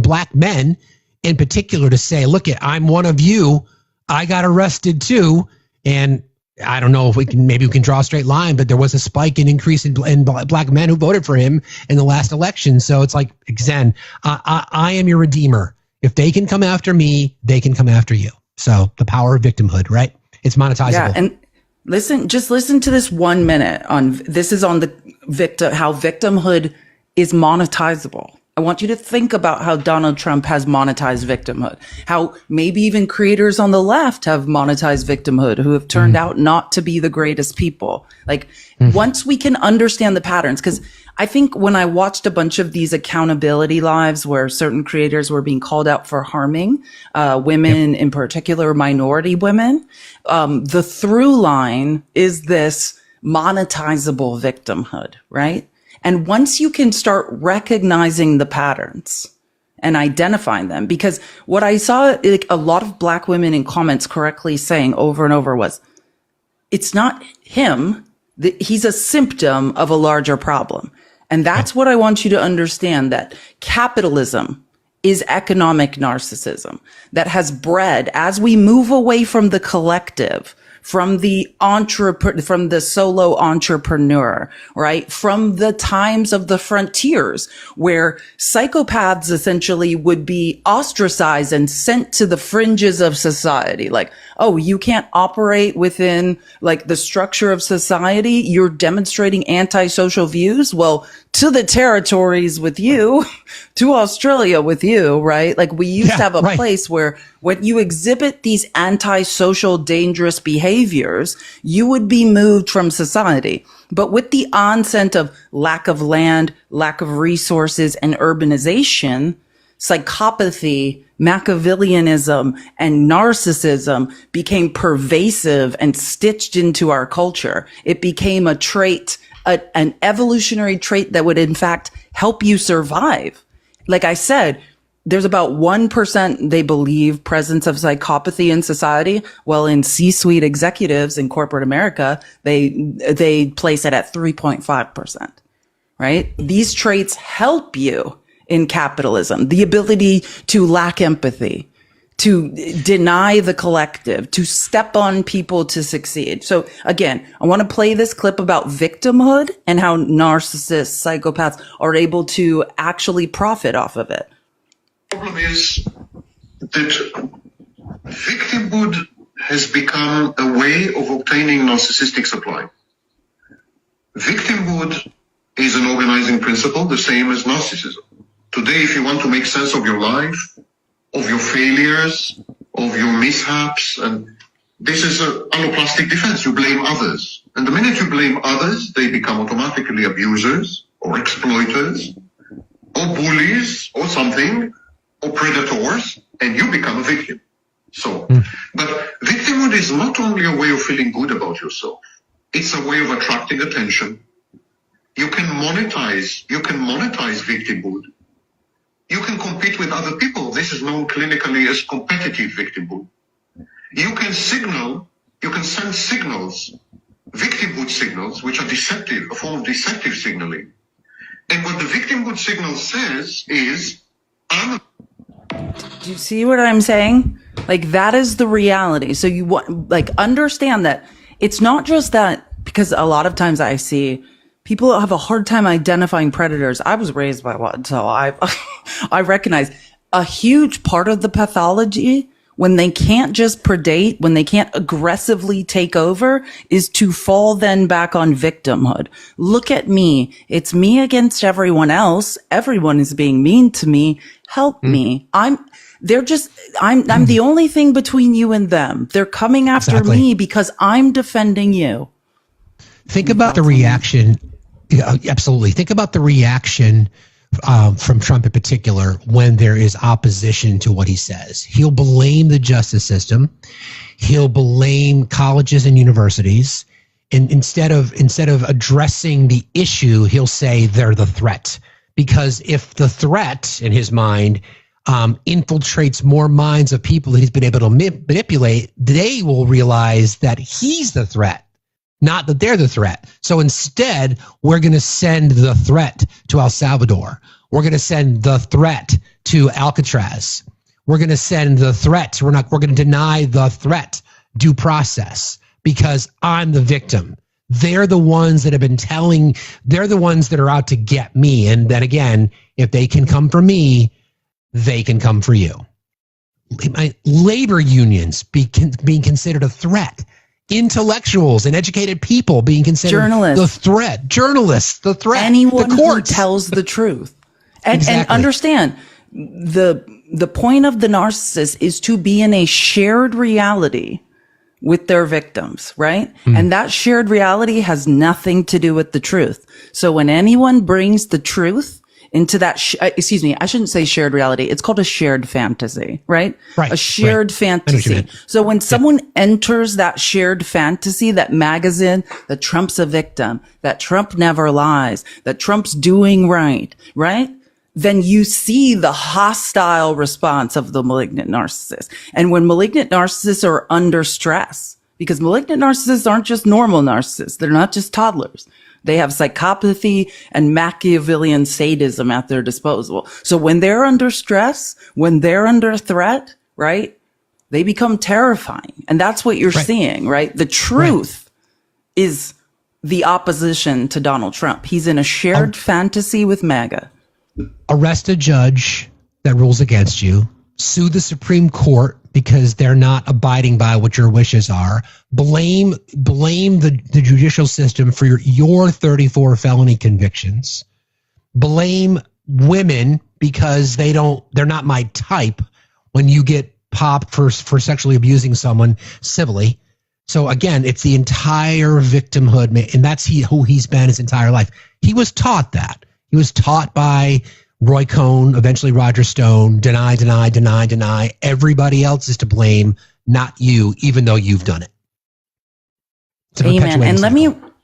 black men in particular, to say, look, I'm one of you. I got arrested too. And I don't know if we can draw a straight line, but there was a spike in increase in black men who voted for him in the last election. So it's like, Zen, I am your redeemer. If they can come after me, they can come after you. So the power of victimhood, right? It's monetizable. Yeah, and listen to this 1 minute on the how victimhood is monetizable. I want you to think about how Donald Trump has monetized victimhood, how maybe even creators on the left have monetized victimhood who have turned out not to be the greatest people. Like, once we can understand the patterns, because I think when I watched a bunch of these accountability lives where certain creators were being called out for harming women, in particular minority women, the through line is this monetizable victimhood, right? And once you can start recognizing the patterns and identifying them, because what I saw, like, a lot of black women in comments correctly saying over and over was, it's not him. He's a symptom of a larger problem. And that's what I want you to understand, that capitalism is economic narcissism that has bred, as we move away from the collective, from from the solo entrepreneur, right? From the times of the frontiers where psychopaths essentially would be ostracized and sent to the fringes of society. Like, oh, you can't operate within like the structure of society. You're demonstrating antisocial views. Well, to the territories with you, to Australia with you, right? Like we used to have a place where when you exhibit these antisocial, dangerous behaviors, you would be moved from society. But with the onset of lack of land, lack of resources, and urbanization, psychopathy, Machiavellianism, and narcissism became pervasive and stitched into our culture. It became a trait, an evolutionary trait that would in fact help you survive. Like I said, there's about 1% they believe presence of psychopathy in society. Well, in C-suite executives in corporate America, they place it at 3.5%, right? These traits help you in capitalism, the ability to lack empathy, to deny the collective, to step on people to succeed. So again, I want to play this clip about victimhood and how narcissists, psychopaths are able to actually profit off of it. The problem is that victimhood has become a way of obtaining narcissistic supply. Victimhood is an organizing principle, the same as narcissism. Today, if you want to make sense of your life, of your failures, of your mishaps, and this is an alloplastic defense. You blame others. And the minute you blame others, they become automatically abusers or exploiters or bullies or something or predators, and you become a victim. So, but victimhood is not only a way of feeling good about yourself. It's a way of attracting attention. You can monetize victimhood. You can compete with other people. This is known clinically as competitive victimhood. You can send signals, victimhood signals, which are deceptive, a form of deceptive signaling. And what the victimhood signal says is, do you see what I'm saying? Like that is the reality. So you want, like, understand that it's not just that, because a lot of times I see people have a hard time identifying predators. I was raised by one, so I recognize a huge part of the pathology when they can't just predate, when they can't aggressively take over, is to fall then back on victimhood. Look at me. It's me against everyone else. Everyone is being mean to me. Help me. I'm the only thing between you and them. They're coming after me because I'm defending you. Think about the reaction. Yeah, absolutely. Think about the reaction from Trump in particular when there is opposition to what he says. He'll blame the justice system. He'll blame colleges and universities. And instead of addressing the issue, he'll say they're the threat. Because if the threat, in his mind, infiltrates more minds of people that he's been able to manipulate, they will realize that he's the threat, not that they're the threat. So instead, we're going to send the threat to El Salvador. We're going to send the threat to Alcatraz. We're going to send the threat. We're going to deny the threat due process because I'm the victim. They're the ones that have been they're the ones that are out to get me. And then again, if they can come for me, they can come for you. Labor unions being considered a threat. Intellectuals and educated people being considered the threat. Journalists, the threat. Anyone the courts who tells the truth. And, exactly. And understand, the point of the narcissist is to be in a shared reality with their victims, right? And that shared reality has nothing to do with the truth. So when anyone brings the truth into that, excuse me, I shouldn't say shared reality. It's called a shared fantasy, right? Right. A shared fantasy. So when someone enters that shared fantasy, that magazine, that Trump's a victim, that Trump never lies, that Trump's doing right? Then you see the hostile response of the malignant narcissist. And when malignant narcissists are under stress, because malignant narcissists aren't just normal narcissists, they're not just toddlers. They have psychopathy and Machiavellian sadism at their disposal. So when they're under stress, when they're under threat, right? They become terrifying. And that's what you're seeing, right? The truth is the opposition to Donald Trump. He's in a shared fantasy with MAGA. Arrest a judge that rules against you, sue the Supreme Court because they're not abiding by what your wishes are, blame the judicial system for your 34 felony convictions, blame women because they're not my type when you get popped for sexually abusing someone civilly. So again, it's the entire victimhood, and that's who he's been his entire life. He was taught that. He was taught by Roy Cohn, eventually Roger Stone, deny, deny, deny, deny. Everybody else is to blame, not you, even though you've done it. Amen. And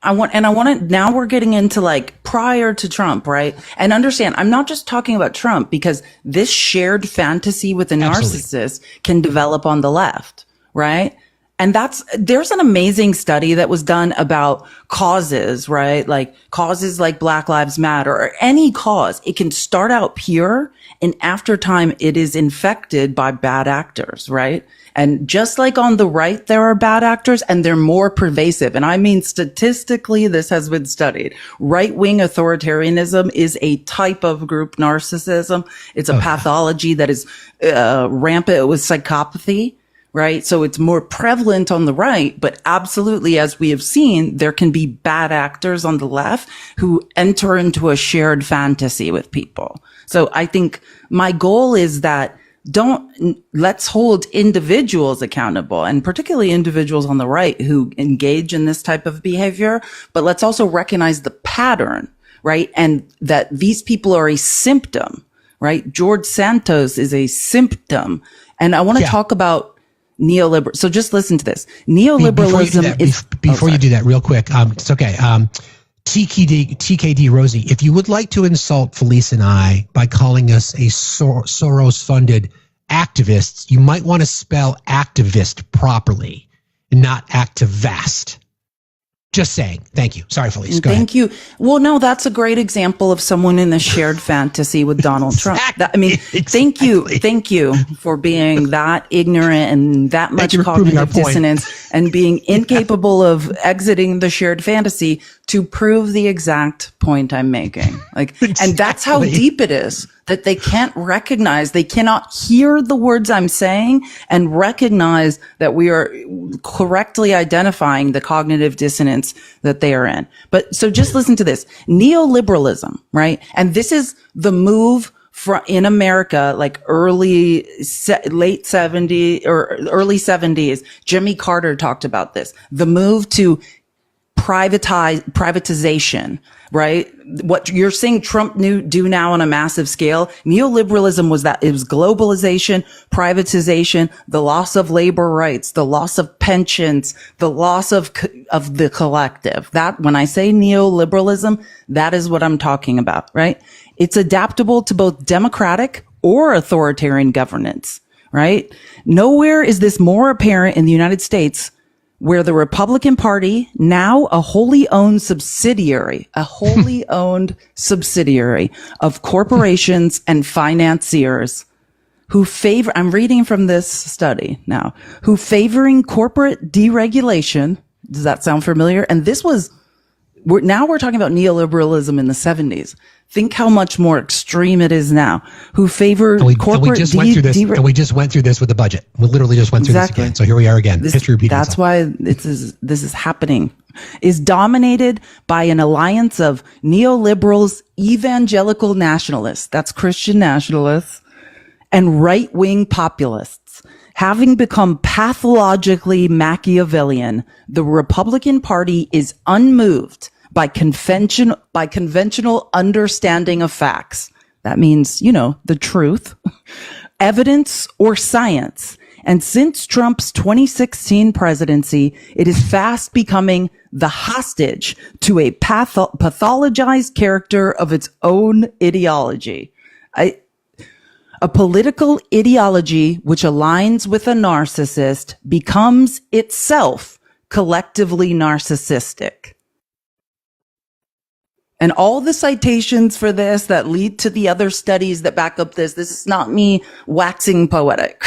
I want to, now we're getting into like prior to Trump, right? And understand, I'm not just talking about Trump, because this shared fantasy with the narcissist can develop on the left, right? And there's an amazing study that was done about causes, right? Like causes like Black Lives Matter or any cause. It can start out pure, and after time, it is infected by bad actors, right? And just like on the right, there are bad actors, and they're more pervasive. And I mean, statistically, this has been studied. Right-wing authoritarianism is a type of group narcissism. It's a pathology that is rampant with psychopathy. Right. So it's more prevalent on the right, but absolutely, as we have seen, there can be bad actors on the left who enter into a shared fantasy with people. So I think my goal is that let's hold individuals accountable, and particularly individuals on the right who engage in this type of behavior. But let's also recognize the pattern, right? And that these people are a symptom, right? George Santos is a symptom. And I want to talk about neoliberal. So just listen to this. Neoliberalism before you do that, real quick. It's okay. TKD Rosie, if you would like to insult Felice and I by calling us a Soros-funded activists, you might want to spell activist properly and not activist. Just saying. Thank you. Sorry, Felice. Go Thank ahead. you. Well, no, that's a great example of someone in the shared fantasy with Donald Trump. Thank you for being that ignorant and that much cognitive dissonance and being incapable of exiting the shared fantasy to prove the exact point I'm making. And that's how deep it is, that they can't recognize, they cannot hear the words I'm saying and recognize that we are correctly identifying the cognitive dissonance that they are in. But so just listen to this. Neoliberalism, right? And this is the move in America, like late 70s or early 70s. Jimmy Carter talked about this. The move to privatization, right? What you're seeing Trump do now on a massive scale. Neoliberalism was that it was globalization, privatization, the loss of labor rights, the loss of pensions, the loss of the collective. That when I say neoliberalism, that is what I'm talking about, right? It's adaptable to both democratic or authoritarian governance, right? Nowhere is this more apparent in the United States, where the Republican Party, now a wholly owned subsidiary of corporations and financiers who favor, I'm reading from this study now, who favoring corporate deregulation. Does that sound familiar? And this was, now we're talking about neoliberalism in the 70s. Think how much more extreme it is now. Who favor corporate and we just went through this with the budget. We literally just went through this again. So here we are again. History repeats itself. That's why this is happening. Is dominated by an alliance of neoliberals, evangelical nationalists, that's Christian nationalists, and right-wing populists. Having become pathologically Machiavellian, the Republican Party is unmoved by conventional understanding of facts. That means, the truth, evidence, or science. And since Trump's 2016 presidency, it is fast becoming the hostage to a pathologized character of its own ideology. A political ideology which aligns with a narcissist becomes itself collectively narcissistic. And all the citations for this that lead to the other studies that back up this is not me waxing poetic.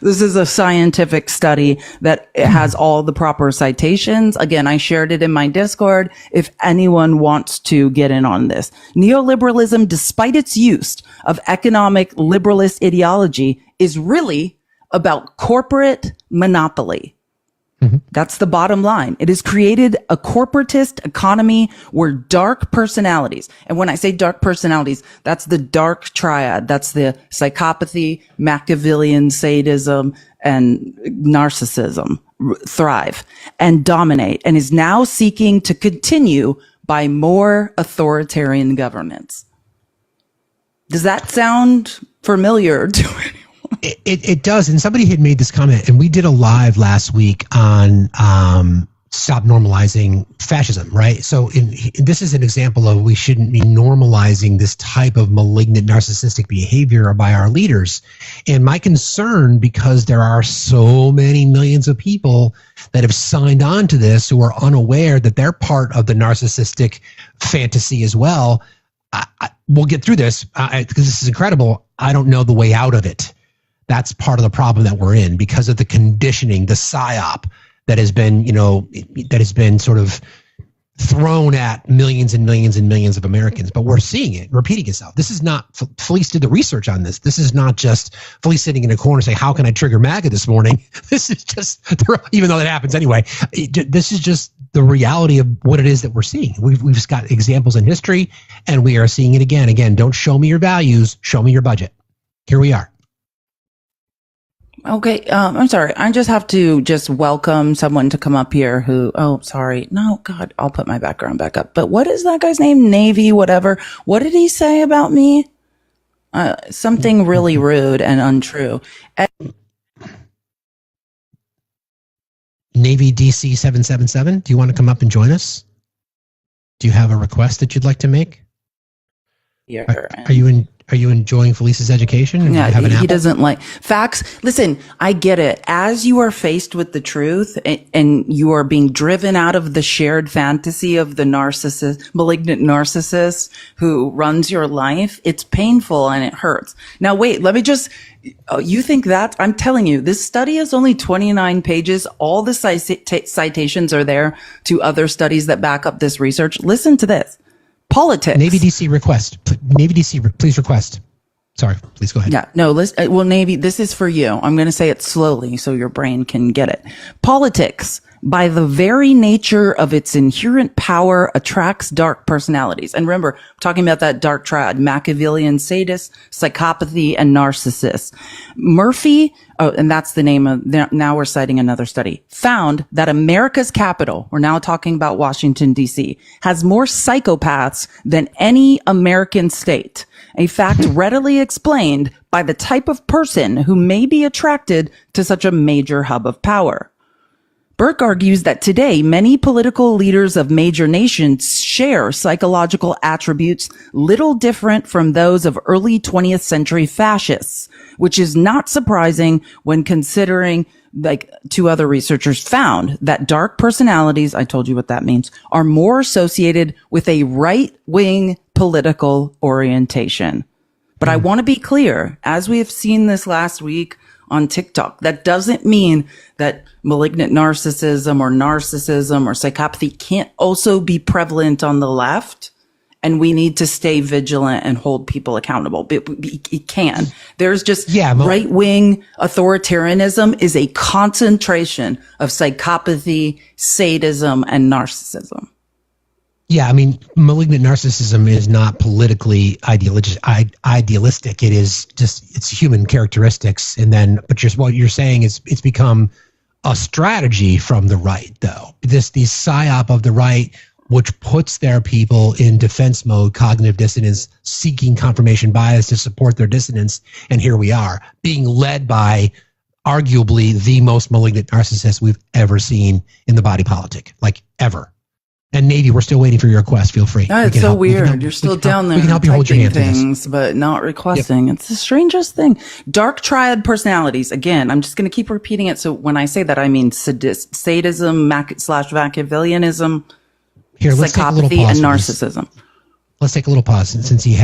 This is a scientific study that has all the proper citations. Again, I shared it in my Discord if anyone wants to get in on this. Neoliberalism, despite its use of economic liberalist ideology, is really about corporate monopoly. That's the bottom line. It has created a corporatist economy where dark personalities, and when I say dark personalities, that's the dark triad. That's the psychopathy, Machiavellian sadism, and narcissism thrive and dominate, and is now seeking to continue by more authoritarian governments. Does that sound familiar to anyone? It does. And somebody had made this comment, and we did a live last week on stop normalizing fascism, right? So this is an example of we shouldn't be normalizing this type of malignant narcissistic behavior by our leaders. And my concern, because there are so many millions of people that have signed on to this who are unaware that they're part of the narcissistic fantasy as well. We'll get through this because this is incredible. I don't know the way out of it. That's part of the problem that we're in because of the conditioning, the psyop that has been, sort of thrown at millions and millions and millions of Americans. But we're seeing it repeating itself. This is not, Felice did the research on this. This is not just Felice sitting in a corner saying, how can I trigger MAGA this morning? This is just, even though that happens anyway, this is just the reality of what it is that we're seeing. We've just got examples in history, and we are seeing it again. Again, don't show me your values, show me your budget. Here we are. Okay, I'm sorry. I just have to welcome someone to come up here who, no, God, I'll put my background back up. But what is that guy's name? Navy, whatever. What did he say about me? Something really rude and untrue. Navy DC 777, do you want to come up and join us? Do you have a request that you'd like to make? Yeah. Are you enjoying Felice's education? Yeah, he doesn't like facts. Listen, I get it. As you are faced with the truth and you are being driven out of the shared fantasy of the malignant narcissist who runs your life, it's painful and it hurts. Now, wait, let me you think that? I'm telling you, this study is only 29 pages. All the citations are there to other studies that back up this research. Listen to this. Politics. Navy DC request. Navy DC, please request. Sorry, please go ahead. Yeah, no, well, Navy, this is for you. I'm going to say it slowly so your brain can get it. Politics, by the very nature of its inherent power, attracts dark personalities. And remember, I'm talking about that dark triad, Machiavellian sadist, psychopathy, and narcissist. Murphy, and that's the name of, now we're citing another study, found that America's capital, we're now talking about Washington, D.C., has more psychopaths than any American state. A fact readily explained by the type of person who may be attracted to such a major hub of power. Burke argues that today, many political leaders of major nations share psychological attributes little different from those of early 20th century fascists, which is not surprising when considering, like two other researchers found that dark personalities, I told you what that means, are more associated with a right-wing political orientation. But I want to be clear, as we have seen this last week on TikTok, that doesn't mean that malignant narcissism or psychopathy can't also be prevalent on the left. And we need to stay vigilant and hold people accountable. It can. There's just right-wing authoritarianism is a concentration of psychopathy, sadism, and narcissism. Yeah, I mean, malignant narcissism is not politically idealistic. It is just, it's human characteristics. And then, but what you're saying is it's become a strategy from the right, though. The psyop of the right, which puts their people in defense mode, cognitive dissonance, seeking confirmation bias to support their dissonance. And here we are, being led by arguably the most malignant narcissist we've ever seen in the body politic, like ever. And Navy, we're still waiting for your request. Feel free. It's so weird. You're still down there. We can help you hold your hand things, but not requesting. Yep. It's the strangest thing. Dark triad personalities. Again, I'm just going to keep repeating it. So when I say that, I mean sadism / Machiavellianism, psychopathy, and narcissism. Let's take a little pause since he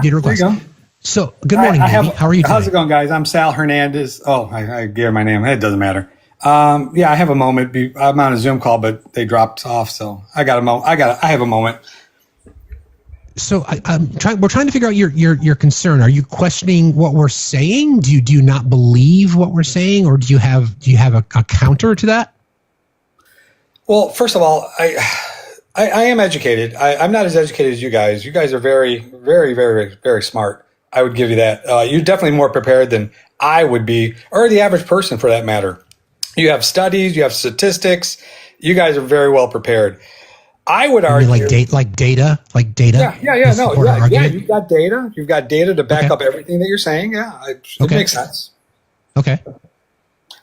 did request. So, good morning, baby. How are you doing? How's it going, guys? I'm Sal Hernandez. Oh, I gave her my name. It doesn't matter. Yeah, I have a moment. I'm on a Zoom call, but they dropped off, so I got a moment. I have a moment. So we're trying to figure out your concern. Are you questioning what we're saying? Do you not believe what we're saying, or do you have a counter to that? Well, first of all, I am educated. I'm not as educated as you guys. You guys are very, very, very, very smart. I would give you that. You're definitely more prepared than I would be, or the average person for that matter. You have studies, you have statistics. You guys are very well prepared. I would argue like data. Yeah. You've got data. You've got data to back up everything that you're saying. Yeah, it makes sense. Okay.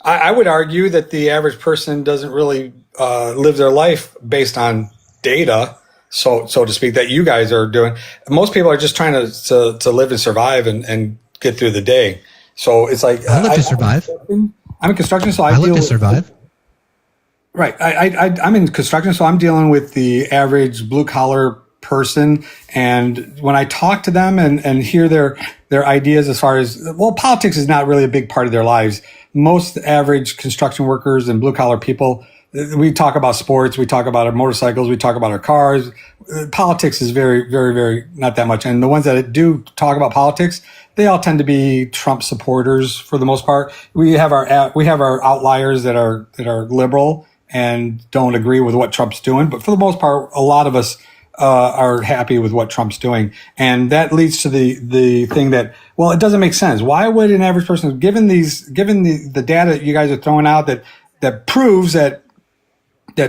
I would argue that the average person doesn't really live their life based on data, so to speak, that you guys are doing. Most people are just trying to live and survive and get through the day. So it's like I live to survive. I'm in construction, so I live to survive. Right. I'm in construction, so I'm dealing with the average blue collar person. And when I talk to them and hear their ideas as far as, well, politics is not really a big part of their lives. Most average construction workers and blue collar people, we talk about sports, we talk about our motorcycles, we talk about our cars. Politics is very, very, very not that much. And the ones that do talk about politics, they all tend to be Trump supporters for the most part. We have our outliers that are liberal and don't agree with what Trump's doing. But for the most part, a lot of us are happy with what Trump's doing. And that leads to the thing that, well, it doesn't make sense. Why would an average person, given the data that you guys are throwing out that proves that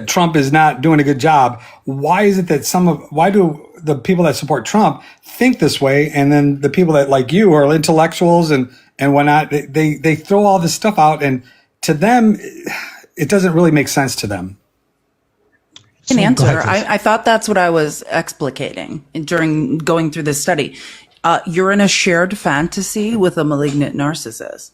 Trump is not doing a good job, why is it that why do the people that support Trump think this way? And then the people that, like you, are intellectuals and whatnot, they throw all this stuff out, and to them, it doesn't really make sense to them. I can answer. I thought that's what I was explicating during going through this study. You're in a shared fantasy with a malignant narcissist.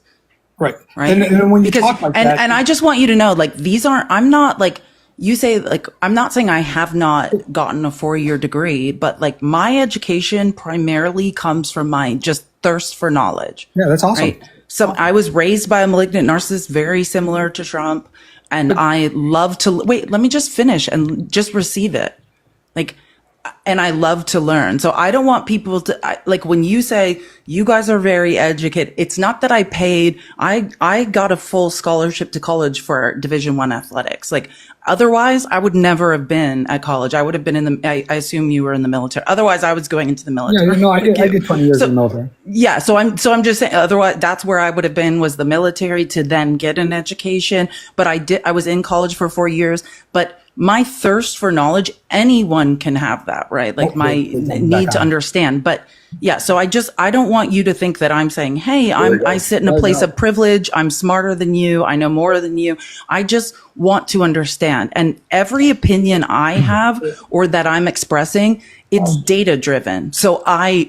Right. And when you talk like that. And I just want you to know, like, I'm not like, you say, like, I'm not saying I have not gotten a 4-year degree, but like my education primarily comes from my just thirst for knowledge. Yeah, that's awesome. Right? So I was raised by a malignant narcissist, very similar to Trump. And I love to wait. Let me just finish and just receive it. And I love to learn. So I don't want people to, like, when you say you guys are very educated, it's not that I paid. I got a full scholarship to college for Division I athletics. Like, otherwise I would never have been at college. I would have been I assume you were in the military. Otherwise I was going into the military. Yeah, no, I did 20 years in the military. Yeah. So I'm just saying, otherwise that's where I would have been, was the military, to then get an education. But I was in college for 4 years, but my thirst for knowledge, anyone can have that, right? Like my need to understand. But yeah, so I don't want you to think that I'm saying, hey, I sit in a place of privilege. I'm smarter than you. I know more than you. I just want to understand. And every opinion I have or that I'm expressing, it's data driven. So I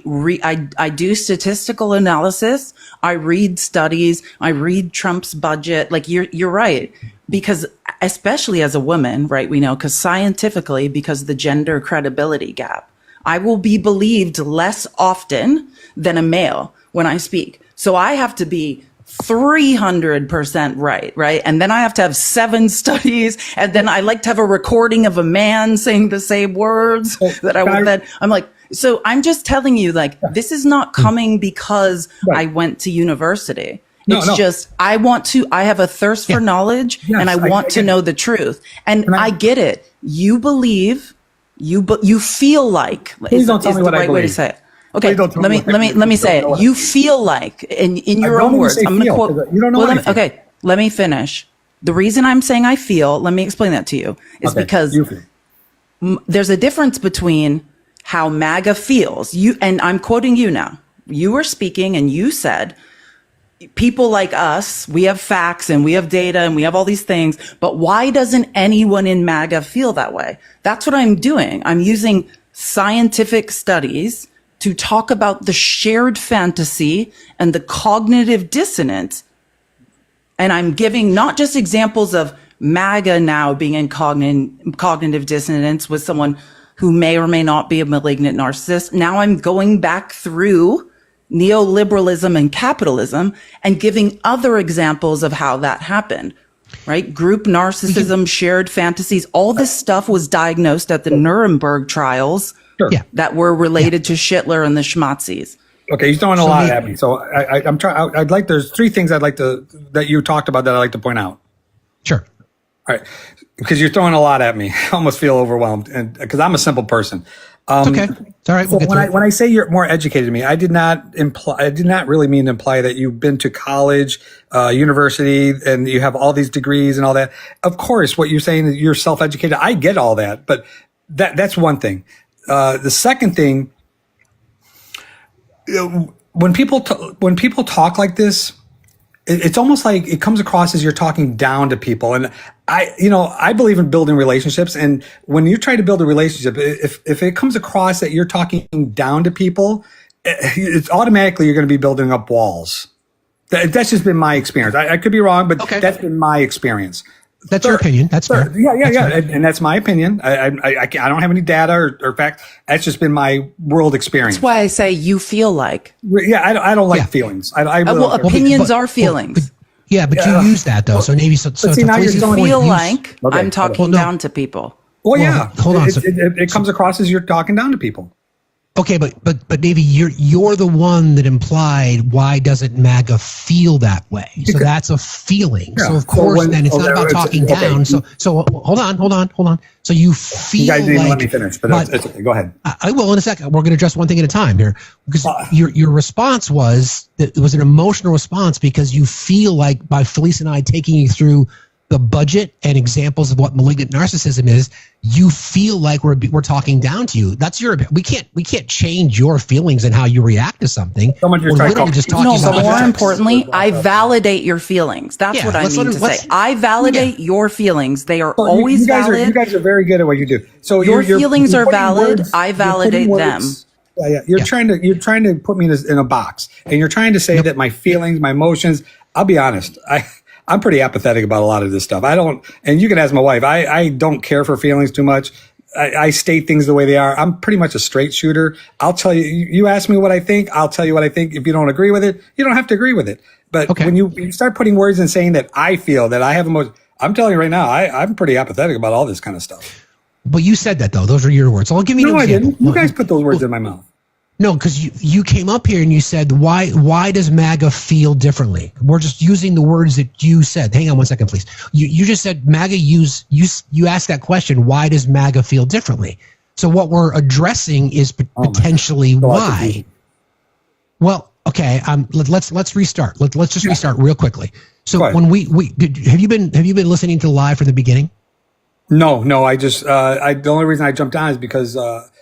do statistical analysis. I read studies. I read Trump's budget. Like you're right. Because especially as a woman, right, we know, because scientifically, because the gender credibility gap, I will be believed less often than a male when I speak. So I have to be 300% right? And then I have to have 7 studies. And then I like to have a recording of a man saying the same words that I would then, I'm like, so I'm just telling you, like, this is not coming because I went to university. It's just, I have a thirst for knowledge, and I want to know the truth. And I get it. You believe, you feel like, is the right way to say it. Okay, let me say it. You feel like, in your own words, I'm going to quote. You don't know what I feel. Okay, let me finish. The reason I'm saying I feel, let me explain that to you, is because there's a difference between how MAGA feels. And I'm quoting you now. You were speaking and you said, people like us, we have facts and we have data and we have all these things, but why doesn't anyone in MAGA feel that way? That's what I'm doing. I'm using scientific studies to talk about the shared fantasy and the cognitive dissonance. And I'm giving not just examples of MAGA now being in cognitive dissonance with someone who may or may not be a malignant narcissist. Now I'm going back through neoliberalism and capitalism, and giving other examples of how that happened, right? Group narcissism, shared fantasies, all this stuff was diagnosed at the Nuremberg trials that were related to Schittler and the Schmatzis. Okay, you're throwing a lot at me. So I'm trying. There's three things that you talked about that I'd like to point out. Sure. All right, because you're throwing a lot at me. I almost feel overwhelmed, and because I'm a simple person. It's okay. It's all right. We'll when I say you're more educated than me, I did not really mean to imply that you've been to college, university, and you have all these degrees and all that. Of course, what you're saying is you're self-educated. I get all that, but that's one thing. The second thing, when people talk like this, it's almost like it comes across as you're talking down to people. And I believe in building relationships. And when you try to build a relationship, if it comes across that you're talking down to people, it's automatically you're going to be building up walls. That's just been my experience. I could be wrong, but that's been my experience. That's your opinion. That's fair. Yeah. And that's my opinion. I don't have any data or facts. That's just been my world experience. That's why I say you feel like. Yeah, I don't like feelings. I really opinions are feelings. But you use that though. So Navy. So see, now you feel like I'm talking down to people. Well, yeah. Hold on. It comes across as you're talking down to people. Okay, but Navy, you're the one that implied why doesn't MAGA feel that way? So that's a feeling. Yeah. So of course, then it's not about talking down. So hold on. So you feel you guys didn't like, let me finish, but it's okay. Go ahead. I will in a second. We're going to address one thing at a time here, because your response was that it was an emotional response because you feel like by Felice and I taking you through the budget and examples of what malignant narcissism is, you feel like we're talking down to you. That's your. We can't change your feelings and how you react to something. We're literally just talking about. But more importantly, I validate your feelings. That's what I mean to say. I validate your feelings. They are always valid. You guys are very good at what you do. So your feelings are valid. I validate them. Yeah. You're trying to put me in a box, and you're trying to say that my feelings, my emotions. I'll be honest. I'm pretty apathetic about a lot of this stuff. And you can ask my wife, I don't care for feelings too much. I state things the way they are. I'm pretty much a straight shooter. I'll tell you, you ask me what I think, I'll tell you what I think. If you don't agree with it, you don't have to agree with it. But when you start putting words and saying that I feel that I have emotions, I'm telling you right now, I'm pretty apathetic about all this kind of stuff. But you said that though. Those are your words. So I'll give you an example. I didn't. You guys put those words in my mouth. No, because you came up here and you said, why does MAGA feel differently? We're just using the words that you said. Hang on one second, please. You just said MAGA you asked that question, why does MAGA feel differently? So what we're addressing is potentially why. Well, okay, let's restart. Let's just restart real quickly. So when have you been listening to live from the beginning? No, I just the only reason I jumped on is because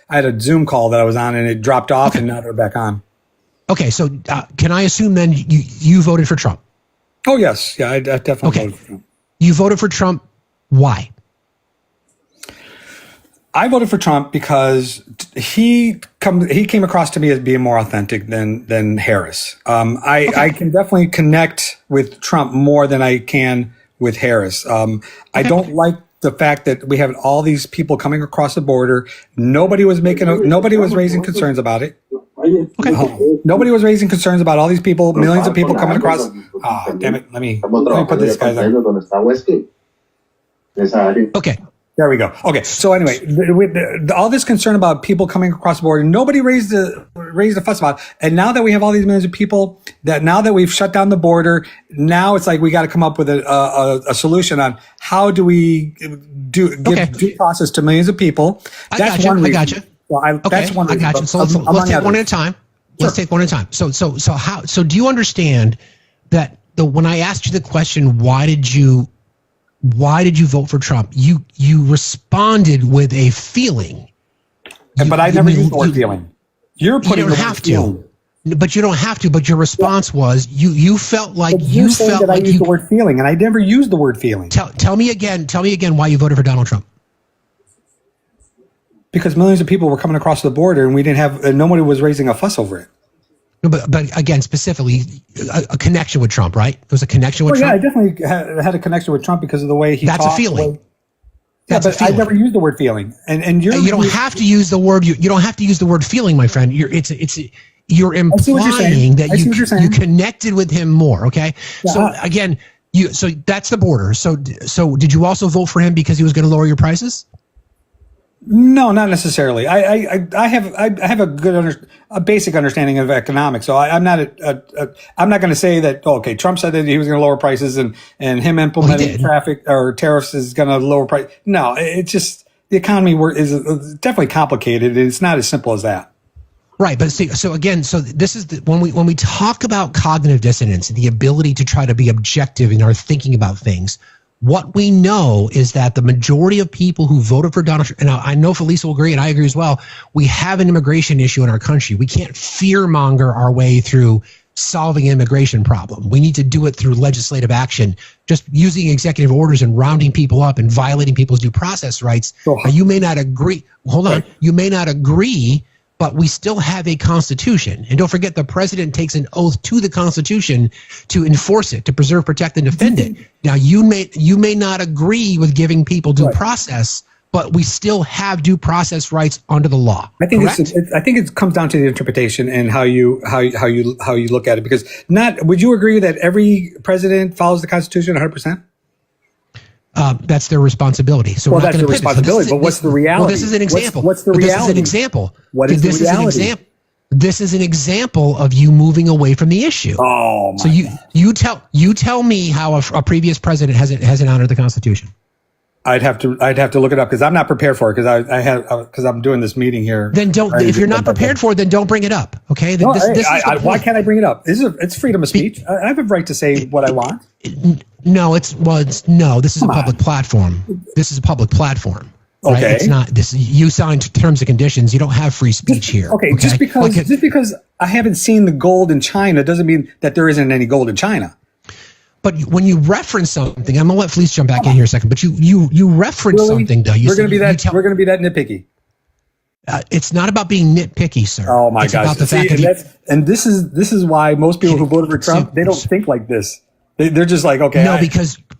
I had a Zoom call that I was on and it dropped off and now they're back on. Okay, so can I assume then you voted for Trump? Oh, yes. Yeah, I definitely voted for Trump. You voted for Trump. Why? I voted for Trump because he came across to me as being more authentic than Harris. I can definitely connect with Trump more than I can with Harris. I don't like the fact that we have all these people coming across the border. Nobody was raising concerns about it. Nobody was raising concerns about all these people, millions of people coming across. Damn it. Let me put this guy on. Okay. There we go. Okay. So anyway, all this concern about people coming across the border, nobody raised a fuss about it. And now that we have all these millions of people, now that we've shut down the border, now it's like we got to come up with a solution on how do we give due process to millions of people. That's one reason. I got you. Well, that's one reason. I got you. So let's take one at a time. Let's take one at a time. So do you understand that when I asked you the question, why did you vote for Trump? You responded with a feeling. But I never used the word feeling. You're putting the word feeling. But you don't have to. But your response was you felt like you felt like I used the word feeling, and I never used the word feeling. Tell me again why you voted for Donald Trump. Because millions of people were coming across the border, and nobody was raising a fuss over it. No, but again, specifically, a connection with Trump, right? There was a connection with Trump? Yeah, I definitely had a connection with Trump because of the way he talked. That's a feeling. That's a feeling. I never used the word feeling. And you don't have to use the word. You don't have to use the word feeling, my friend. you're implying that you connected with him more. Okay. Yeah. So again, so that's the border. So did you also vote for him because he was going to lower your prices? No, not necessarily. I have a basic understanding of economics. So I'm not going to say that, okay, Trump said that he was going to lower prices and him implementing traffic or tariffs is going to lower price. No, it's just the economy is definitely complicated. It's not as simple as that. Right, but see, so this is when we talk about cognitive dissonance, the ability to try to be objective in our thinking about things. What we know is that the majority of people who voted for Donald Trump, and I know Felice will agree, and I agree as well, we have an immigration issue in our country. We can't fearmonger our way through solving an immigration problem. We need to do it through legislative action. Just using executive orders and rounding people up and violating people's due process rights. You may not agree. Hold on. You may not agree, but we still have a constitution. And don't forget, the president takes an oath to the constitution to enforce it, to preserve, protect, and defend it. Now, you may not agree with giving people due process, but we still have due process rights under the law. I think it comes down to the interpretation and how you look at it. Because would you agree that every president follows the Constitution 100%? That's their responsibility. So that's their responsibility. But what's the reality? Well, this is an example. What's the reality? This is an example. What is the reality? This is an example of you moving away from the issue. Oh, so you tell me how a previous president hasn't honored the Constitution. I'd have to look it up because I'm not prepared for it because I'm doing this meeting here. Then don't. If you're not prepared for it, then don't bring it up. Okay. Then why can't I bring it up? It's freedom of speech. I have a right to say what I want. No, this is a public platform. This is a public platform. Right? Okay. It's not this. You signed terms and conditions. You don't have free speech here. Okay. Just because I haven't seen the gold in China doesn't mean that there isn't any gold in China. But when you reference something, I'm gonna let Felice jump back in here a second. But you reference something though. We're gonna be that nitpicky. It's not about being nitpicky, sir. Oh my gosh! About the fact and this is why most people who voted for Trump they don't think like this. They're just like, okay. No,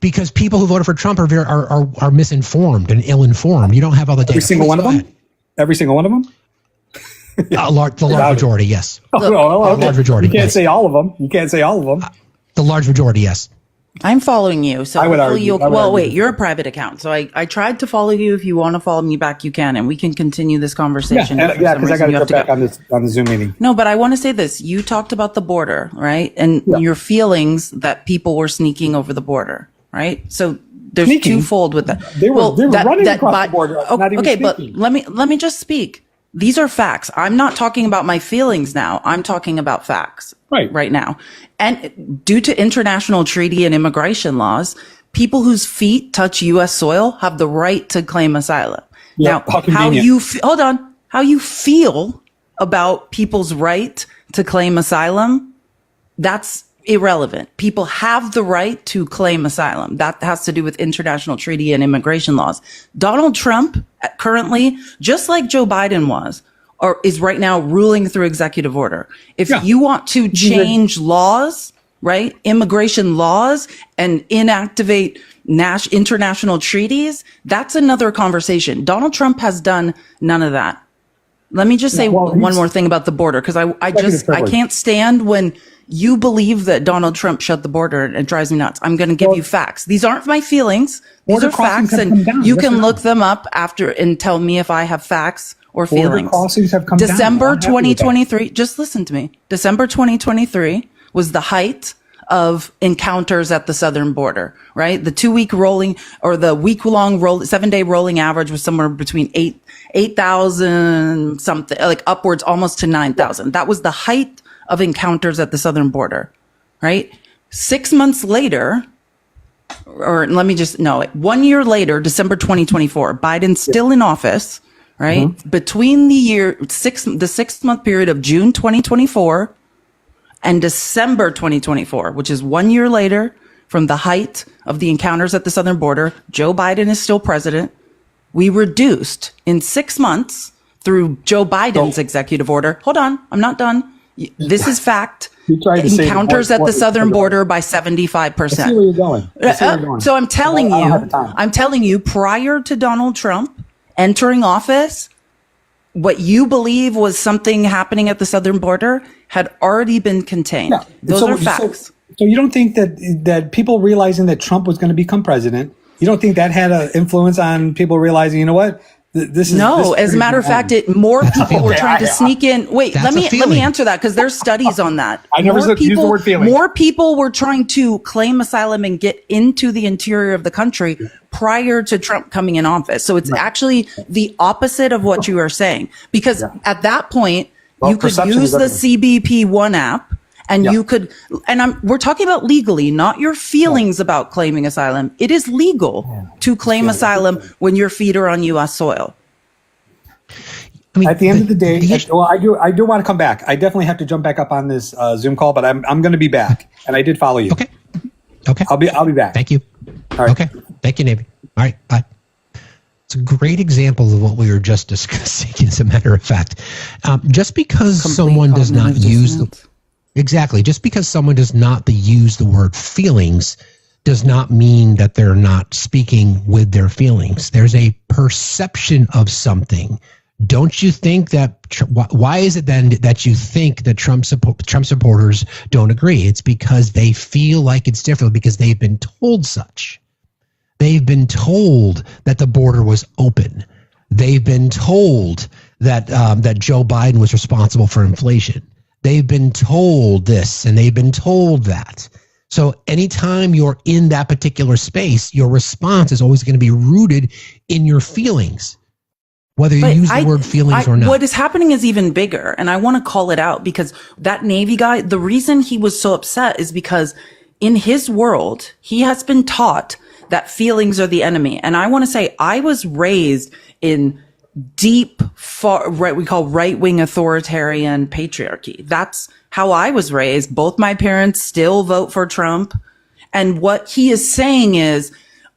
because people who voted for Trump are misinformed and ill-informed. You don't have all the data. Every single one of them. Every single one of them. The large majority, yes. Okay. Large majority. You can't say all of them. The large majority, yes. I'm following you. So wait, you're a private account. So I tried to follow you. If you want to follow me back, you can, and we can continue this conversation. Because I got to go back on the Zoom meeting. No, but I want to say this. You talked about the border, right? And your feelings that people were sneaking over the border, right? So there's twofold with that. They were running across the border. Okay, but let me just speak. These are facts. I'm not talking about my feelings now. I'm talking about facts right now. And due to international treaty and immigration laws, people whose feet touch U.S. soil have the right to claim asylum. Yeah, now, how you feel about people's right to claim asylum, that's irrelevant. People have the right to claim asylum. That has to do with international treaty and immigration laws. Donald Trump currently, just like Joe Biden was, or is right now ruling through executive order. If you want to change laws, right, immigration laws and inactivate international treaties, that's another conversation. Donald Trump has done none of that. Let me just say one more thing about the border, because I can't stand when you believe that Donald Trump shut the border. It drives me nuts. I'm going to give you facts. These aren't my feelings. These are facts, and you can look them up after and tell me if I have facts or feelings. Crossings have come December 2023. Just listen to me. December 2023 was the height of encounters at the southern border, right? The 2-week rolling or the week-long 7-day rolling average was somewhere between 8,000 something, like upwards almost to 9,000. That was the height of encounters at the southern border, right? 6 months later, or 1 year later, December 2024, Biden's still in office, right? Mm-hmm. Between the 6-month period of June 2024 and December 2024, which is 1 year later from the height of the encounters at the southern border, Joe Biden is still president. We reduced in 6 months through Joe Biden's executive order. Hold on, I'm not done. This is fact. Encounters at the southern border by 75%. I see where you're going. So I'm telling you, prior to Donald Trump entering office, what you believe was something happening at the southern border had already been contained. Yeah. Those are facts. So you don't think that people realizing that Trump was going to become president, you don't think that had an influence on people realizing, you know what? This is as a matter of fact, more people were trying to sneak in. Wait, let me answer that because there's studies on that. I never used the word feeling. More people were trying to claim asylum and get into the interior of the country prior to Trump coming in office. So it's actually the opposite of what you are saying. Because at that point, you could use the CBP-1 app. And you could, and we're talking about legally, not your feelings about claiming asylum. It is legal to claim asylum when your feet are on U.S. soil. I mean, at the end of the day, I do want to come back. I definitely have to jump back up on this Zoom call, but I'm going to be back, and I did follow you. Okay. I'll be back. Thank you. All right. Okay. Thank you, Navy. All right. Bye. It's a great example of what we were just discussing. As a matter of fact, just because someone does not use just because someone does not use the word feelings does not mean that they're not speaking with their feelings. There's a perception of something. Don't you think that, why is it then that you think that Trump supporters don't agree? It's because they feel like it's different because they've been told such. They've been told that the border was open. They've been told that that Joe Biden was responsible for inflation. They've been told this and they've been told that. So anytime you're in that particular space, your response is always going to be rooted in your feelings, whether you use the word feelings or not. What is happening is even bigger, and I want to call it out because that Navy guy, the reason he was so upset is because in his world, he has been taught that feelings are the enemy. And I want to say I was raised in deep, we call right-wing authoritarian patriarchy. That's how I was raised. Both my parents still vote for Trump. And what he is saying is,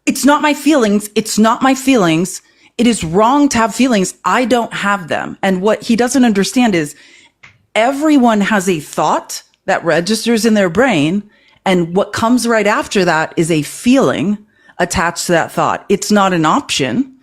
it's not my feelings. It's not my feelings. It is wrong to have feelings. I don't have them. And what he doesn't understand is everyone has a thought that registers in their brain. And what comes right after that is a feeling attached to that thought. It's not an option.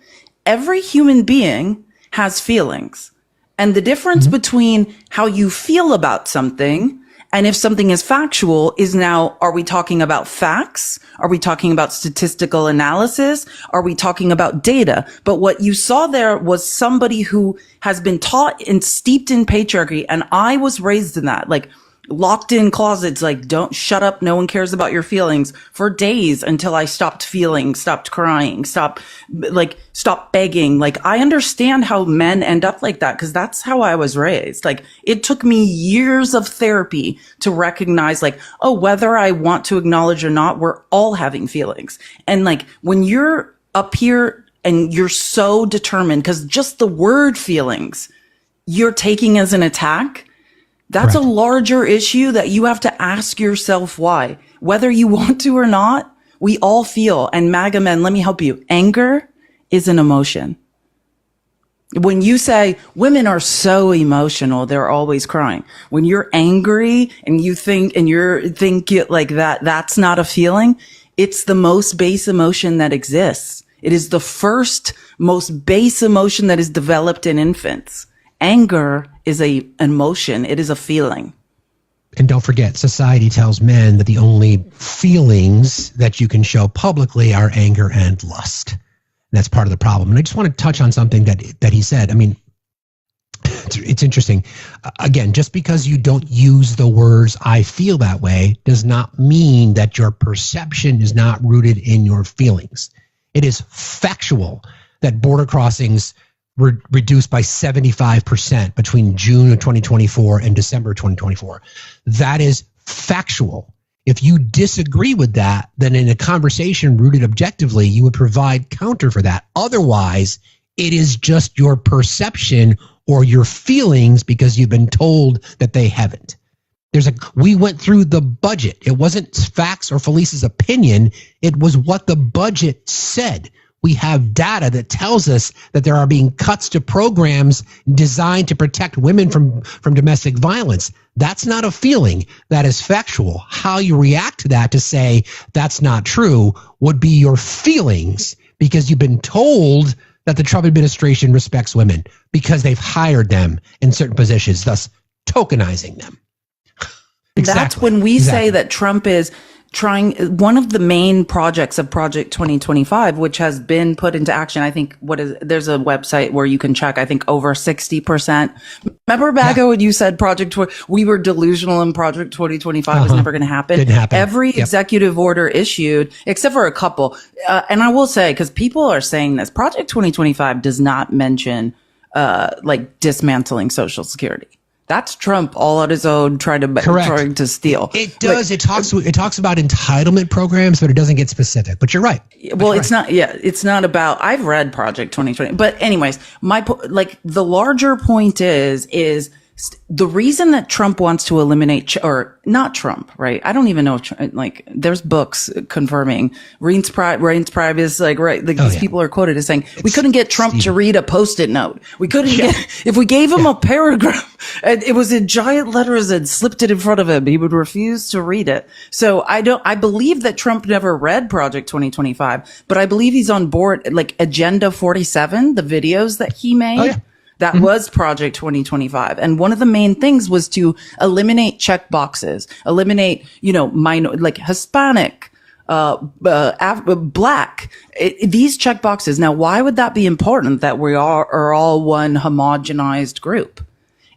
Every human being has feelings. And the difference between how you feel about something and if something is factual is now, are we talking about facts? Are we talking about statistical analysis? Are we talking about data? But what you saw there was somebody who has been taught and steeped in patriarchy. And I was raised in that, like locked in closets, like don't shut up. No one cares about your feelings for days until I stopped feeling, stopped crying, stopped begging. Like I understand how men end up like that because that's how I was raised. Like it took me years of therapy to recognize like, oh, whether I want to acknowledge or not, we're all having feelings. And like when you're up here and you're so determined because just the word feelings you're taking as an attack, that's correct. A larger issue that you have to ask yourself why. Whether you want to or not, we all feel. And MAGA men, let me help you. Anger is an emotion. When you say women are so emotional, they're always crying. When you're angry and you think it like that, that's not a feeling. It's the most base emotion that exists. It is the first most base emotion that is developed in infants. Anger is an emotion. It is a feeling. And don't forget, society tells men that the only feelings that you can show publicly are anger and lust. And that's part of the problem. And I just want to touch on something that he said. I mean, it's interesting. Again, just because you don't use the words "I feel that way" does not mean that your perception is not rooted in your feelings. It is factual that border crossings were reduced by 75% between June of 2024 and December 2024. That is factual. If you disagree with that, then in a conversation rooted objectively, you would provide counter for that. Otherwise, it is just your perception or your feelings because you've been told that they haven't. We went through the budget. It wasn't facts or Felice's opinion. It was what the budget said. We have data that tells us that there are being cuts to programs designed to protect women from domestic violence. That's not a feeling. That is factual. How you react to that to say that's not true would be your feelings because you've been told that the Trump administration respects women because they've hired them in certain positions, thus tokenizing them. That's when we say that Trump is trying. One of the main projects of Project 2025, which has been put into action, I think there's a website where you can check, I think over 60%. Remember back when you said we were delusional and Project 2025 was never going to happen. Didn't happen. Every executive order issued, except for a couple. And I will say, because people are saying this, Project 2025 does not mention, like dismantling Social Security. That's Trump all on his own trying to steal. It does. It talks about entitlement programs, but it doesn't get specific. But you're right. Well, it's not. Yeah, it's not about. I've read Project 2020, but anyways, the larger point is the reason that Trump wants to eliminate, or not Trump, right? I don't even know if, there's books confirming Reince Priebus, these people are quoted as saying, we couldn't get Trump to read a Post-it note. We couldn't if we gave him a paragraph and it was in giant letters and slipped it in front of him, he would refuse to read it. So I believe that Trump never read Project 2025, but I believe he's on board, like Agenda 47, the videos that he made. Oh, yeah. That was Project 2025. And one of the main things was to eliminate check boxes, eliminate, Hispanic, Black, these check boxes. Now, why would that be important that we are all one homogenized group?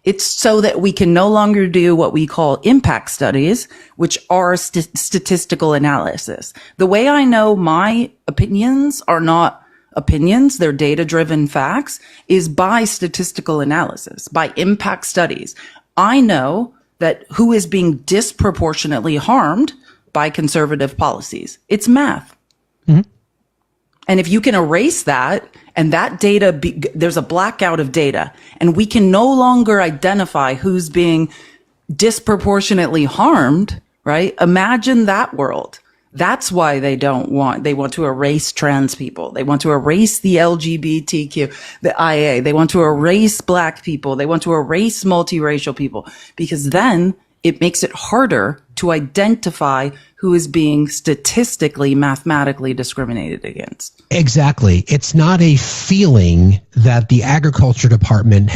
It's so that we can no longer do what we call impact studies, which are statistical analysis. The way I know my opinions are not opinions, they're data-driven facts, is by statistical analysis, by impact studies. I know that who is being disproportionately harmed by conservative policies. It's math. Mm-hmm. And if you can erase that, and that data, there's a blackout of data, and we can no longer identify who's being disproportionately harmed, right? Imagine that world. That's why they want to erase trans people. They want to erase the LGBTQ, the IA. They want to erase Black people. They want to erase multiracial people, because then it makes it harder to identify who is being statistically, mathematically discriminated against. Exactly. It's not a feeling that the agriculture department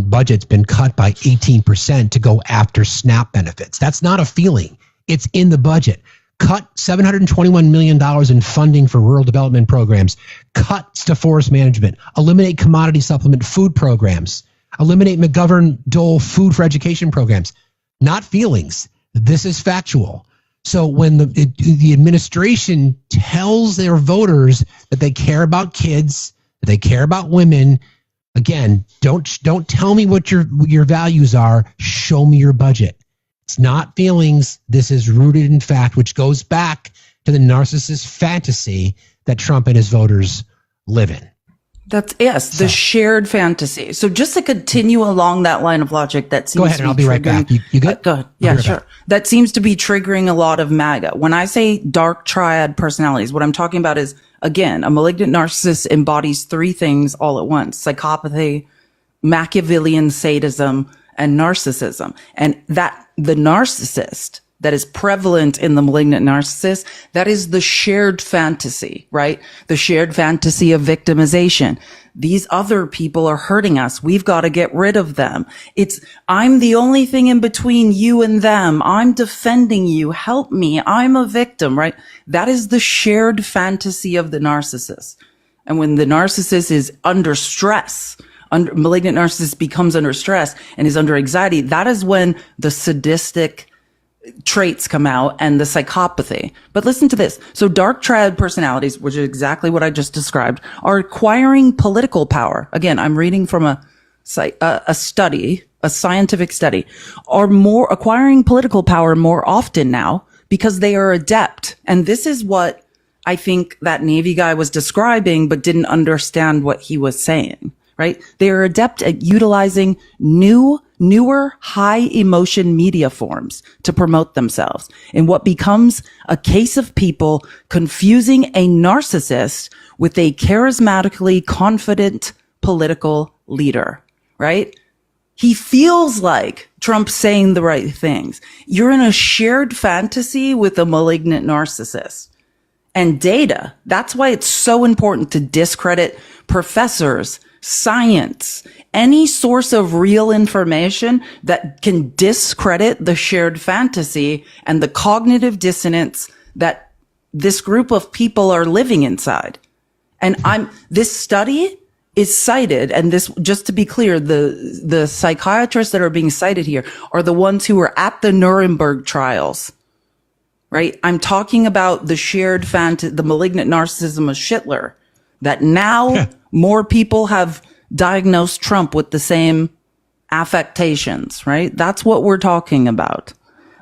budget's been cut by 18% to go after SNAP benefits. That's not a feeling. It's in the budget. Cut $721 million in funding for rural development programs, cuts to forest management, eliminate commodity supplement food programs, eliminate McGovern-Dole food for education programs. Not feelings. This is factual. So when the administration tells their voters that they care about kids, that they care about women, again, don't tell me what your values are. Show me your budget. It's not feelings. This is rooted in fact, which goes back to the narcissist fantasy that Trump and his voters live in. The shared fantasy. So just to continue along that line of logic, that seems go ahead, and I'll be right back. You good? Go ahead. Yeah, sure. Back. That seems to be triggering a lot of MAGA. When I say dark triad personalities, what I'm talking about is, again, a malignant narcissist embodies three things all at once: psychopathy, Machiavellian sadism, and narcissism. And that the narcissist that is prevalent in the malignant narcissist, that is the shared fantasy, right? The shared fantasy of victimization. These other people are hurting us. We've got to get rid of them. I'm the only thing in between you and them. I'm defending you. Help me. I'm a victim, right? That is the shared fantasy of the narcissist. And when the narcissist is under stress, malignant narcissist becomes under stress and is under anxiety, that is when the sadistic traits come out and the psychopathy. But listen to this. So dark triad personalities, which is exactly what I just described, are acquiring political power. Again, I'm reading from a study, a scientific study, are acquiring political power more often now because they are adept. And this is what I think that Navy guy was describing, but didn't understand what he was saying. Right? They are adept at utilizing newer high emotion media forms to promote themselves in what becomes a case of people confusing a narcissist with a charismatically confident political leader, right? He feels like Trump's saying the right things. You're in a shared fantasy with a malignant narcissist. and data. That's why it's so important to discredit professors, science, any source of real information that can discredit the shared fantasy and the cognitive dissonance that this group of people are living inside. And this study is cited, and this, just to be clear, the psychiatrists that are being cited here are the ones who were at the Nuremberg trials, right? I'm talking about the shared the malignant narcissism of Schindler, that now more people have diagnosed Trump with the same affectations, right? That's what we're talking about.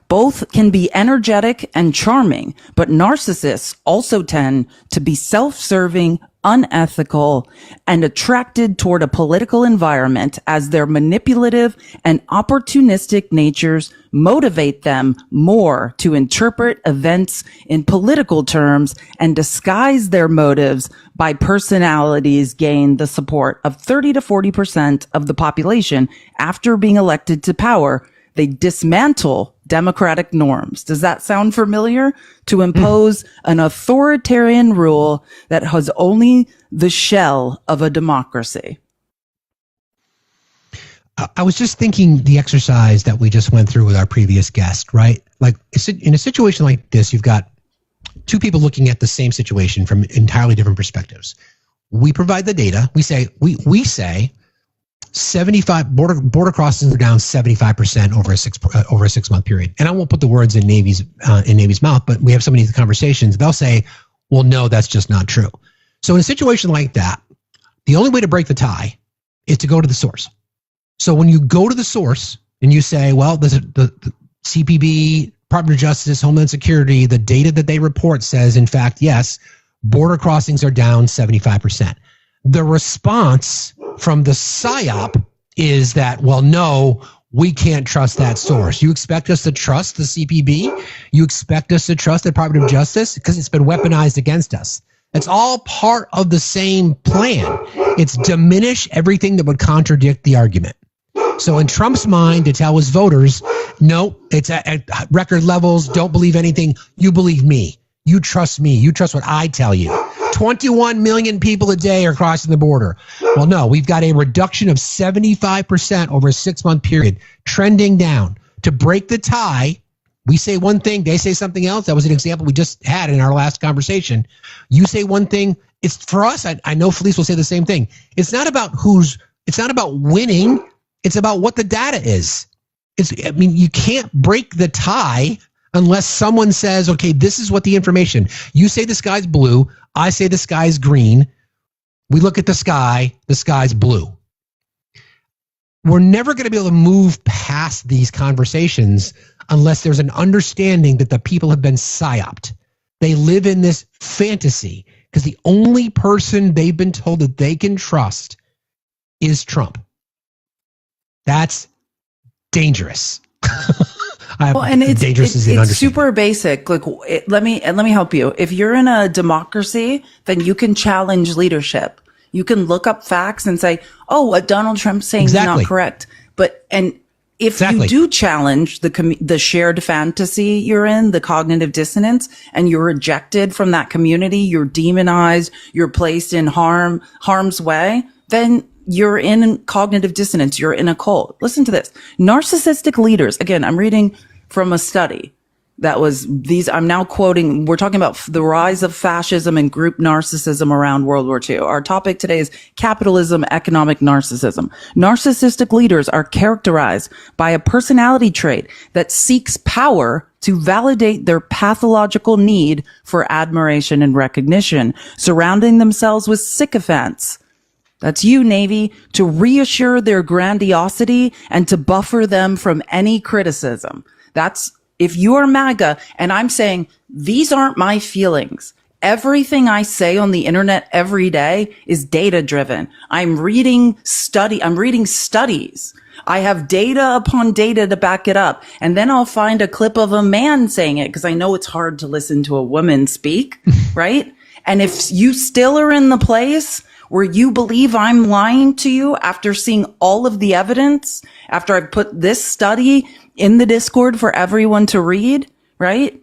Both can be energetic and charming, but narcissists also tend to be self-serving, unethical, and attracted toward a political environment as their manipulative and opportunistic natures motivate them more to interpret events in political terms and disguise their motives by personalities gain the support of 30 to 40% of the population after being elected to power. They dismantle democratic norms. Does that sound familiar? To impose an authoritarian rule that has only the shell of a democracy. I was just thinking the exercise that we just went through with our previous guest, right? Like in a situation like this, you've got two people looking at the same situation from entirely different perspectives. We provide the data. We say 75 border crossings are down 75% over a 6 month period. And I won't put the words in Navy's mouth, but we have so many conversations. They'll say, "Well, no, that's just not true." So in a situation like that, the only way to break the tie is to go to the source. So when you go to the source and you say, "Well, the CPB, Department of Justice, Homeland Security, the data that they report says, in fact, yes, border crossings are down 75%." The response from the PSYOP is that, well, no, we can't trust that source. You expect us to trust the CPB? You expect us to trust the Department of Justice? Because it's been weaponized against us. It's all part of the same plan. It's diminish everything that would contradict the argument. So in Trump's mind, to tell his voters, no, it's at record levels. Don't believe anything. You believe me. You trust me. You trust what I tell you. 21 million people a day are crossing the border. Well, no, we've got a reduction of 75% over a 6 month period, trending down. To break the tie, we say one thing, they say something else. That was an example we just had in our last conversation. You say one thing. It's for us. I know Felice will say the same thing. It's not about winning. It's about what the data is. You can't break the tie unless someone says, okay, this is what the information. You say the sky's blue. I say the sky's green. We look at the sky's blue. We're never going to be able to move past these conversations unless there's an understanding that the people have been psyoped. They live in this fantasy because the only person they've been told that they can trust is That's dangerous. It's super basic. Like, let me help you. If you're in a democracy, then you can challenge leadership. You can look up facts and say, "Oh, what Donald Trump's saying is not correct." If you do challenge the shared fantasy you're in, the cognitive dissonance, and you're rejected from that community, you're demonized, you're placed in harm's way, then you're in cognitive dissonance. You're in a cult. Listen to this. Narcissistic leaders. Again, I'm reading from a study that was I'm now quoting, we're talking about the rise of fascism and group narcissism around World War II. Our topic today is capitalism, economic narcissism. Narcissistic leaders are characterized by a personality trait that seeks power to validate their pathological need for admiration and recognition, surrounding themselves with sycophants. That's you, Navy, to reassure their grandiosity and to buffer them from any criticism. That's if you are MAGA and I'm saying, these aren't my feelings. Everything I say on the internet every day is data driven. I'm reading studies. I have data upon data to back it up. And then I'll find a clip of a man saying it because I know it's hard to listen to a woman speak, right? And if you still are in the place where you believe I'm lying to you after seeing all of the evidence, after I've put this study in the Discord for everyone to read, right?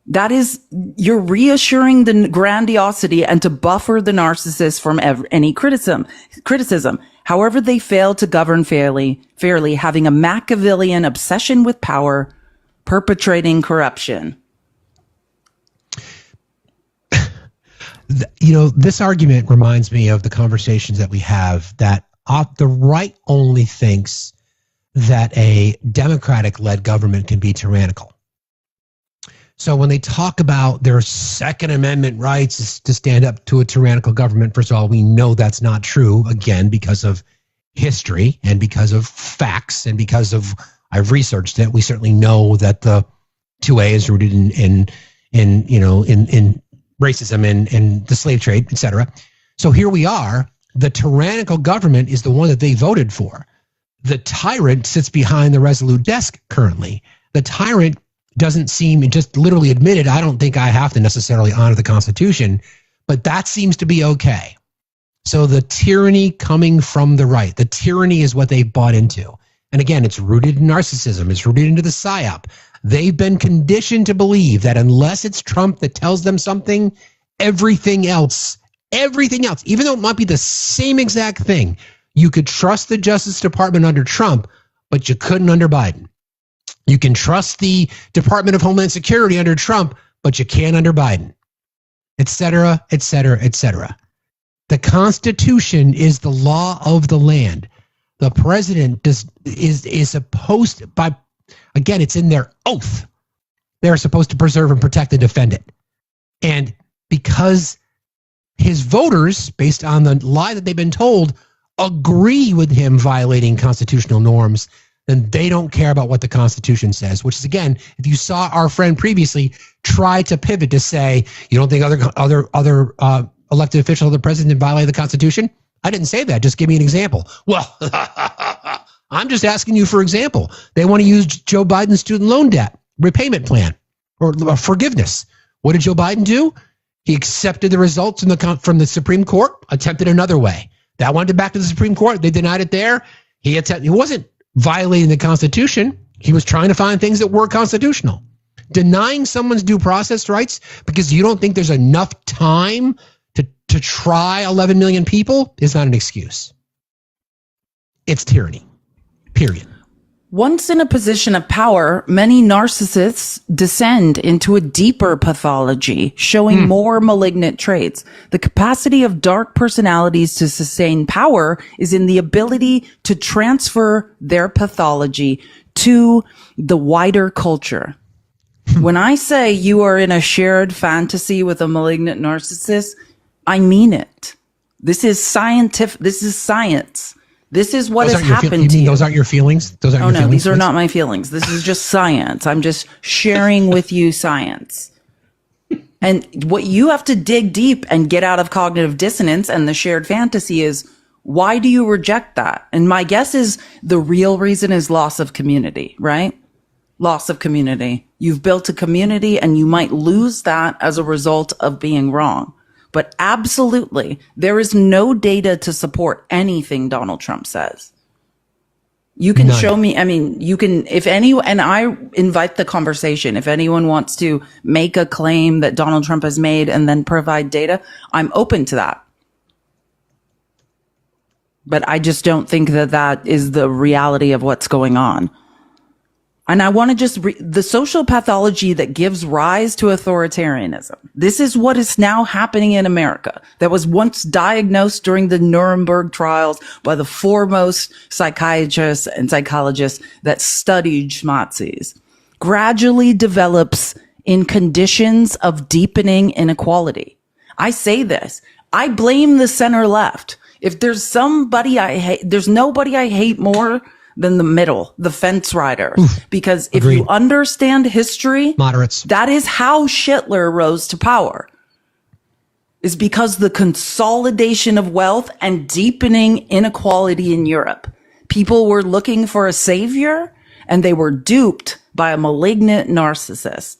That is, you're reassuring the grandiosity and to buffer the narcissist from any criticism. However, they fail to govern fairly, having a Machiavellian obsession with power, perpetrating corruption. This argument reminds me of the conversations that we have that the right only thinks that a Democratic-led government can be tyrannical. So when they talk about their Second Amendment rights to stand up to a tyrannical government, first of all, we know that's not true, again, because of history and because of facts and because of, I've researched it. We certainly know that the 2A is rooted in racism and the slave trade, et cetera. So here we are. The tyrannical government is the one that they voted for. The tyrant sits behind the resolute desk currently. The tyrant doesn't seem, just literally admitted, I don't think I have to necessarily honor the Constitution, but that seems to be okay. So the tyranny coming from the right, the tyranny is what they've bought into. And again, it's rooted in narcissism. It's rooted into the psyop. They've been conditioned to believe that unless it's Trump that tells them something, everything else, even though it might be the same exact thing, you could trust the Justice Department under Trump, but you couldn't under Biden. You can trust the Department of Homeland Security under Trump, but you can't under Biden, et cetera, et cetera, et cetera. The Constitution is the law of the land. The president is supposed by, again, it's in their oath. They're supposed to preserve and protect and defend it. And because his voters, based on the lie that they've been told, agree with him violating constitutional norms, then they don't care about what the Constitution says, which is, again, if you saw our friend previously try to pivot to say, you don't think other elected officials of the president violate the Constitution? I didn't say that. Just give me an example. Well, I'm just asking you for example. They want to use Joe Biden's student loan debt repayment plan or forgiveness. What did Joe Biden do? He accepted the results from the Supreme Court, attempted another way. That went back to the Supreme Court. They denied it there. He wasn't violating the Constitution. He was trying to find things that were constitutional. Denying someone's due process rights because you don't think there's enough time to try 11 million people is not an excuse. It's tyranny, period. Once in a position of power, many narcissists descend into a deeper pathology, showing more malignant traits. The capacity of dark personalities to sustain power is in the ability to transfer their pathology to the wider culture. When I say you are in a shared fantasy with a malignant narcissist, I mean it. This is scientific. This is science. This is what has happened to you. Those aren't your feelings? Those aren't your feelings? These are not my feelings. This is just science. I'm just sharing with you science. And what you have to dig deep and get out of cognitive dissonance and the shared fantasy is, why do you reject that? And my guess is the real reason is loss of community, right? Loss of community. You've built a community and you might lose that as a result of being wrong. But absolutely, there is no data to support anything Donald Trump says. You can show me, you can, and I invite the conversation. If anyone wants to make a claim that Donald Trump has made and then provide data, I'm open to that. But I just don't think that is the reality of what's going on. And I want to just the social pathology that gives rise to authoritarianism. This is what is now happening in America that was once diagnosed during the Nuremberg trials by the foremost psychiatrists and psychologists that studied schmazzies. Gradually develops in conditions of deepening inequality. I say this. I blame the center left. If there's somebody I hate, there's nobody I hate more than the middle, the fence riders. Because if you understand history, moderates, that is how Hitler rose to power. Is because the consolidation of wealth and deepening inequality in Europe. People were looking for a savior and they were duped by a malignant narcissist.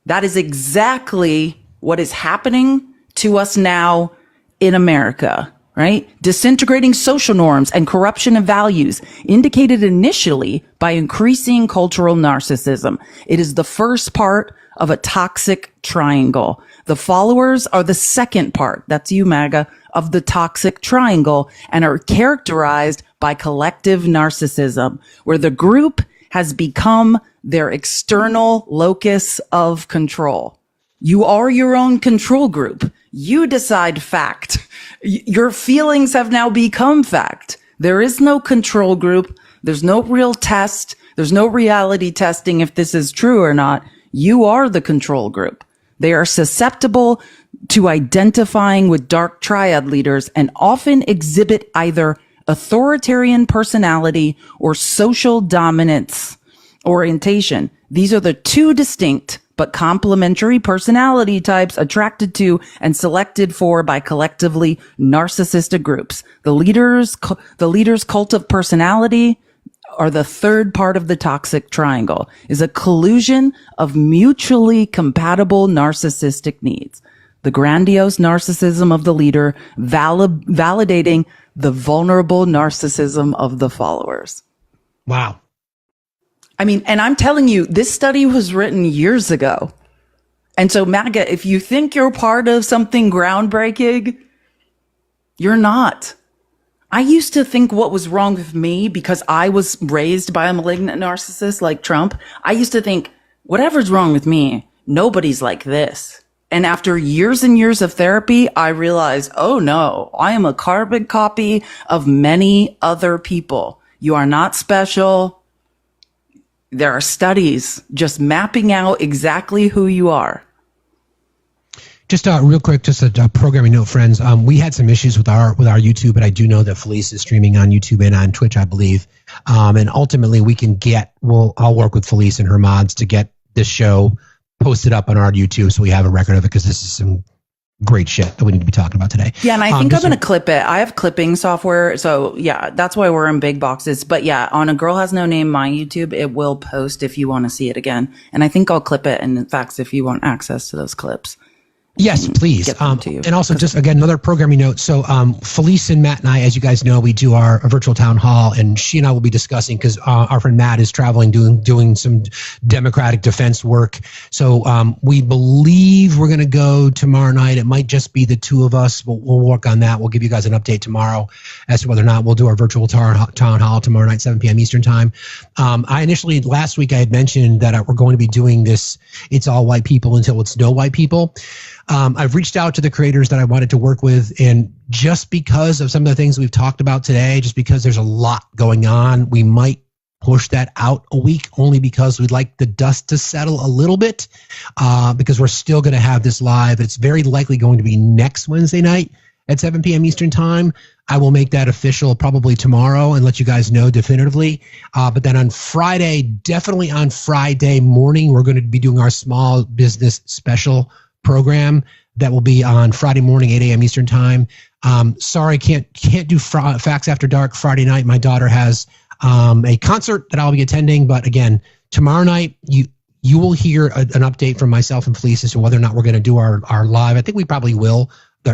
That is exactly what is happening to us now in America. right? Disintegrating social norms and corruption of values, indicated initially by increasing cultural narcissism. It is the first part of a toxic triangle. The followers are the second part, that's you, MAGA, of the toxic triangle, and are characterized by collective narcissism, where the group has become their external locus of control. You are your own control group. You decide fact. Your feelings have now become fact. There is no control group. There's no real test. There's no reality testing if this is true or not. You are the control group. They are susceptible to identifying with dark triad leaders and often exhibit either authoritarian personality or social dominance orientation. These are the two distinct but complementary personality types attracted to and selected for by collectively narcissistic groups. The leader's cult of personality, or the third part of the toxic triangle, is a collusion of mutually compatible narcissistic needs. The grandiose narcissism of the leader validating the vulnerable narcissism of the followers. Wow. I mean, and I'm telling you, this study was written years ago. And so, MAGA, if you think you're part of something groundbreaking, you're not. I used to think what was wrong with me because I was raised by a malignant narcissist like Trump. I used to think, whatever's wrong with me, nobody's like this. And after years and years of therapy, I realized, oh no, I am a carbon copy of many other people. You are not special. There are studies just mapping out exactly who you are. Just real quick, just a programming note, friends. We had some issues with our YouTube, but I do know that Felice is streaming on YouTube and on Twitch, I believe. And ultimately, I'll work with Felice and her mods to get this show posted up on our YouTube, so we have a record of it, because this is some great shit that we need to be talking about today. Yeah, and I think I'm going to clip it. I have clipping software, so yeah, that's why we're in big boxes. But yeah, on A Girl Has No Name, my YouTube, it will post if you want to see it again. And I think I'll clip it, and in fact, if you want access to those clips. Yes, please. And also, just again, another programming note. So Felice and Matt and I, as you guys know, we do our virtual town hall, and she and I will be discussing, because our friend Matt is traveling, doing some democratic defense work. So we believe we're going to go tomorrow night. It might just be the two of us. We'll work on that. We'll give you guys an update tomorrow as to whether or not we'll do our virtual town hall tomorrow night, 7 p.m. Eastern time. I initially, last week, I had mentioned that we're going to be doing this, It's All White People Until It's No White People. I've reached out to the creators that I wanted to work with, and just because of some of the things we've talked about today, just because there's a lot going on, we might push that out a week, only because we'd like the dust to settle a little bit, because we're still going to have this live. It's very likely going to be next Wednesday night at 7 p.m. Eastern time. I will make that official probably tomorrow and let you guys know definitively. But then on Friday, definitely on Friday morning, we're going to be doing our small business special program that will be on Friday morning, 8 a.m. Eastern time. Sorry, can't do Facts After Dark Friday night. My daughter has a concert that I'll be attending. But again, tomorrow night, you will hear an update from myself and Felice as to whether or not we're going to do our live. I think we probably will.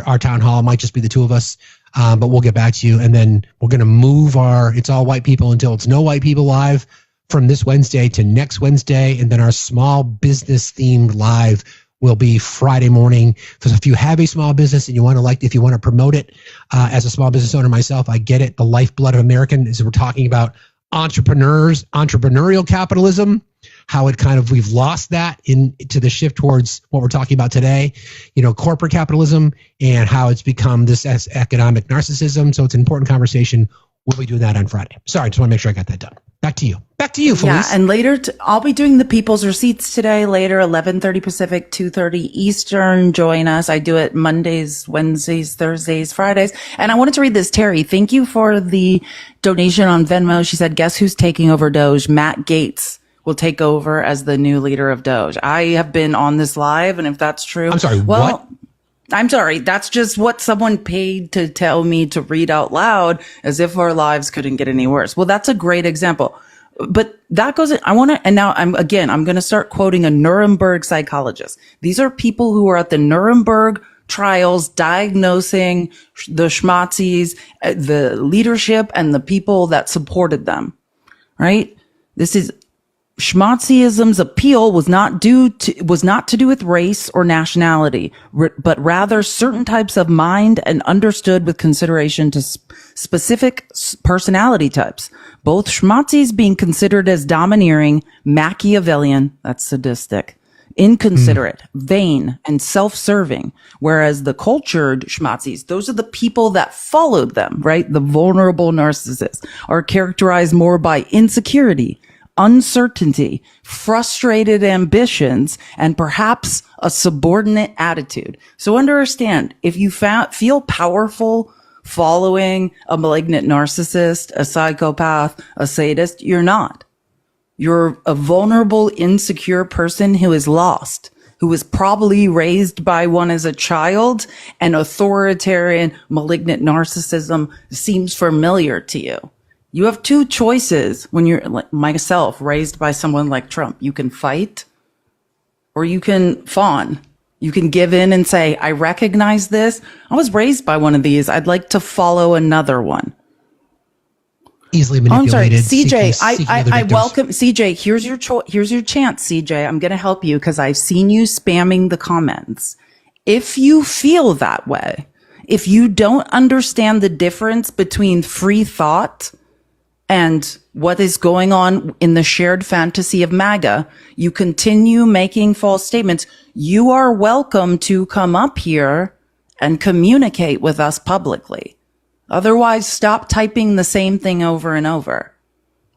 Our town hall might just be the two of us, but we'll get back to you. And then we're going to move our It's All White People Until It's No White People live from this Wednesday to next Wednesday. And then our small business themed live will be Friday morning. Because if you have a small business and you want to if you want to promote it, as a small business owner myself, I get it. The lifeblood of American is we're talking about entrepreneurial capitalism, how it kind of, we've lost that to the shift towards what we're talking about today, corporate capitalism, and how it's become this as economic narcissism. So it's an important conversation. We'll be doing that on Friday. Sorry, just want to make sure I got that done. Back to you, Felice. Yeah, and later, I'll be doing the People's Receipts today, later, 11:30 Pacific, 2:30 Eastern. Join us. I do it Mondays, Wednesdays, Thursdays, Fridays. And I wanted to read this. Terry, thank you for the donation on Venmo. She said, guess who's taking over Doge? Matt Gaetz will take over as the new leader of Doge. I have been on this live, and if that's true. I'm sorry, what? I'm sorry. That's just what someone paid to tell me to read out loud, as if our lives couldn't get any worse. Well, that's a great example. But that goes, and now I'm going to start quoting a Nuremberg psychologist. These are people who are at the Nuremberg trials diagnosing the schmazzies, the leadership, and the people that supported them, right? This is Schmazzyism's appeal was not to do with race or nationality, but rather certain types of mind and understood with consideration to specific personality types. Both Schmazzis being considered as domineering, Machiavellian, that's sadistic, inconsiderate, vain, and self-serving, whereas the cultured Schmazzis, those are the people that followed them, right? The vulnerable narcissists are characterized more by insecurity, uncertainty, frustrated ambitions, and perhaps a subordinate attitude. So understand, if you feel powerful following a malignant narcissist, a psychopath, a sadist, you're not. You're a vulnerable, insecure person who is lost, who was probably raised by one as a child, and authoritarian, malignant narcissism seems familiar to you. You have two choices when you're like myself, raised by someone like Trump. You can fight or you can fawn. You can give in and say, I recognize this. I was raised by one of these. I'd like to follow another one. Easily manipulated. I'm sorry, CJ, I welcome, CJ, here's your chance, CJ. I'm going to help you because I've seen you spamming the comments. If you feel that way, if you don't understand the difference between free thought and what is going on in the shared fantasy of MAGA, you continue making false statements. You are welcome to come up here and communicate with us publicly. Otherwise, stop typing the same thing over and over.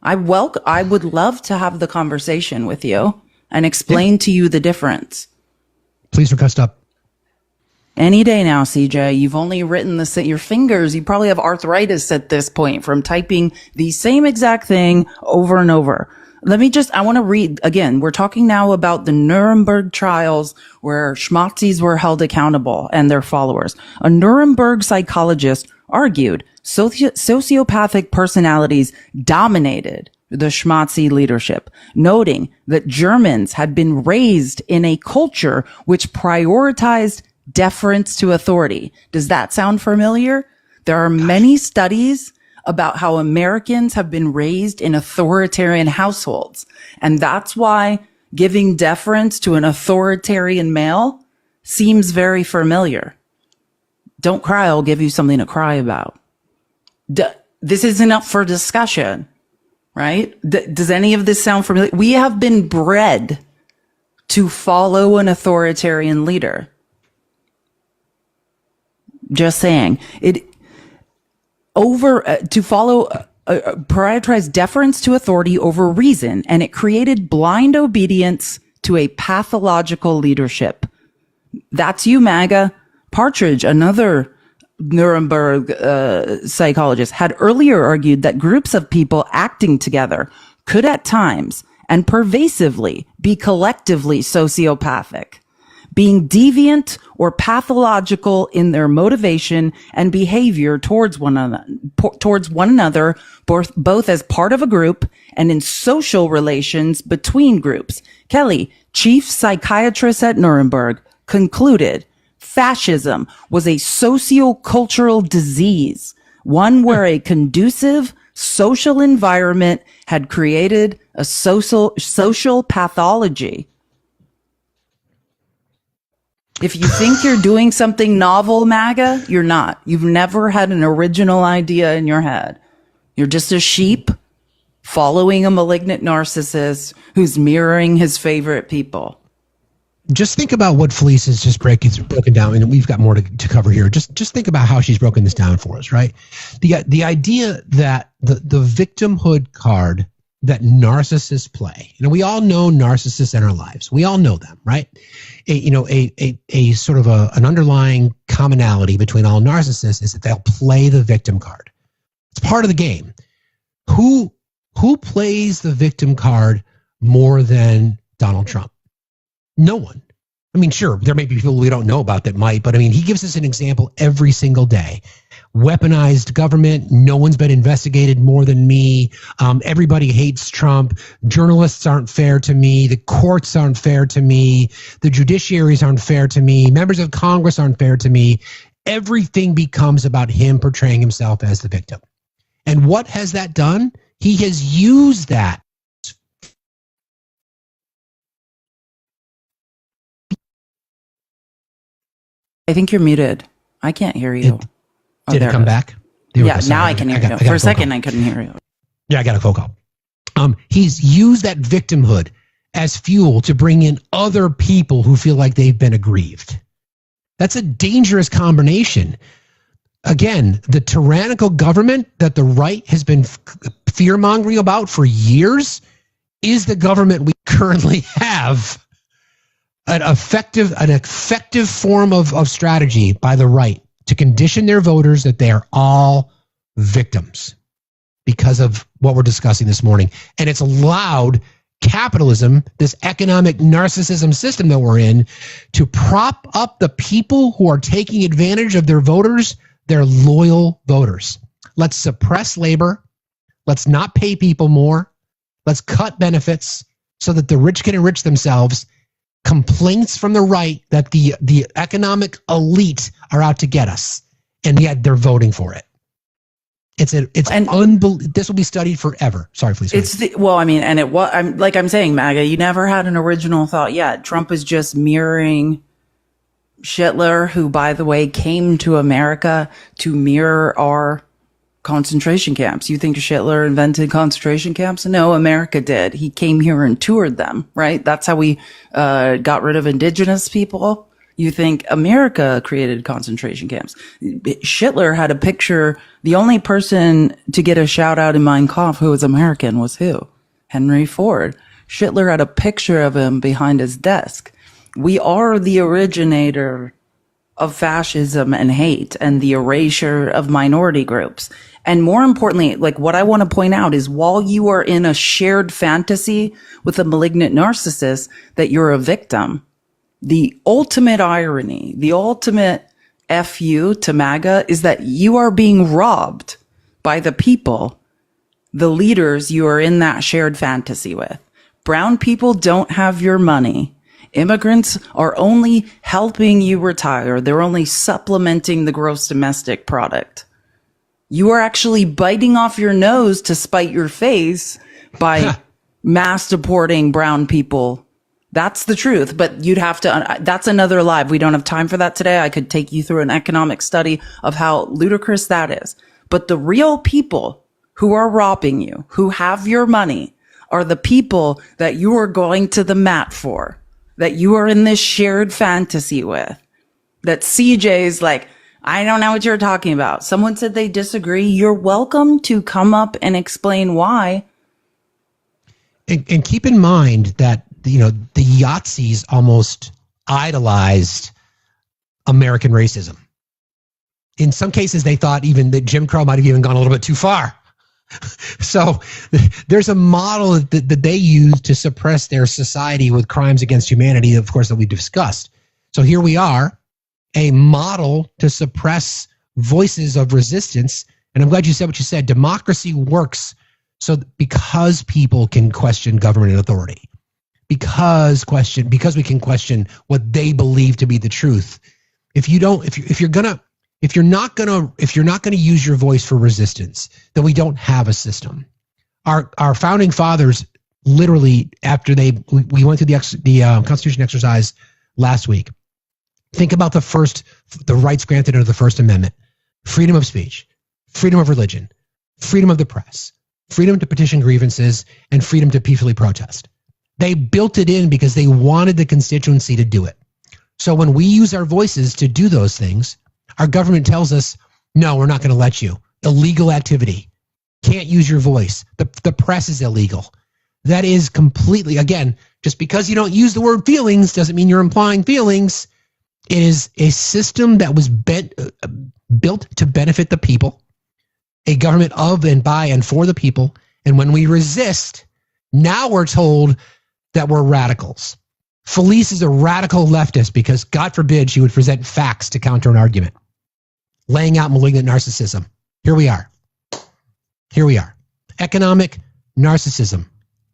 I would love to have the conversation with you and explain to you the difference. Please request up. Any day now, CJ. You've only written your fingers. You probably have arthritis at this point from typing the same exact thing over and over. I want to read again. We're talking now about the Nuremberg trials where Schmazzis were held accountable and their followers. A Nuremberg psychologist argued sociopathic personalities dominated the Schmazzi leadership, noting that Germans had been raised in a culture which prioritized deference to authority. Does that sound familiar? There are many studies about how Americans have been raised in authoritarian households. And that's why giving deference to an authoritarian male seems very familiar. Don't cry, I'll give you something to cry about. This isn't up for discussion, right? Does any of this sound familiar? We have been bred to follow an authoritarian leader. Just saying, prioritize deference to authority over reason, and it created blind obedience to a pathological leadership. That's you, MAGA. Partridge, another Nuremberg psychologist, had earlier argued that groups of people acting together could at times and pervasively be collectively sociopathic, being deviant or pathological in their motivation and behavior towards one another, both as part of a group and in social relations between groups. Kelly, chief psychiatrist at Nuremberg, concluded fascism was a socio-cultural disease, one where a conducive social environment had created a social pathology. If you think you're doing something novel, MAGA, you're not. You've never had an original idea in your head. You're just a sheep following a malignant narcissist who's mirroring his favorite people. Just think about what Felice has just broken down, and we've got more to cover here. Just think about how she's broken this down for us, right? The idea that the victimhood card that narcissists play. We all know narcissists in our lives. We all know them, right? A sort of an underlying commonality between all narcissists is that they'll play the victim card. It's part of the game. Who plays the victim card more than Donald Trump? No one. I mean, sure, there may be people we don't know about that might, but I mean, he gives us an example every single day. Weaponized government. No one's been investigated more than me. Everybody hates Trump. Journalists aren't fair to me. The courts aren't fair to me. The judiciaries aren't fair to me. Members of Congress aren't fair to me. Everything becomes about him portraying himself as the victim. And what has that done? He has used that. I think you're muted. I can't hear you. Did it come back? Yeah, now I can hear you. For a second, I couldn't hear you. Yeah, I got a phone call. He's used that victimhood as fuel to bring in other people who feel like they've been aggrieved. That's a dangerous combination. Again, the tyrannical government that the right has been fear-mongering about for years is the government we currently have. An effective form of strategy by the right to condition their voters that they are all victims because of what we're discussing this morning. And it's allowed capitalism, this economic narcissism system that we're in, to prop up the people who are taking advantage of their voters, their loyal voters. Let's suppress labor. Let's not pay people more. Let's cut benefits so that the rich can enrich themselves. Complaints from the right that the economic elite are out to get us, and yet they're voting for it. It's unbelievable. This will be studied forever. Sorry, please. I'm saying, MAGA, you never had an original thought yet. Trump is just mirroring Hitler, who, by the way, came to America to mirror our concentration camps. You think Hitler invented concentration camps? No, America did. He came here and toured them, right? That's how we got rid of indigenous people. You think America created concentration camps? Hitler had a picture. The only person to get a shout out in Mein Kampf who was American was who? Henry Ford. Hitler had a picture of him behind his desk. We are the originator of fascism and hate and the erasure of minority groups. And more importantly, like what I want to point out is while you are in a shared fantasy with a malignant narcissist that you're a victim, the ultimate irony, the ultimate FU to MAGA is that you are being robbed by the people, the leaders you are in that shared fantasy with. Brown people don't have your money. Immigrants are only helping you retire. They're only supplementing the gross domestic product. You are actually biting off your nose to spite your face by mass deporting brown people. That's the truth, but you'd have to, that's another live. We don't have time for that today. I could take you through an economic study of how ludicrous that is. But the real people who are robbing you, who have your money, are the people that you are going to the mat for, that you are in this shared fantasy with, that CJ's like, I don't know what you're talking about. Someone said they disagree. You're welcome to come up and explain why. And keep in mind that, you know, the Yahtzees almost idolized American racism. In some cases, they thought even that Jim Crow might have even gone a little bit too far. So there's a model that they use to suppress their society with crimes against humanity, of course, that we discussed. So here we are, a model to suppress voices of resistance. And I'm glad you said what you said. Democracy works so because people can question government and authority, because we can question what they believe to be the truth. If you're not gonna use your voice for resistance, then we don't have a system. Our founding fathers literally, after we went through the Constitution exercise last week. Think about the rights granted under the First Amendment: freedom of speech, freedom of religion, freedom of the press, freedom to petition grievances, and freedom to peacefully protest. They built it in because they wanted the constituency to do it. So when we use our voices to do those things, our government tells us, no, we're not going to let you. Illegal activity. Can't use your voice. The press is illegal. That is completely, again, just because you don't use the word feelings doesn't mean you're implying feelings. It is a system that was built to benefit the people, a government of and by and for the people. And when we resist, now we're told that we're radicals. Felice is a radical leftist because, God forbid, she would present facts to counter an argument, laying out malignant narcissism. Here we are. Economic narcissism,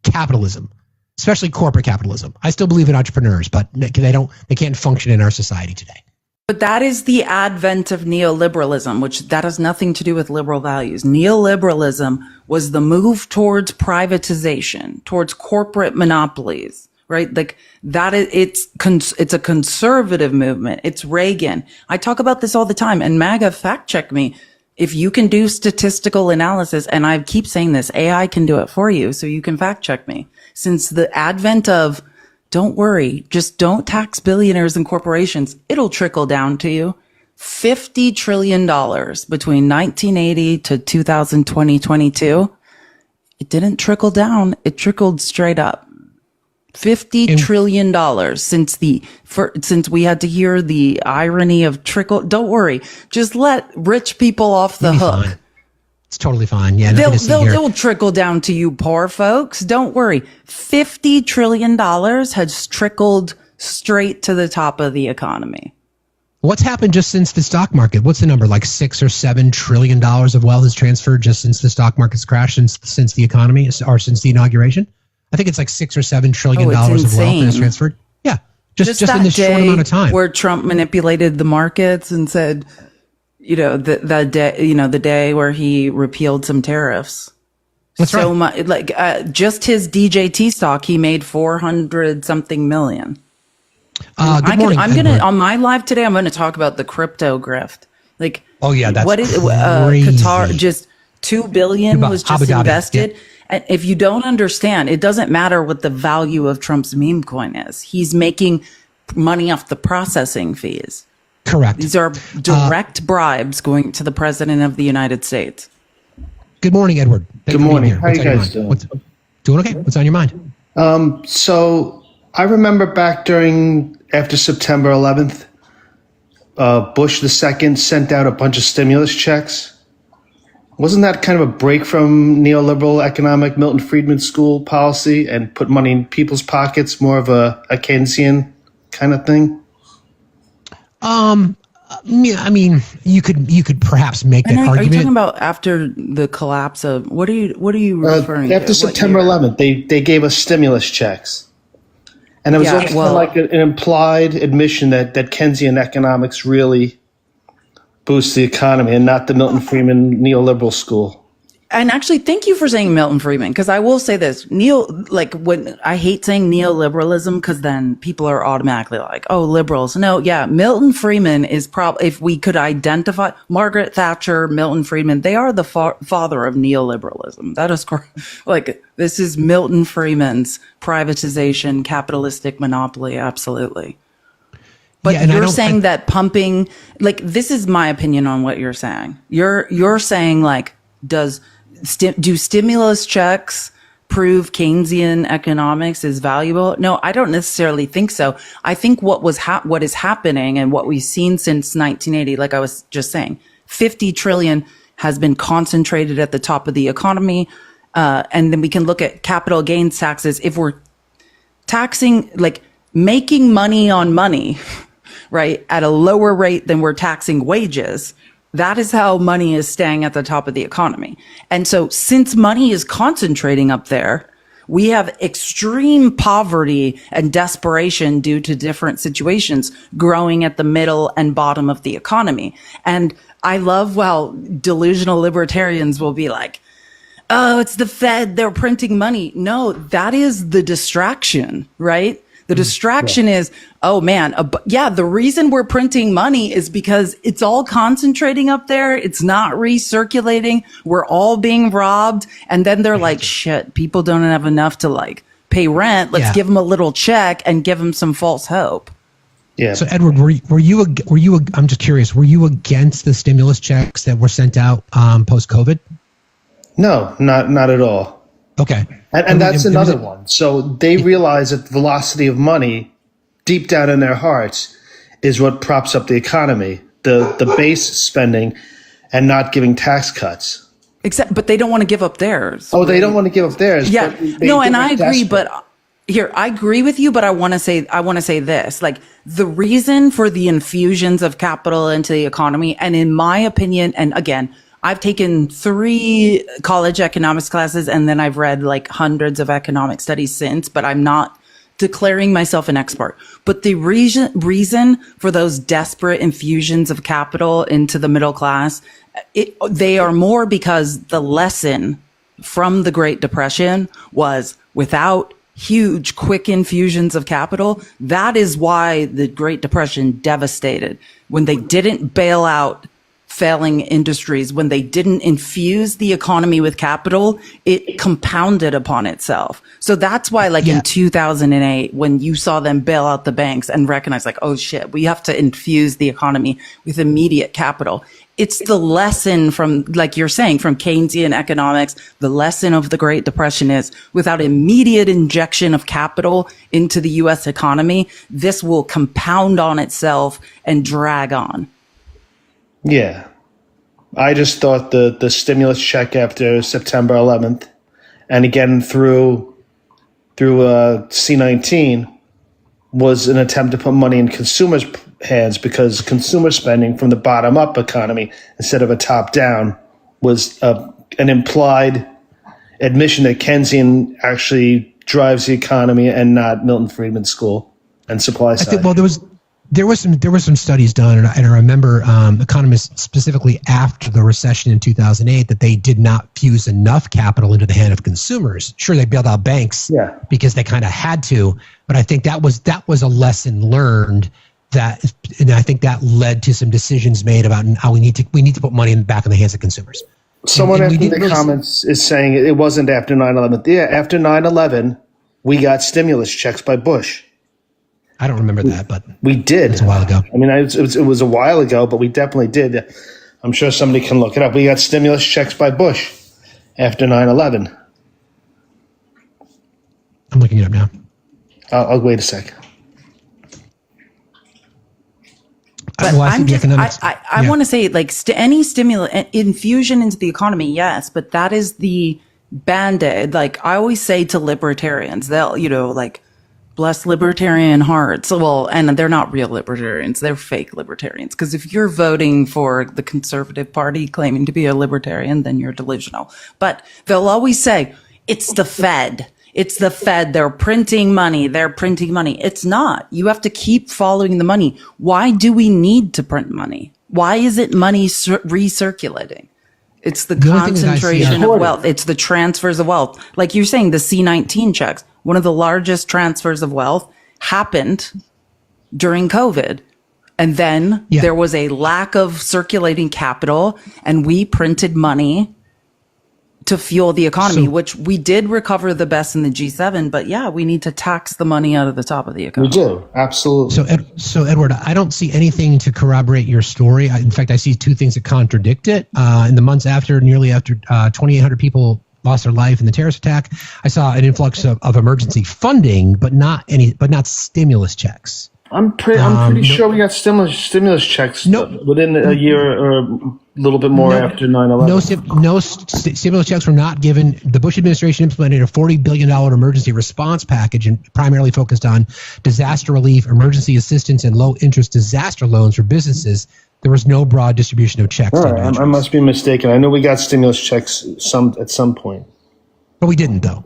capitalism, especially corporate capitalism. I still believe in entrepreneurs, but they can't function in our society today. But that is the advent of neoliberalism, which that has nothing to do with liberal values. Neoliberalism was the move towards privatization, towards corporate monopolies, right? Like that is, it's a conservative movement. It's Reagan. I talk about this all the time, and MAGA fact check me. If you can do statistical analysis, and I keep saying this, AI can do it for you, so you can fact check me. Since the advent of, don't worry, just don't tax billionaires and corporations, it'll trickle down to you. $50 trillion between 1980 to 2022. It didn't trickle down, it trickled straight up. $50 trillion since we had to hear the irony of trickle. Don't worry. Just let rich people off the hook. Fine. It's totally fine. Yeah. They'll trickle down to you poor folks. Don't worry. $50 trillion has trickled straight to the top of the economy. What's happened just since the stock market? What's the number? Like $6 or $7 trillion of wealth has transferred just since the stock market's crashed, since the economy, or since the inauguration? I think it's like $6 or $7 trillion of wealth has transferred. Yeah, just in this short amount of time. Where Trump manipulated the markets and said, the day where he repealed some tariffs. That's so right. much, like just his DJT stock, he made 400 something million. Good morning. On my live today, I'm gonna talk about the crypto grift. Like, oh yeah, that's what is crazy. Qatar? Just $2 billion was just Abu Dhabi, invested. yeah. And if you don't understand, it doesn't matter what the value of Trump's meme coin is. He's making money off the processing fees. Correct. These are direct bribes going to the president of the United States. Good morning, Edward. Good morning. How you guys doing? Doing okay. What's on your mind? So I remember back after September 11th, Bush II sent out a bunch of stimulus checks. Wasn't that kind of a break from neoliberal economic Milton Friedman school policy and put money in people's pockets, more of a Keynesian kind of thing? Yeah, I mean, you could perhaps make that argument. Are you talking about after the collapse of what are you referring to? After September 11th, they gave us stimulus checks, and it was kind of like an implied admission that Keynesian economics really boosts the economy and not the Milton Friedman neoliberal school. And actually, thank you for saying Milton Friedman, because I will say this, when I hate saying neoliberalism, because then people are automatically like, oh, liberals. No, yeah, Milton Friedman is if we could identify Margaret Thatcher, Milton Friedman, they are the father of neoliberalism. That is correct. Like, this is Milton Friedman's privatization, capitalistic monopoly. Absolutely. But you're saying that pumping, like, this is my opinion on what you're saying. You're saying, like, do stimulus checks prove Keynesian economics is valuable? No, I don't necessarily think so. I think what is happening and what we've seen since 1980, like I was just saying, 50 trillion has been concentrated at the top of the economy. And then we can look at capital gains taxes. If we're taxing, like, making money on money, right, at a lower rate than we're taxing wages, that is how money is staying at the top of the economy. And so since money is concentrating up there, we have extreme poverty and desperation due to different situations growing at the middle and bottom of the economy. And I love, delusional libertarians will be like, oh, it's the Fed, they're printing money. No, that is the distraction, right? The distraction is, oh man, the reason we're printing money is because it's all concentrating up there. It's not recirculating. We're all being robbed. And then they're like, shit, people don't have enough to like pay rent. Let's give them a little check and give them some false hope. Yeah. So Edward, were you I'm just curious, were you against the stimulus checks that were sent out post-COVID? No, not at all. Okay. And that's another one. So they realize that the velocity of money deep down in their hearts is what props up the economy, the base spending and not giving tax cuts. But they don't want to give up theirs. Oh, they don't want to give up theirs. Yeah. No, and I agree, but Here, I agree with you, but I want to say this, like the reason for the infusions of capital into the economy, and in my opinion, and again, I've taken 3 college economics classes and then I've read like hundreds of economic studies since, but I'm not declaring myself an expert. But the reason for those desperate infusions of capital into the middle class, they are more because the lesson from the Great Depression was without huge, quick infusions of capital. That is why the Great Depression devastated. When they didn't bail out failing industries, when they didn't infuse the economy with capital, it compounded upon itself. So that's why, like in 2008, when you saw them bail out the banks and recognize like, oh shit, we have to infuse the economy with immediate capital. It's the lesson from, like you're saying, from Keynesian economics. The lesson of the Great Depression is without immediate injection of capital into the U.S. economy, this will compound on itself and drag on. Yeah. I just thought the stimulus check after September 11th and again through C-19 was an attempt to put money in consumers' hands, because consumer spending from the bottom up economy instead of a top down was an implied admission that Keynesian actually drives the economy and not Milton Friedman's school and supply side. There was some studies done, and I remember economists specifically after the recession in 2008 that they did not fuse enough capital into the hand of consumers. Sure, they bailed out banks because they kind of had to, but I think that was a lesson learned. And I think that led to some decisions made about how we need to put money back in the hands of consumers. Someone in the comments is saying it wasn't after 9/11. Yeah, after 9/11, we got stimulus checks by Bush. I don't remember that, but we did. It's a while ago. I mean, it was a while ago, but we definitely did. I'm sure somebody can look it up. We got stimulus checks by Bush after 9/11. I'm looking it up now. I'll wait a sec. But I want to say, like, any stimulus infusion into the economy, yes, but that is the Band-Aid. Like I always say to libertarians, they'll, like, bless libertarian hearts. Well, and they're not real libertarians. They're fake libertarians. Because if you're voting for the Conservative Party claiming to be a libertarian, then you're delusional. But they'll always say, it's the Fed. It's the Fed. They're printing money. It's not. You have to keep following the money. Why do we need to print money? Why isn't money recirculating? It's the concentration of wealth. It's the transfers of wealth. Like you're saying, the C-19 checks, one of the largest transfers of wealth happened during COVID. And then there was a lack of circulating capital, and we printed money to fuel the economy, which we did recover the best in the G7. But we need to tax the money out of the top of the economy. We do. Absolutely. So Edward, I don't see anything to corroborate your story. In fact, I see 2 things that contradict it. In the months nearly after 2,800 people lost their life in the terrorist attack, I saw an influx of emergency funding, but not stimulus checks. I'm pretty sure we got stimulus checks within a year or a little bit more after 9/11. No stimulus checks were not given. The Bush administration implemented a $40 billion emergency response package and primarily focused on disaster relief, emergency assistance, and low-interest disaster loans for businesses. There was no broad distribution of checks. All right, I must be mistaken. I know we got stimulus checks at some point. But we didn't, though.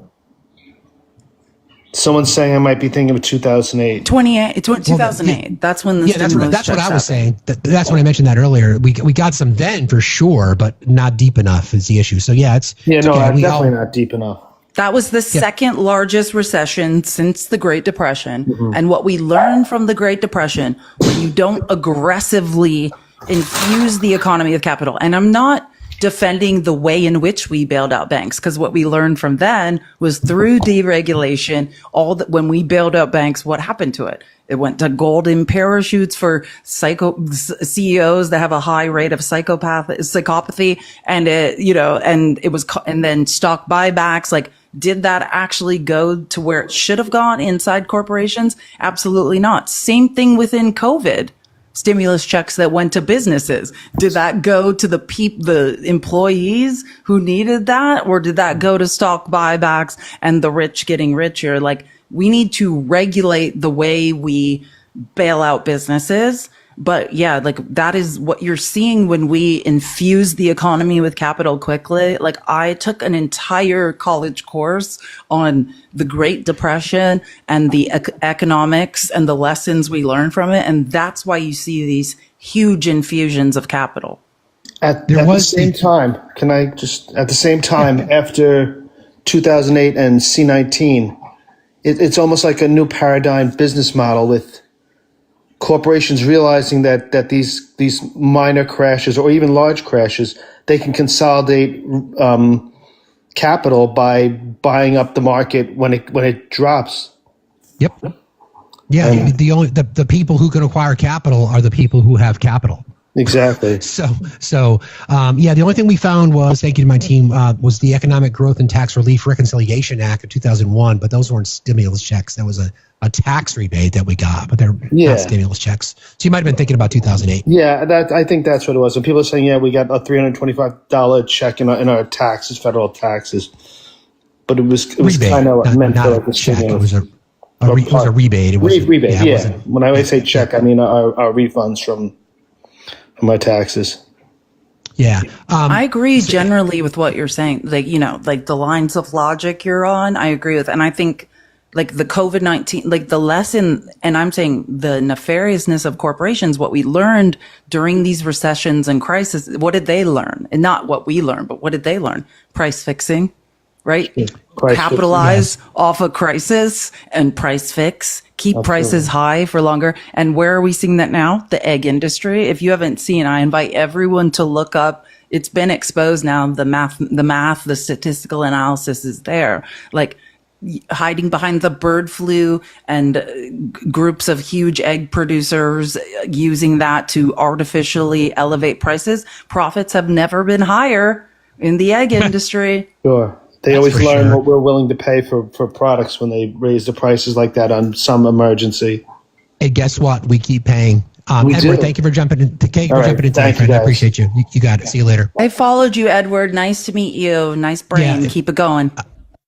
Someone's saying I might be thinking of 2008. 2008. That's when the stimulus that's what I was happened. saying. That's when I mentioned that earlier. We got some then for sure, but not deep enough is the issue. So definitely not deep enough. That was the second largest recession since the Great Depression. Mm-hmm. And what we learned from the Great Depression, when you don't aggressively infuse the economy with capital, and I'm not defending the way in which we bailed out banks, because what we learned from then was through deregulation, when we bailed out banks, what happened to it? It went to golden parachutes for CEOs that have a high rate of psychopathy, and and then stock buybacks. Like, did that actually go to where it should have gone inside corporations? Absolutely not. Same thing within COVID. Stimulus checks that went to businesses. Did that go to the employees who needed that? Or did that go to stock buybacks and the rich getting richer? Like, we need to regulate the way we bail out businesses. But yeah, like that is what you're seeing when we infuse the economy with capital quickly. Like I took an entire college course on the Great Depression and the economics and the lessons we learned from it. And that's why you see these huge infusions of capital. At the same time, after 2008 and C-19, it's almost like a new paradigm business model with corporations realizing that these minor crashes or even large crashes, they can consolidate capital by buying up the market when it drops. Yep. Yeah. The people who can acquire capital are the people who have capital. Exactly. So, the only thing we found was, thank you to my team, was the Economic Growth and Tax Relief Reconciliation Act of 2001, but those weren't stimulus checks. That was a tax rebate that we got, but they're not stimulus checks. So you might have been thinking about 2008. Yeah, I think that's what it was. And people are saying, yeah, we got a $325 check in our taxes, federal taxes, but it was rebate, kind of meant not for like a a check. stimulus. It was a rebate. It was rebate. Yeah. When I say check, I mean our refunds from my taxes. Yeah. I agree generally with what you're saying. Like, like the lines of logic you're on, I agree with. And I think like the COVID-19, like the lesson, and I'm saying the nefariousness of corporations, what we learned during these recessions and crises, what did they learn? And not what we learned, but what did they learn? Price fixing, right? Capitalize off a crisis and price fix. Keep prices high for longer. And where are we seeing that now? The egg industry. If you haven't seen, I invite everyone to look up. It's been exposed now. The math, the statistical analysis is there. Like hiding behind the bird flu and groups of huge egg producers using that to artificially elevate prices. Profits have never been higher in the egg industry. Sure. They always learn what we're willing to pay for products when they raise the prices like that on some emergency. And guess what? We keep paying. Edward, thank you for jumping in. Thank you for jumping in today, friend. I appreciate you. You got it. See you later. I followed you, Edward. Nice to meet you. Nice brain. Keep it going.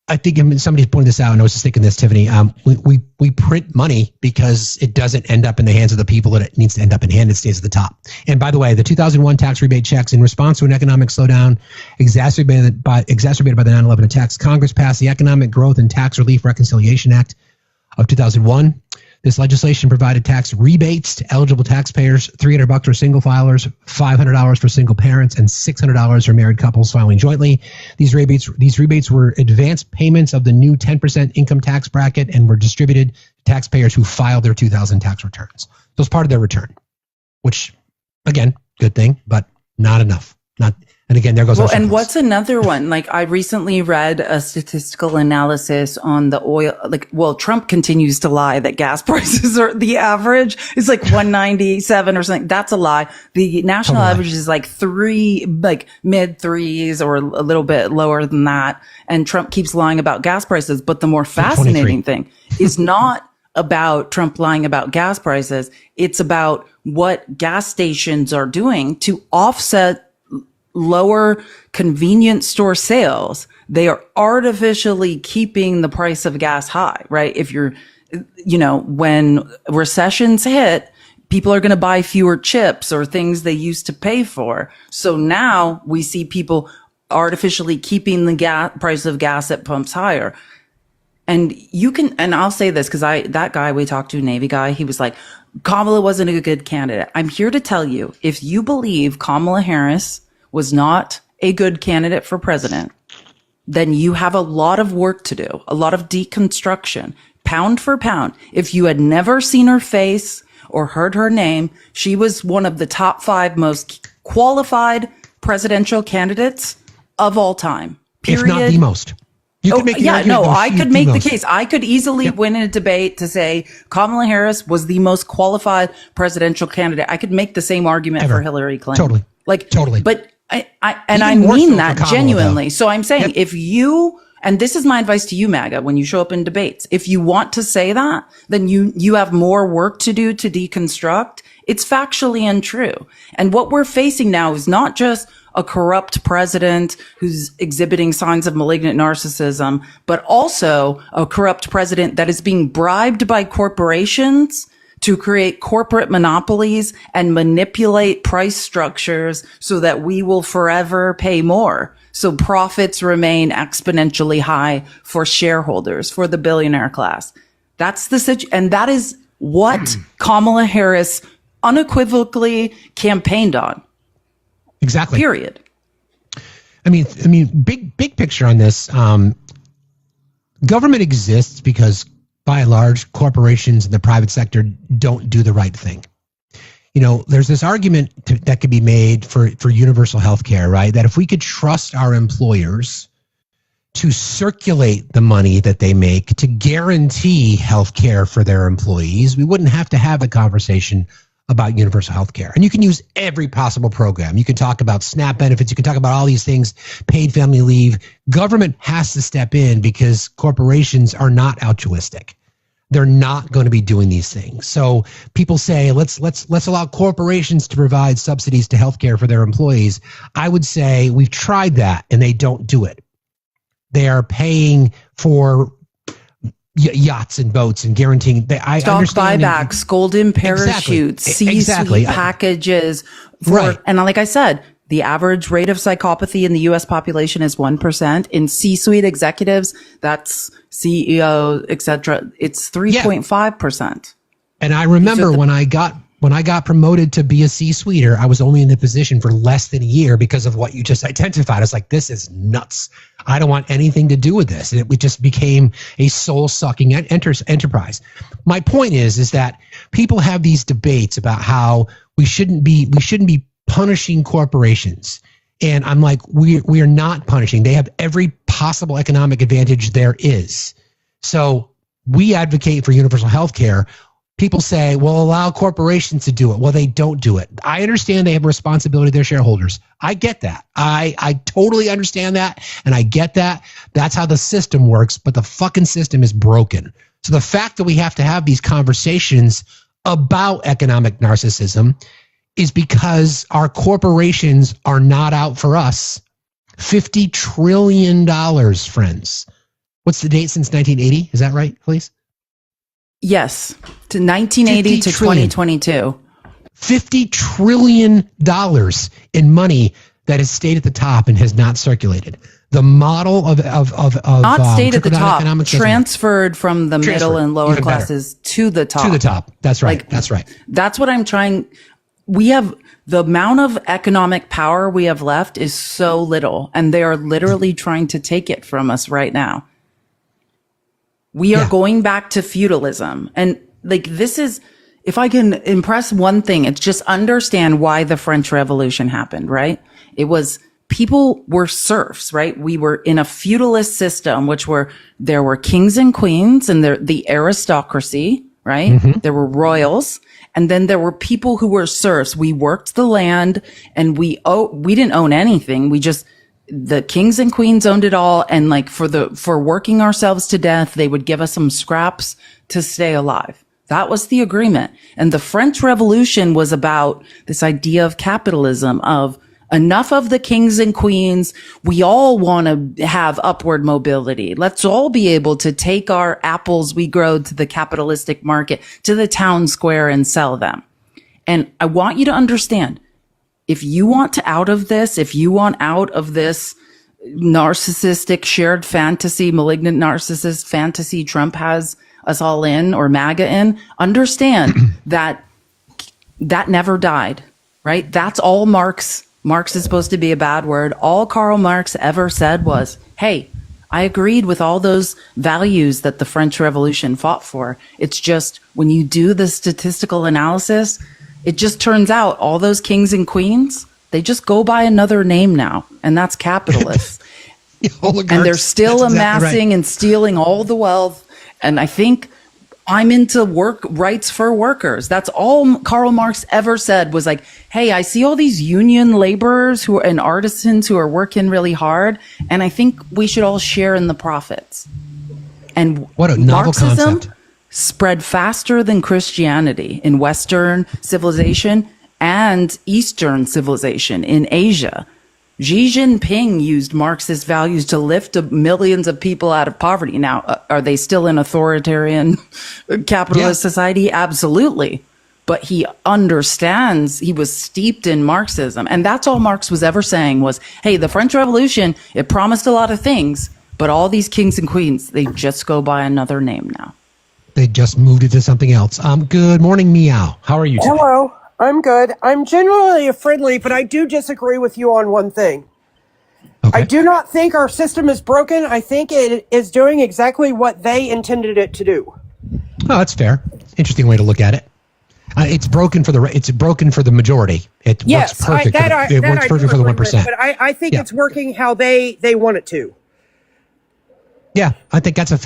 I think somebody pointed this out, and I was just thinking this, Tiffany. We print money because it doesn't end up in the hands of the people that it needs to end up in hand. It stays at the top. And by the way, the 2001 tax rebate checks in response to an economic slowdown exacerbated by the 9/11 attacks, Congress passed the Economic Growth and Tax Relief Reconciliation Act of 2001. This legislation provided tax rebates to eligible taxpayers, $300 for single filers, $500 for single parents, and $600 for married couples filing jointly. These rebates were advance payments of the new 10% income tax bracket and were distributed to taxpayers who filed their 2000 tax returns. So it's part of their return, which, again, good thing, but not enough. And again, there goes our and what's another one? Like I recently read a statistical analysis on the oil. Trump continues to lie that gas prices are the average. It's like 197 or something. That's a lie. The national average is like mid threes or a little bit lower than that. And Trump keeps lying about gas prices. But the more fascinating thing is not about Trump lying about gas prices. It's about what gas stations are doing to offset lower convenience store sales. They are artificially keeping the price of gas high, right? If you're, when recessions hit, people are going to buy fewer chips or things they used to pay for. So now we see people artificially keeping the price of gas at pumps higher. And I'll say this because that guy we talked to, Navy guy, he was like, Kamala wasn't a good candidate. I'm here to tell you, if you believe Kamala Harris was not a good candidate for president, then you have a lot of work to do, a lot of deconstruction, pound for pound. If you had never seen her face or heard her name, she was one of the top 5 most qualified presidential candidates of all time. Period. If not the most. You could make the argument, I could make the case. I could easily win in a debate to say Kamala Harris was the most qualified presidential candidate. I could make the same argument for Hillary Clinton. Totally. But I mean that genuinely. So I'm saying if you, and this is my advice to you, MAGA, when you show up in debates, if you want to say that, then you have more work to do to deconstruct It's factually untrue. And what we're facing now is not just a corrupt president who's exhibiting signs of malignant narcissism, but also a corrupt president that is being bribed by corporations to create corporate monopolies and manipulate price structures so that we will forever pay more. So profits remain exponentially high for shareholders, for the billionaire class. That's the situation. And that is what Kamala Harris unequivocally campaigned on. Exactly. Period. I mean, big picture on this. Government exists because, by and large, corporations in the private sector don't do the right thing. You know, there's this argument that could be made for universal health care, right? That if we could trust our employers to circulate the money that they make to guarantee health care for their employees, we wouldn't have to have a conversation about universal health care. And you can use every possible program. You can talk about SNAP benefits. You can talk about all these things, paid family leave. Government has to step in because corporations are not altruistic. They're not going to be doing these things. So people say, let's allow corporations to provide subsidies to healthcare for their employees. I would say we've tried that and they don't do it. They are paying for yachts and boats and guaranteeing. Stock buybacks, golden parachutes, C-suite packages. And like I said, the average rate of psychopathy in the U.S. population is 1%. In C-suite executives, that's CEO, etc. It's 3.5%. And I remember when I got promoted to be a C-suiter, I was only in the position for less than a year because of what you just identified. I was like, this is nuts. I don't want anything to do with this. And it just became a soul-sucking enterprise. My point is that people have these debates about how we shouldn't be punishing corporations. And I'm like, we are not punishing. They have every possible economic advantage there is. So we advocate for universal health care. People say, well, allow corporations to do it. Well, they don't do it. I understand they have a responsibility to their shareholders. I get that. I totally understand that. And I get that. That's how the system works. But the fucking system is broken. So the fact that we have to have these conversations about economic narcissism is because our corporations are not out for us. $50 trillion, friends. What's the date since 1980? Is that right, please? Yes, to 1980 to 2022. $50 trillion in money that has stayed at the top and has not circulated. The model of not stayed at the top, transferred from the middle and lower classes to the top. To the top. That's right. That's right. That's what I'm trying. We have the amount of economic power we have left is so little, and they are literally trying to take it from us right now. We are going back to feudalism. And like, this is, if I can impress one thing, it's just understand why the French Revolution happened, right? It was, people were serfs, right? We were in a feudalist system, there were kings and queens and the aristocracy, right? Mm-hmm. There were royals. And then there were people who were serfs. We worked the land and we didn't own anything. The kings and queens owned it all. And like for working ourselves to death, they would give us some scraps to stay alive. That was the agreement. And the French Revolution was about this idea of capitalism, of enough of the kings and queens. We all want to have upward mobility. Let's all be able to take our apples we grow to the capitalistic market, to the town square and sell them. And I want you to understand, if you want out of this narcissistic shared fantasy, malignant narcissist fantasy Trump has us all in, or MAGA in, understand that never died, right? That's all Marx is supposed to be a bad word. All Karl Marx ever said was, hey, I agreed with all those values that the French Revolution fought for. It's just when you do the statistical analysis, it just turns out all those kings and queens, they just go by another name now, and that's capitalists. And they're still amassing and stealing all the wealth. And I think I'm into rights for workers. That's all Karl Marx ever said was like, hey, I see all these union laborers and artisans who are working really hard, and I think we should all share in the profits. And what a novel concept. spread faster than Christianity in Western civilization and Eastern civilization in Asia. Xi Jinping used Marxist values to lift millions of people out of poverty. Now, are they still in authoritarian capitalist society? Absolutely. But he understands, he was steeped in Marxism. And that's all Marx was ever saying was, hey, the French Revolution, it promised a lot of things, but all these kings and queens, they just go by another name now. They just moved it to something else. Good morning, Meow. How are you today? Hello. I'm good. I'm generally friendly, but I do disagree with you on one thing. Okay. I do not think our system is broken. I think it is doing exactly what they intended it to do. Oh, that's fair. Interesting way to look at it. It's broken for the majority. It works perfect. It works perfect for the 1%. But I think it's working how they want it to. Yeah, I think that's a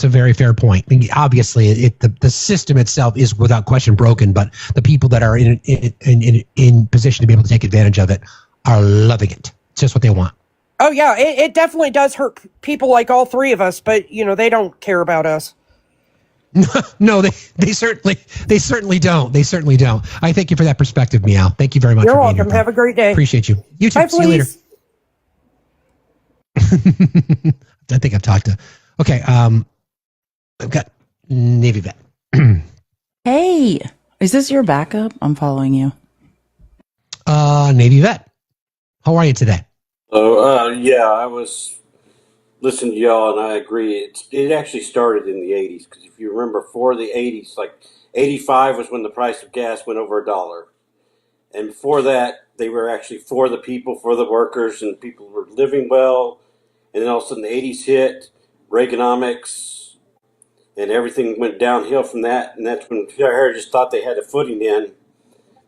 very fair point. I mean, obviously, the system itself is without question broken, but the people that are in position to be able to take advantage of it are loving it. It's just what they want. Oh yeah, it definitely does hurt people like all three of us, but they don't care about us. No, they certainly don't. They certainly don't. I thank you for that perspective, Meow. Thank you very much. You're for welcome. Being here, Have a great day. Appreciate you. You too. Bye, See you later. I think I've talked to. Okay. I've got Navy vet. Hey, is this your backup? I'm following you. Navy vet. How are you today? Yeah, I was listening to y'all, and I agree. It actually started in the 80s, because if you remember, for the 80s, like 85 was when the price of gas went over $1. And before that, they were actually for the people, for the workers, and people were living well. And then all of a sudden the 80s hit, Reaganomics, and everything went downhill from that. And that's when Harris just thought they had a footing in.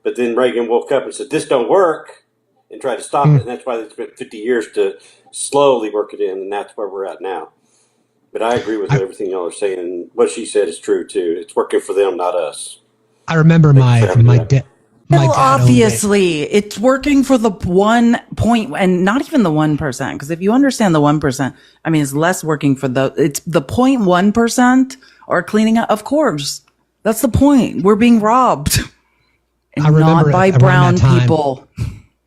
But then Reagan woke up and said, this don't work, and tried to stop it. And that's why it's been 50 years to slowly work it in, and that's where we're at now. But I agree with everything y'all are saying, and what she said is true, too. It's working for them, not us. I remember my dad. Obviously, it's working for the 1 point, and not even the 1%. Because if you understand the 1%, I mean, it's less working for it's the 0.1% are cleaning up. Of course, that's the point. We're being robbed, and not by brown people.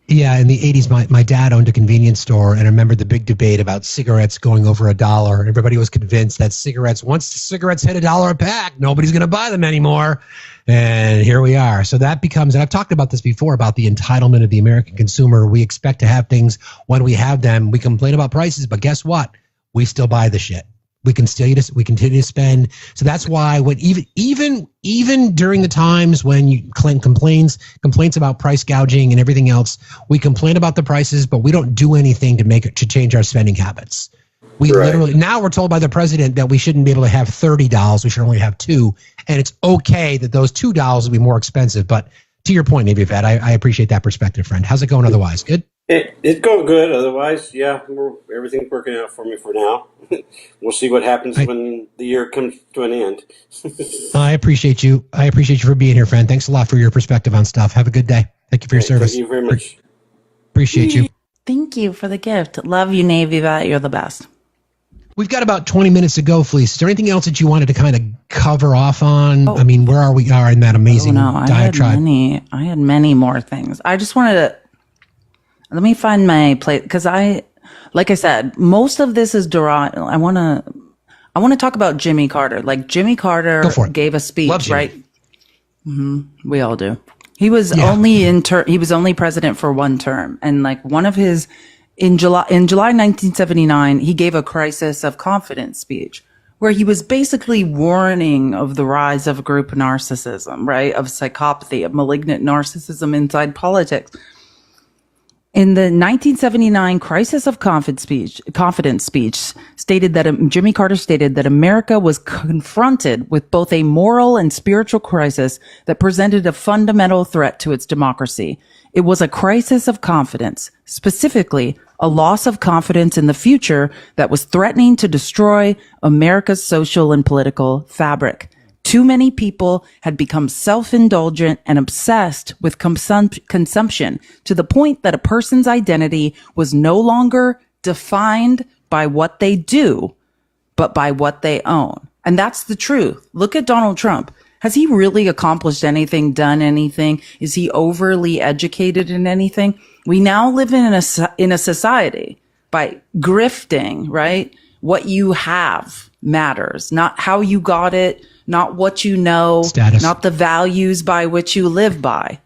Yeah, in the 80s, my dad owned a convenience store, and I remember the big debate about cigarettes going over $1. Everybody was convinced that once cigarettes hit $1 a pack, nobody's going to buy them anymore. And here we are. So that becomes, and I've talked about this before, about the entitlement of the American consumer. We expect to have things when we have them. We complain about prices, but guess what? We still buy the shit. We continue to spend. So that's why when even during the times when you complaints about price gouging and everything else, we complain about the prices, but we don't do anything to change our spending habits. We literally, now we're told by the president that we shouldn't be able to have $30. We should only have $2. And it's okay that those $2 will be more expensive. But to your point, Navy Vet, I appreciate that perspective, friend. How's it going otherwise? Good? It's going good. Otherwise, yeah, everything's working out for me for now. We'll see what happens when the year comes to an end. I appreciate you. I appreciate you for being here, friend. Thanks a lot for your perspective on stuff. Have a good day. Thank you for your service. Thank you very much. Appreciate you. Thank you for the gift. Love you, Navy Vet. You're the best. We've got about 20 minutes to go, Felice. Is there anything else that you wanted to kind of cover off on? I mean, where are we in that amazing diatribe? I had many more things. I just wanted to, let me find my place, because like I said, most of this is derived. I want to talk about Jimmy Carter. Like, Jimmy Carter gave a speech, right? Mm-hmm. We all do. He was he was only president for one term, and like one of his. In July 1979, he gave a crisis of confidence speech where he was basically warning of the rise of group narcissism, right? Of psychopathy, of malignant narcissism inside politics. In the 1979 crisis of confidence speech stated that Jimmy Carter stated that America was confronted with both a moral and spiritual crisis that presented a fundamental threat to its democracy. It was a crisis of confidence, specifically a loss of confidence in the future that was threatening to destroy America's social and political fabric. Too many people had become self-indulgent and obsessed with consumption to the point that a person's identity was no longer defined by what they do, but by what they own. And that's the truth. Look at Donald Trump. Has he really accomplished anything, done anything? Is he overly educated in anything? We now live in a society by grifting, right? What you have matters, not how you got it, not what you know, Status. not the values by which you live by.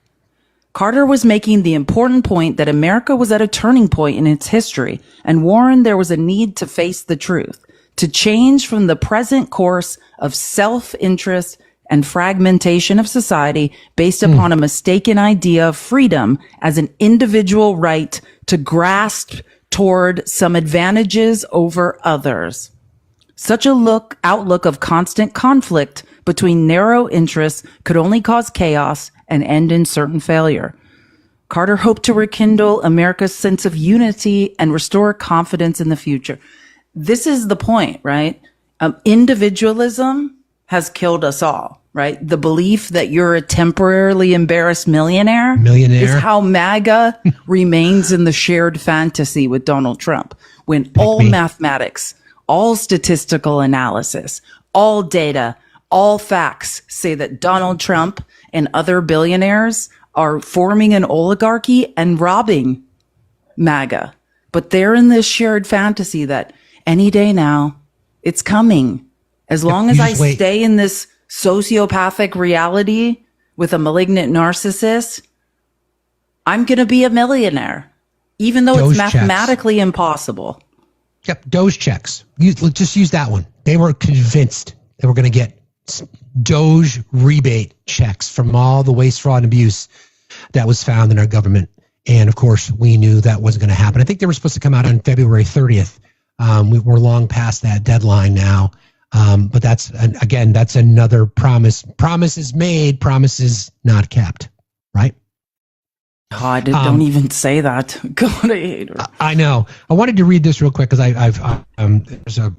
Carter was making the important point that America was at a turning point in its history and warned there was a need to face the truth, to change from the present course of self-interest and fragmentation of society based upon a mistaken idea of freedom as an individual right to grasp toward some advantages over others. Such a outlook of constant conflict between narrow interests could only cause chaos and end in certain failure. Carter hoped to rekindle America's sense of unity and restore confidence in the future. This is the point, right? Individualism has killed us all, right? The belief that you're a temporarily embarrassed millionaire is how MAGA remains in the shared fantasy with Donald Trump. When all mathematics, all statistical analysis, all data, all facts say that Donald Trump and other billionaires are forming an oligarchy and robbing MAGA. But they're in this shared fantasy that any day now, it's coming. As long as I stay in this sociopathic reality with a malignant narcissist, I'm going to be a millionaire, even though it's mathematically impossible. Yep, Doge checks. Just use that one. They were convinced they were going to get Doge rebate checks from all the waste, fraud, and abuse that was found in our government. And of course, we knew that wasn't going to happen. I think they were supposed to come out on February 30th. We're long past that deadline now. But that's another promise. Promises made, promises not kept, right? God, don't even say that. God, I hate her. I know. I wanted to read this real quick because there's a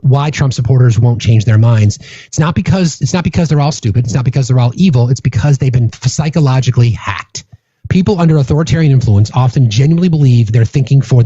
why Trump supporters won't change their minds. It's not because they're all stupid. It's not because they're all evil. It's because they've been psychologically hacked. People under authoritarian influence often genuinely believe they're thinking for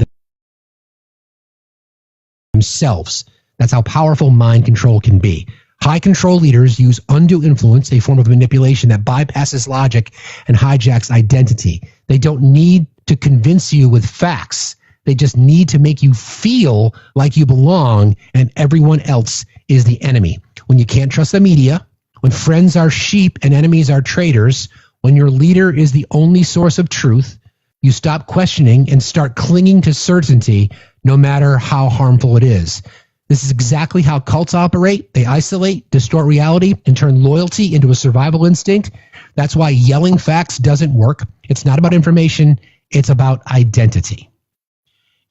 themselves. That's how powerful mind control can be. High control leaders use undue influence, a form of manipulation that bypasses logic and hijacks identity. They don't need to convince you with facts. They just need to make you feel like you belong and everyone else is the enemy. When you can't trust the media, when friends are sheep and enemies are traitors, when your leader is the only source of truth, you stop questioning and start clinging to certainty, no matter how harmful it is. This is exactly how cults operate. They isolate, distort reality, and turn loyalty into a survival instinct. That's why yelling facts doesn't work. It's not about information. It's about identity.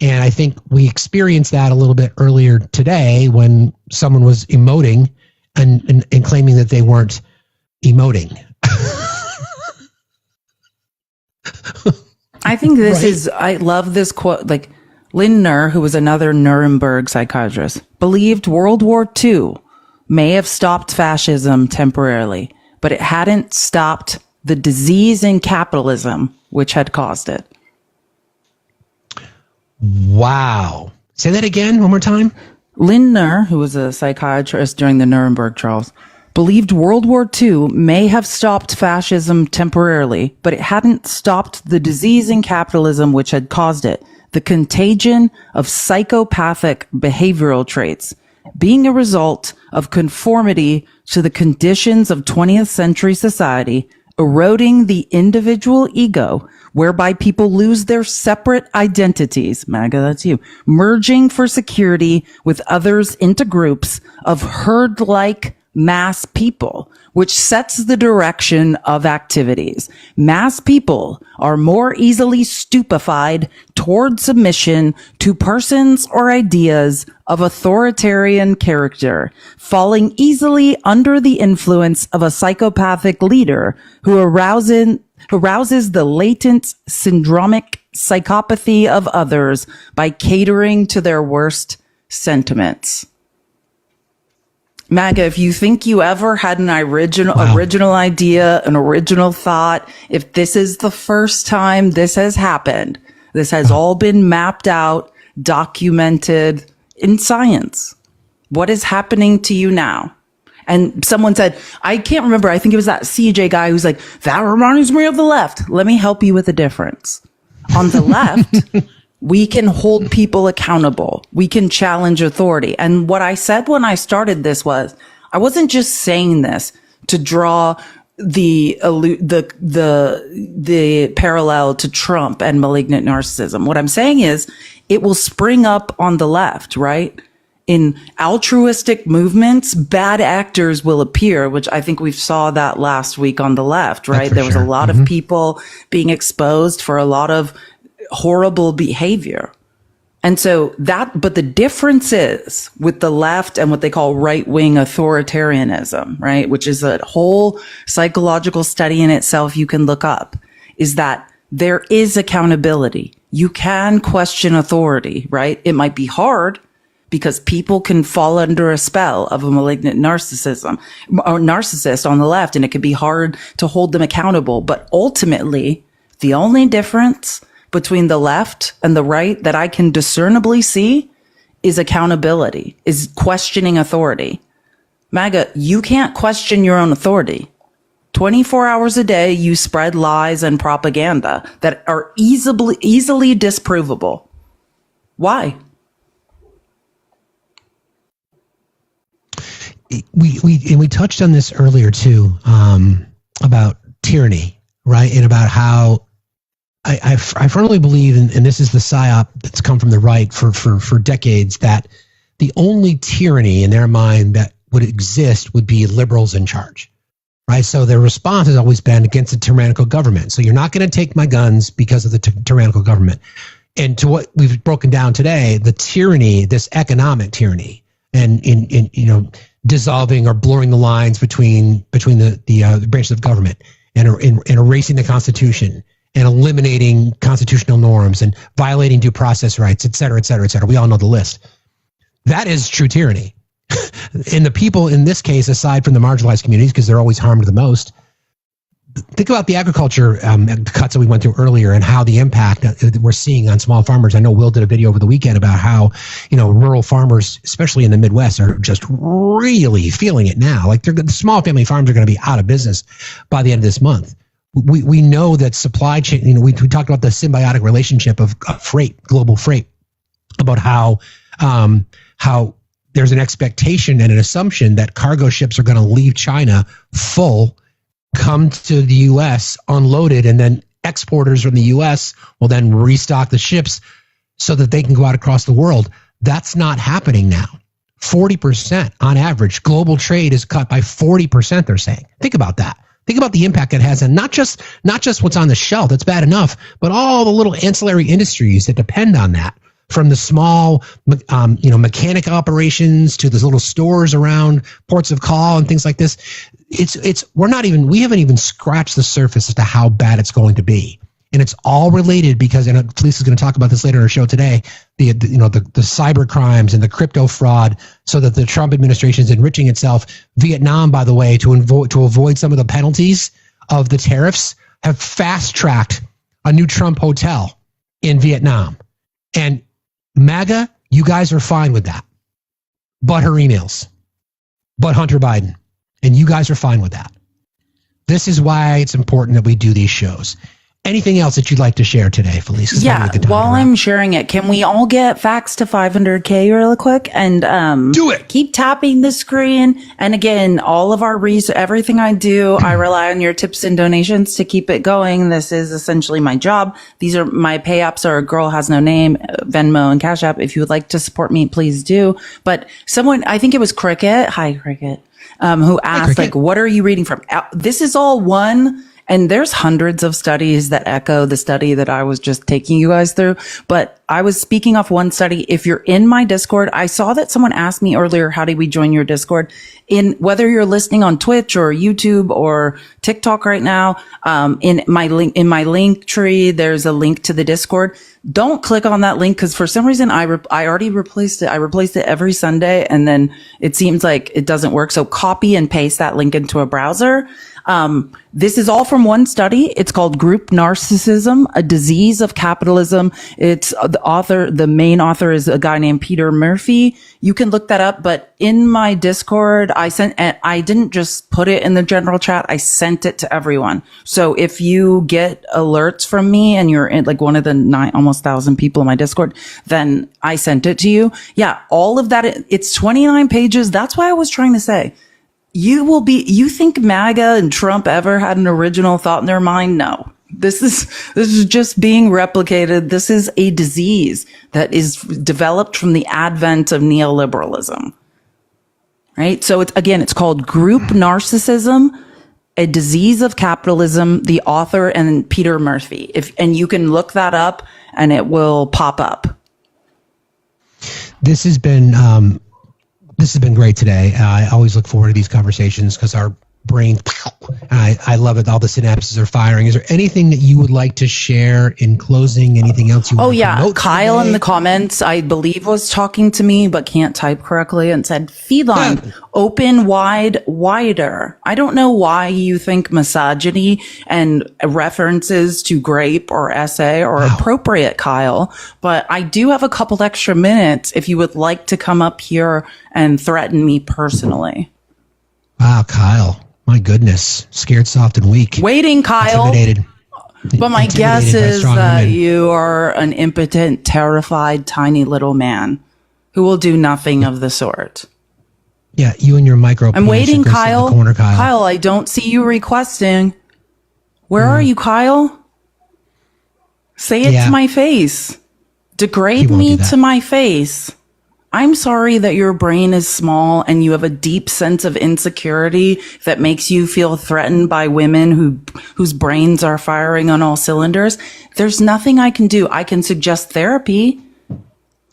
And I think we experienced that a little bit earlier today when someone was emoting and claiming that they weren't emoting. I think this is, I love this quote, like Lindner, who was another Nuremberg psychiatrist, believed World War II may have stopped fascism temporarily, but it hadn't stopped the disease in capitalism, which had caused it. Wow. Say that again one more time. Lindner, who was a psychiatrist during the Nuremberg trials, believed World War II may have stopped fascism temporarily, but it hadn't stopped the disease in capitalism which had caused it, the contagion of psychopathic behavioral traits, being a result of conformity to the conditions of 20th century society, eroding the individual ego, whereby people lose their separate identities, MAGA, that's you, merging for security with others into groups of herd-like mass people, which sets the direction of activities. Mass people are more easily stupefied toward submission to persons or ideas of authoritarian character, falling easily under the influence of a psychopathic leader who arouses the latent syndromic psychopathy of others by catering to their worst sentiments. MAGA, if you think you ever had an original idea, an original thought, if this is the first time this has happened, this has all been mapped out, documented in science. What is happening to you now? And someone said, I can't remember. I think it was that CJ guy who's like, that reminds me of the left. Let me help you with the difference. On the left, we can hold people accountable. We can challenge authority. And what I said when I started this was, I wasn't just saying this to draw the parallel to Trump and malignant narcissism. What I'm saying is it will spring up on the left, right? In altruistic movements, bad actors will appear, which I think we saw that last week on the left, right? There was a lot of people being exposed for a lot of horrible behavior. And so but the difference is with the left and what they call right-wing authoritarianism, right? Which is a whole psychological study in itself you can look up, is that there is accountability. You can question authority, right? It might be hard because people can fall under a spell of a malignant narcissism or narcissist on the left, and it can be hard to hold them accountable. But ultimately, the only difference between the left and the right that I can discernibly see is accountability, is questioning authority. MAGA, you can't question your own authority. 24 hours a day, you spread lies and propaganda that are easily disprovable. Why? We touched on this earlier too, about tyranny, right? And about how I firmly believe, and this is the psyop that's come from the right for decades, that the only tyranny in their mind that would exist would be liberals in charge, right? So their response has always been against the tyrannical government. So you're not going to take my guns because of the tyrannical government. And to what we've broken down today, the tyranny, this economic tyranny, and in dissolving or blurring the lines between the branches of government and erasing the Constitution and eliminating constitutional norms and violating due process rights, et cetera, et cetera, et cetera. We all know the list. That is true tyranny. And the people in this case, aside from the marginalized communities, because they're always harmed the most, think about the agriculture cuts that we went through earlier and how the impact that we're seeing on small farmers. I know Will did a video over the weekend about how, rural farmers, especially in the Midwest, are just really feeling it now. Like the small family farms are going to be out of business by the end of this month. We know that supply chain, we talked about the symbiotic relationship of freight, global freight, about how there's an expectation and an assumption that cargo ships are going to leave China full, come to the U.S. unloaded, and then exporters from the U.S. will then restock the ships so that they can go out across the world. That's not happening now. 40% on average. Global trade is cut by 40%, they're saying. Think about that. Think about the impact it has, and not just what's on the shelf, that's bad enough, but all the little ancillary industries that depend on that, from the small, mechanic operations to the little stores around ports of call and things like this. We haven't even scratched the surface as to how bad it's going to be. And it's all related because, and Felice is going to talk about this later in our show today, the cyber crimes and the crypto fraud, so that the Trump administration is enriching itself. Vietnam, by the way, to avoid some of the penalties of the tariffs, have fast-tracked a new Trump hotel in Vietnam. And MAGA, you guys are fine with that. But her emails. But Hunter Biden. And you guys are fine with that. This is why it's important that we do these shows. Anything else that you'd like to share today, Felice? Yeah, while I'm sharing it, can we all get facts to 500K real quick? And do it. Keep tapping the screen. And again, all of our everything I do, I rely on your tips and donations to keep it going. This is essentially my job. These are my pay apps are Girl Has No Name, Venmo, and Cash App. If you would like to support me, please do. But someone, I think it was Cricket. Hi, Cricket. Who asked, what are you reading from? This is all one And there's hundreds of studies that echo the study that I was just taking you guys through. But I was speaking off one study. If you're in my Discord, I saw that someone asked me earlier, how do we join your Discord? In whether you're listening on Twitch or YouTube or TikTok right now, in my link tree, there's a link to the Discord. Don't click on that link because for some reason I already replaced it. I replaced it every Sunday and then it seems like it doesn't work. So copy and paste that link into a browser. This is all from one study. It's called Group Narcissism, a Disease of Capitalism. It's the main author is a guy named Peter Murphy. You can look that up, but in my Discord, I didn't just put it in the general chat. I sent it to everyone. So if you get alerts from me and you're in like one of the almost 1,000 people in my Discord, then I sent it to you. Yeah. All of that. It's 29 pages. That's why I was trying to say. You think MAGA and Trump ever had an original thought in their mind? No. This is just being replicated. This is a disease that is developed from the advent of neoliberalism. Right? So it's called Group Narcissism, a Disease of Capitalism, the author and Peter Murphy. And you can look that up and it will pop up. This has been great today. I always look forward to these conversations because our brain, I love it. All the synapses are firing. Is there anything that you would like to share in closing? Anything else you want to promote Kyle today? in the comments, I believe, was talking to me, but can't type correctly and said, feline, open wide, wider. I don't know why you think misogyny and references to grape or essay are appropriate, Kyle, but I do have a couple extra minutes if you would like to come up here and threaten me personally. Wow, Kyle. My goodness. Scared, soft, and weak. Waiting, Kyle. Intimidated. But my guess is that you are an impotent, terrified, tiny little man who will do nothing of the sort. Yeah, you and your micro. I'm waiting, Kyle. Corner, Kyle. Kyle, I don't see you requesting. Where are you, Kyle? Say it to my face. Degrade me to my face. I'm sorry that your brain is small and you have a deep sense of insecurity that makes you feel threatened by women whose brains are firing on all cylinders. There's nothing I can do. I can suggest therapy.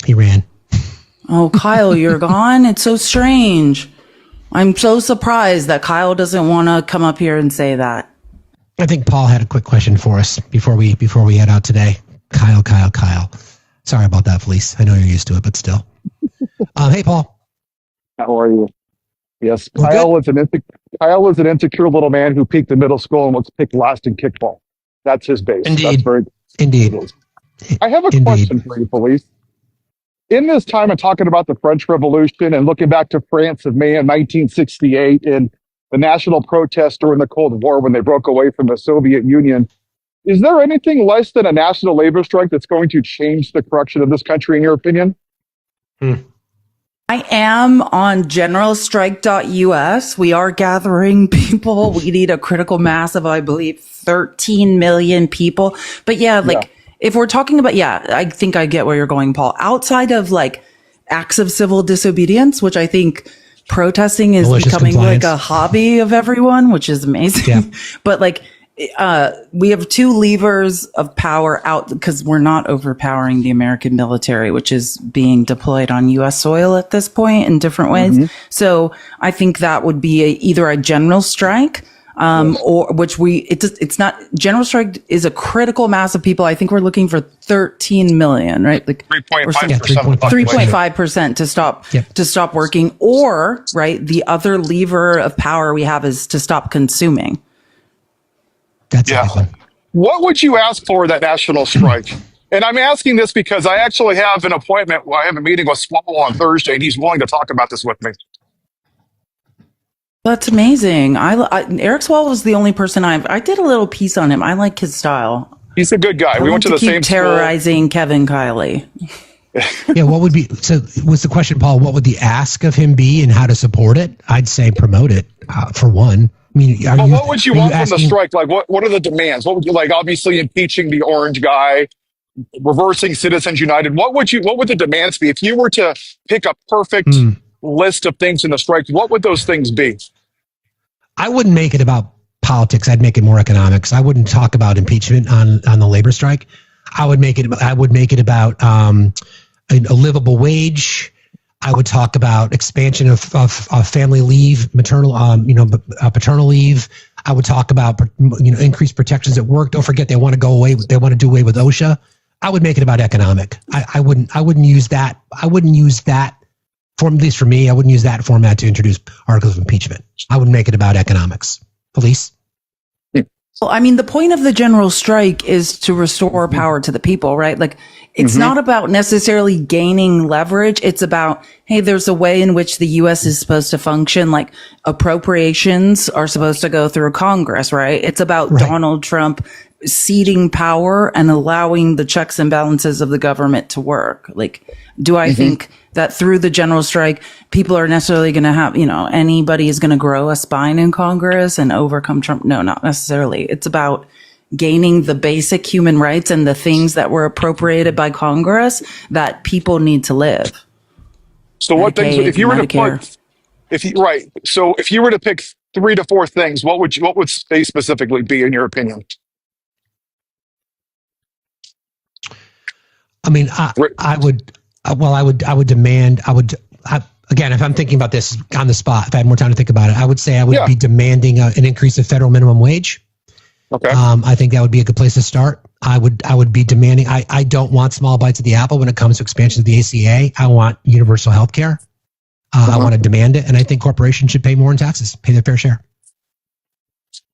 He ran. Oh, Kyle, you're gone? It's so strange. I'm so surprised that Kyle doesn't want to come up here and say that. I think Paul had a quick question for us before we head out today. Kyle. Sorry about that, Felice. I know you're used to it, but still. Hey, Paul. How are you? Yes, Kyle was an insecure little man who peaked in middle school and was picked last in kickball. That's his base. Indeed. Indeed. I have a question for you, Felice. In this time of talking about the French Revolution and looking back to France of May of 1968 and the national protest during the Cold War when they broke away from the Soviet Union, is there anything less than a national labor strike that's going to change the corruption of this country, in your opinion? I am on generalstrike.us. We are gathering people. We need a critical mass of, I believe, 13 million people. But if we're talking about, I think I get where you're going, Paul. Outside of like acts of civil disobedience, which I think protesting is becoming like a hobby of everyone, which is amazing. Yeah. But like, we have two levers of power out because we're not overpowering the American military, which is being deployed on U.S. soil at this point in different ways. Mm-hmm. So I think that would be either a general strike, or which it's not. General strike is a critical mass of people. I think we're looking for 13 million, right? Like 3.5% to stop working, or right. The other lever of power we have is to stop consuming. That's What would you ask for that national strike? And I'm asking this because I actually have an appointment. I have a meeting with Swallow on Thursday, and he's willing to talk about this with me. That's amazing. Eric Swallow was the only person I did a little piece on him. I like his style. He's a good guy. We went to the same school. Terrorizing Kevin Kiley. Yeah, was the question, Paul, what would the ask of him be and how to support it? I'd say promote it, for one. I mean, what would you want from the strike? Like, what are the demands? What would you like? Obviously, impeaching the orange guy, reversing Citizens United. What would the demands be if you were to pick a perfect list of things in the strike? What would those things be? I wouldn't make it about politics, I'd make it more economics. I wouldn't talk about impeachment on the labor strike. I would make it about a livable wage. I would talk about expansion of family leave, maternal, paternal leave. I would talk about, increased protections at work. Don't forget, they want to do away with OSHA. I would make it about economic. I wouldn't use that. I wouldn't use that form, at least for me. I wouldn't use that format to introduce articles of impeachment. I would make it about economics. Felice? Well, I mean, the point of the general strike is to restore power to the people, right? Like, it's not about necessarily gaining leverage. It's about, hey, there's a way in which the U.S. is supposed to function. Like, appropriations are supposed to go through Congress, right? It's about Donald Trump ceding power and allowing the checks and balances of the government to work. Like, do I think that through the general strike, people are necessarily going to have, anybody is going to grow a spine in Congress and overcome Trump? No, not necessarily. It's about gaining the basic human rights and the things that were appropriated by Congress that people need to live. So what things, if you were to put, so if you were to pick 3 to 4 things, what would they specifically be in your opinion? I mean, I would demand, again, if I'm thinking about this on the spot, if I had more time to think about it, I would say I would be demanding an increase of federal minimum wage. Okay. I think that would be a good place to start. I would be demanding, I don't want small bites of the apple when it comes to expansion of the ACA. I want universal health care. I want to demand it. And I think corporations should pay more in taxes, pay their fair share.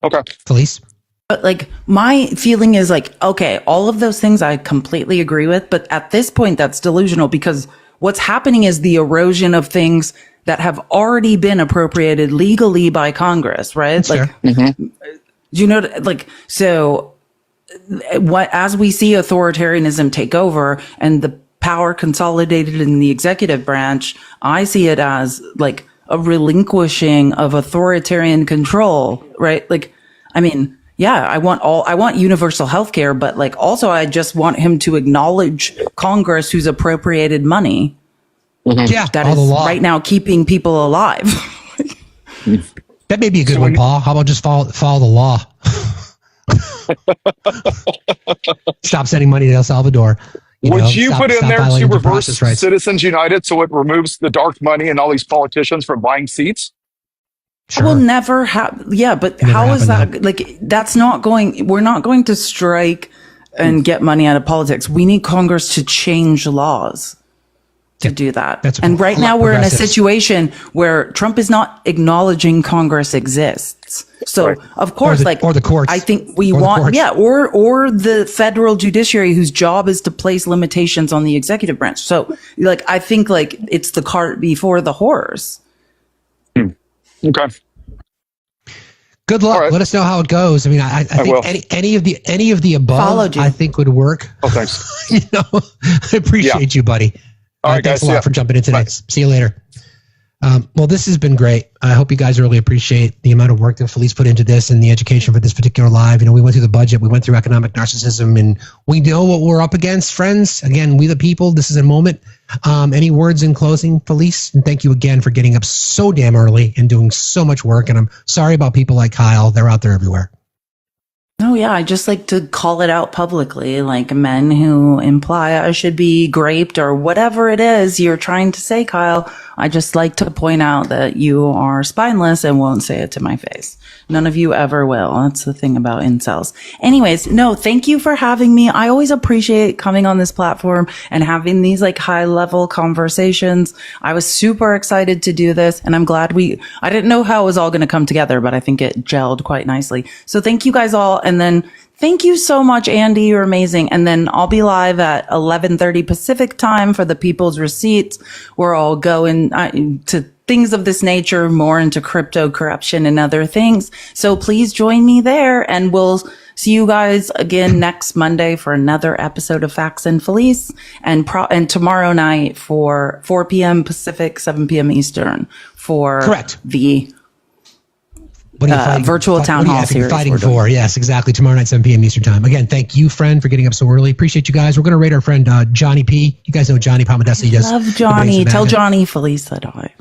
Okay. Felice? But like, my feeling is like, okay, all of those things I completely agree with, but at this point that's delusional, because what's happening is the erosion of things that have already been appropriated legally by Congress, right? Sure. Like, so as we see authoritarianism take over and the power consolidated in the executive branch, I see it as like a relinquishing of authoritarian control, right? Like, I mean, yeah, I want universal health care, but like also I just want him to acknowledge Congress who's appropriated money. Yeah, that is right now keeping people alive. That may be a good one, Paul. How about just follow the law? Stop sending money to El Salvador. Would you put in there to reverse Citizens United so it removes the dark money and all these politicians from buying seats? Sure. Will never have. Yeah, but how is that? Like, that's not going. We're not going to strike and get money out of politics. We need Congress to change laws to do that. And right now we're in a situation where Trump is not acknowledging Congress exists. So of course, or the courts. I think we want, or the federal judiciary whose job is to place limitations on the executive branch. So like, I think like it's the cart before the horse. Okay. Good luck. Let us know how it goes. I mean, I think any of the above, I think would work. Oh, thanks. I appreciate you, buddy. All right, thanks guys. a lot for jumping in today. See you later. Well, this has been great. I hope you guys really appreciate the amount of work that Felice put into this and the education for this particular live. We went through the budget, we went through economic narcissism, and we know what we're up against, friends. Again, we the people, this is a moment. Any words in closing, Felice? And thank you again for getting up so damn early and doing so much work. And I'm sorry about people like Kyle. They're out there everywhere. Oh, yeah. I just like to call it out publicly, like men who imply I should be raped or whatever it is you're trying to say, Kyle. I just like to point out that you are spineless and won't say it to my face. None of you ever will. That's the thing about incels. Anyways, no, thank you for having me. I always appreciate coming on this platform and having these like high level conversations. I was super excited to do this, and I'm glad I didn't know how it was all going to come together, but I think it gelled quite nicely. So thank you guys all. And then thank you so much, Andy. You're amazing. And then I'll be live at 11:30 Pacific time for the People's Receipts, where I'll go to things of this nature, more into crypto corruption and other things. So please join me there, and we'll see you guys again next Monday for another episode of Facts and Felice, and tomorrow night for 4 p.m. Pacific, 7 p.m. Eastern for the virtual town hall series. Fighting for, yes, exactly. Tomorrow night, 7 p.m. Eastern time. Again, thank you, friend, for getting up so early. Appreciate you guys. We're going to rate our friend Johnny P. You guys know Johnny Pomodesi. Love Johnny. Tell Johnny Felice that I.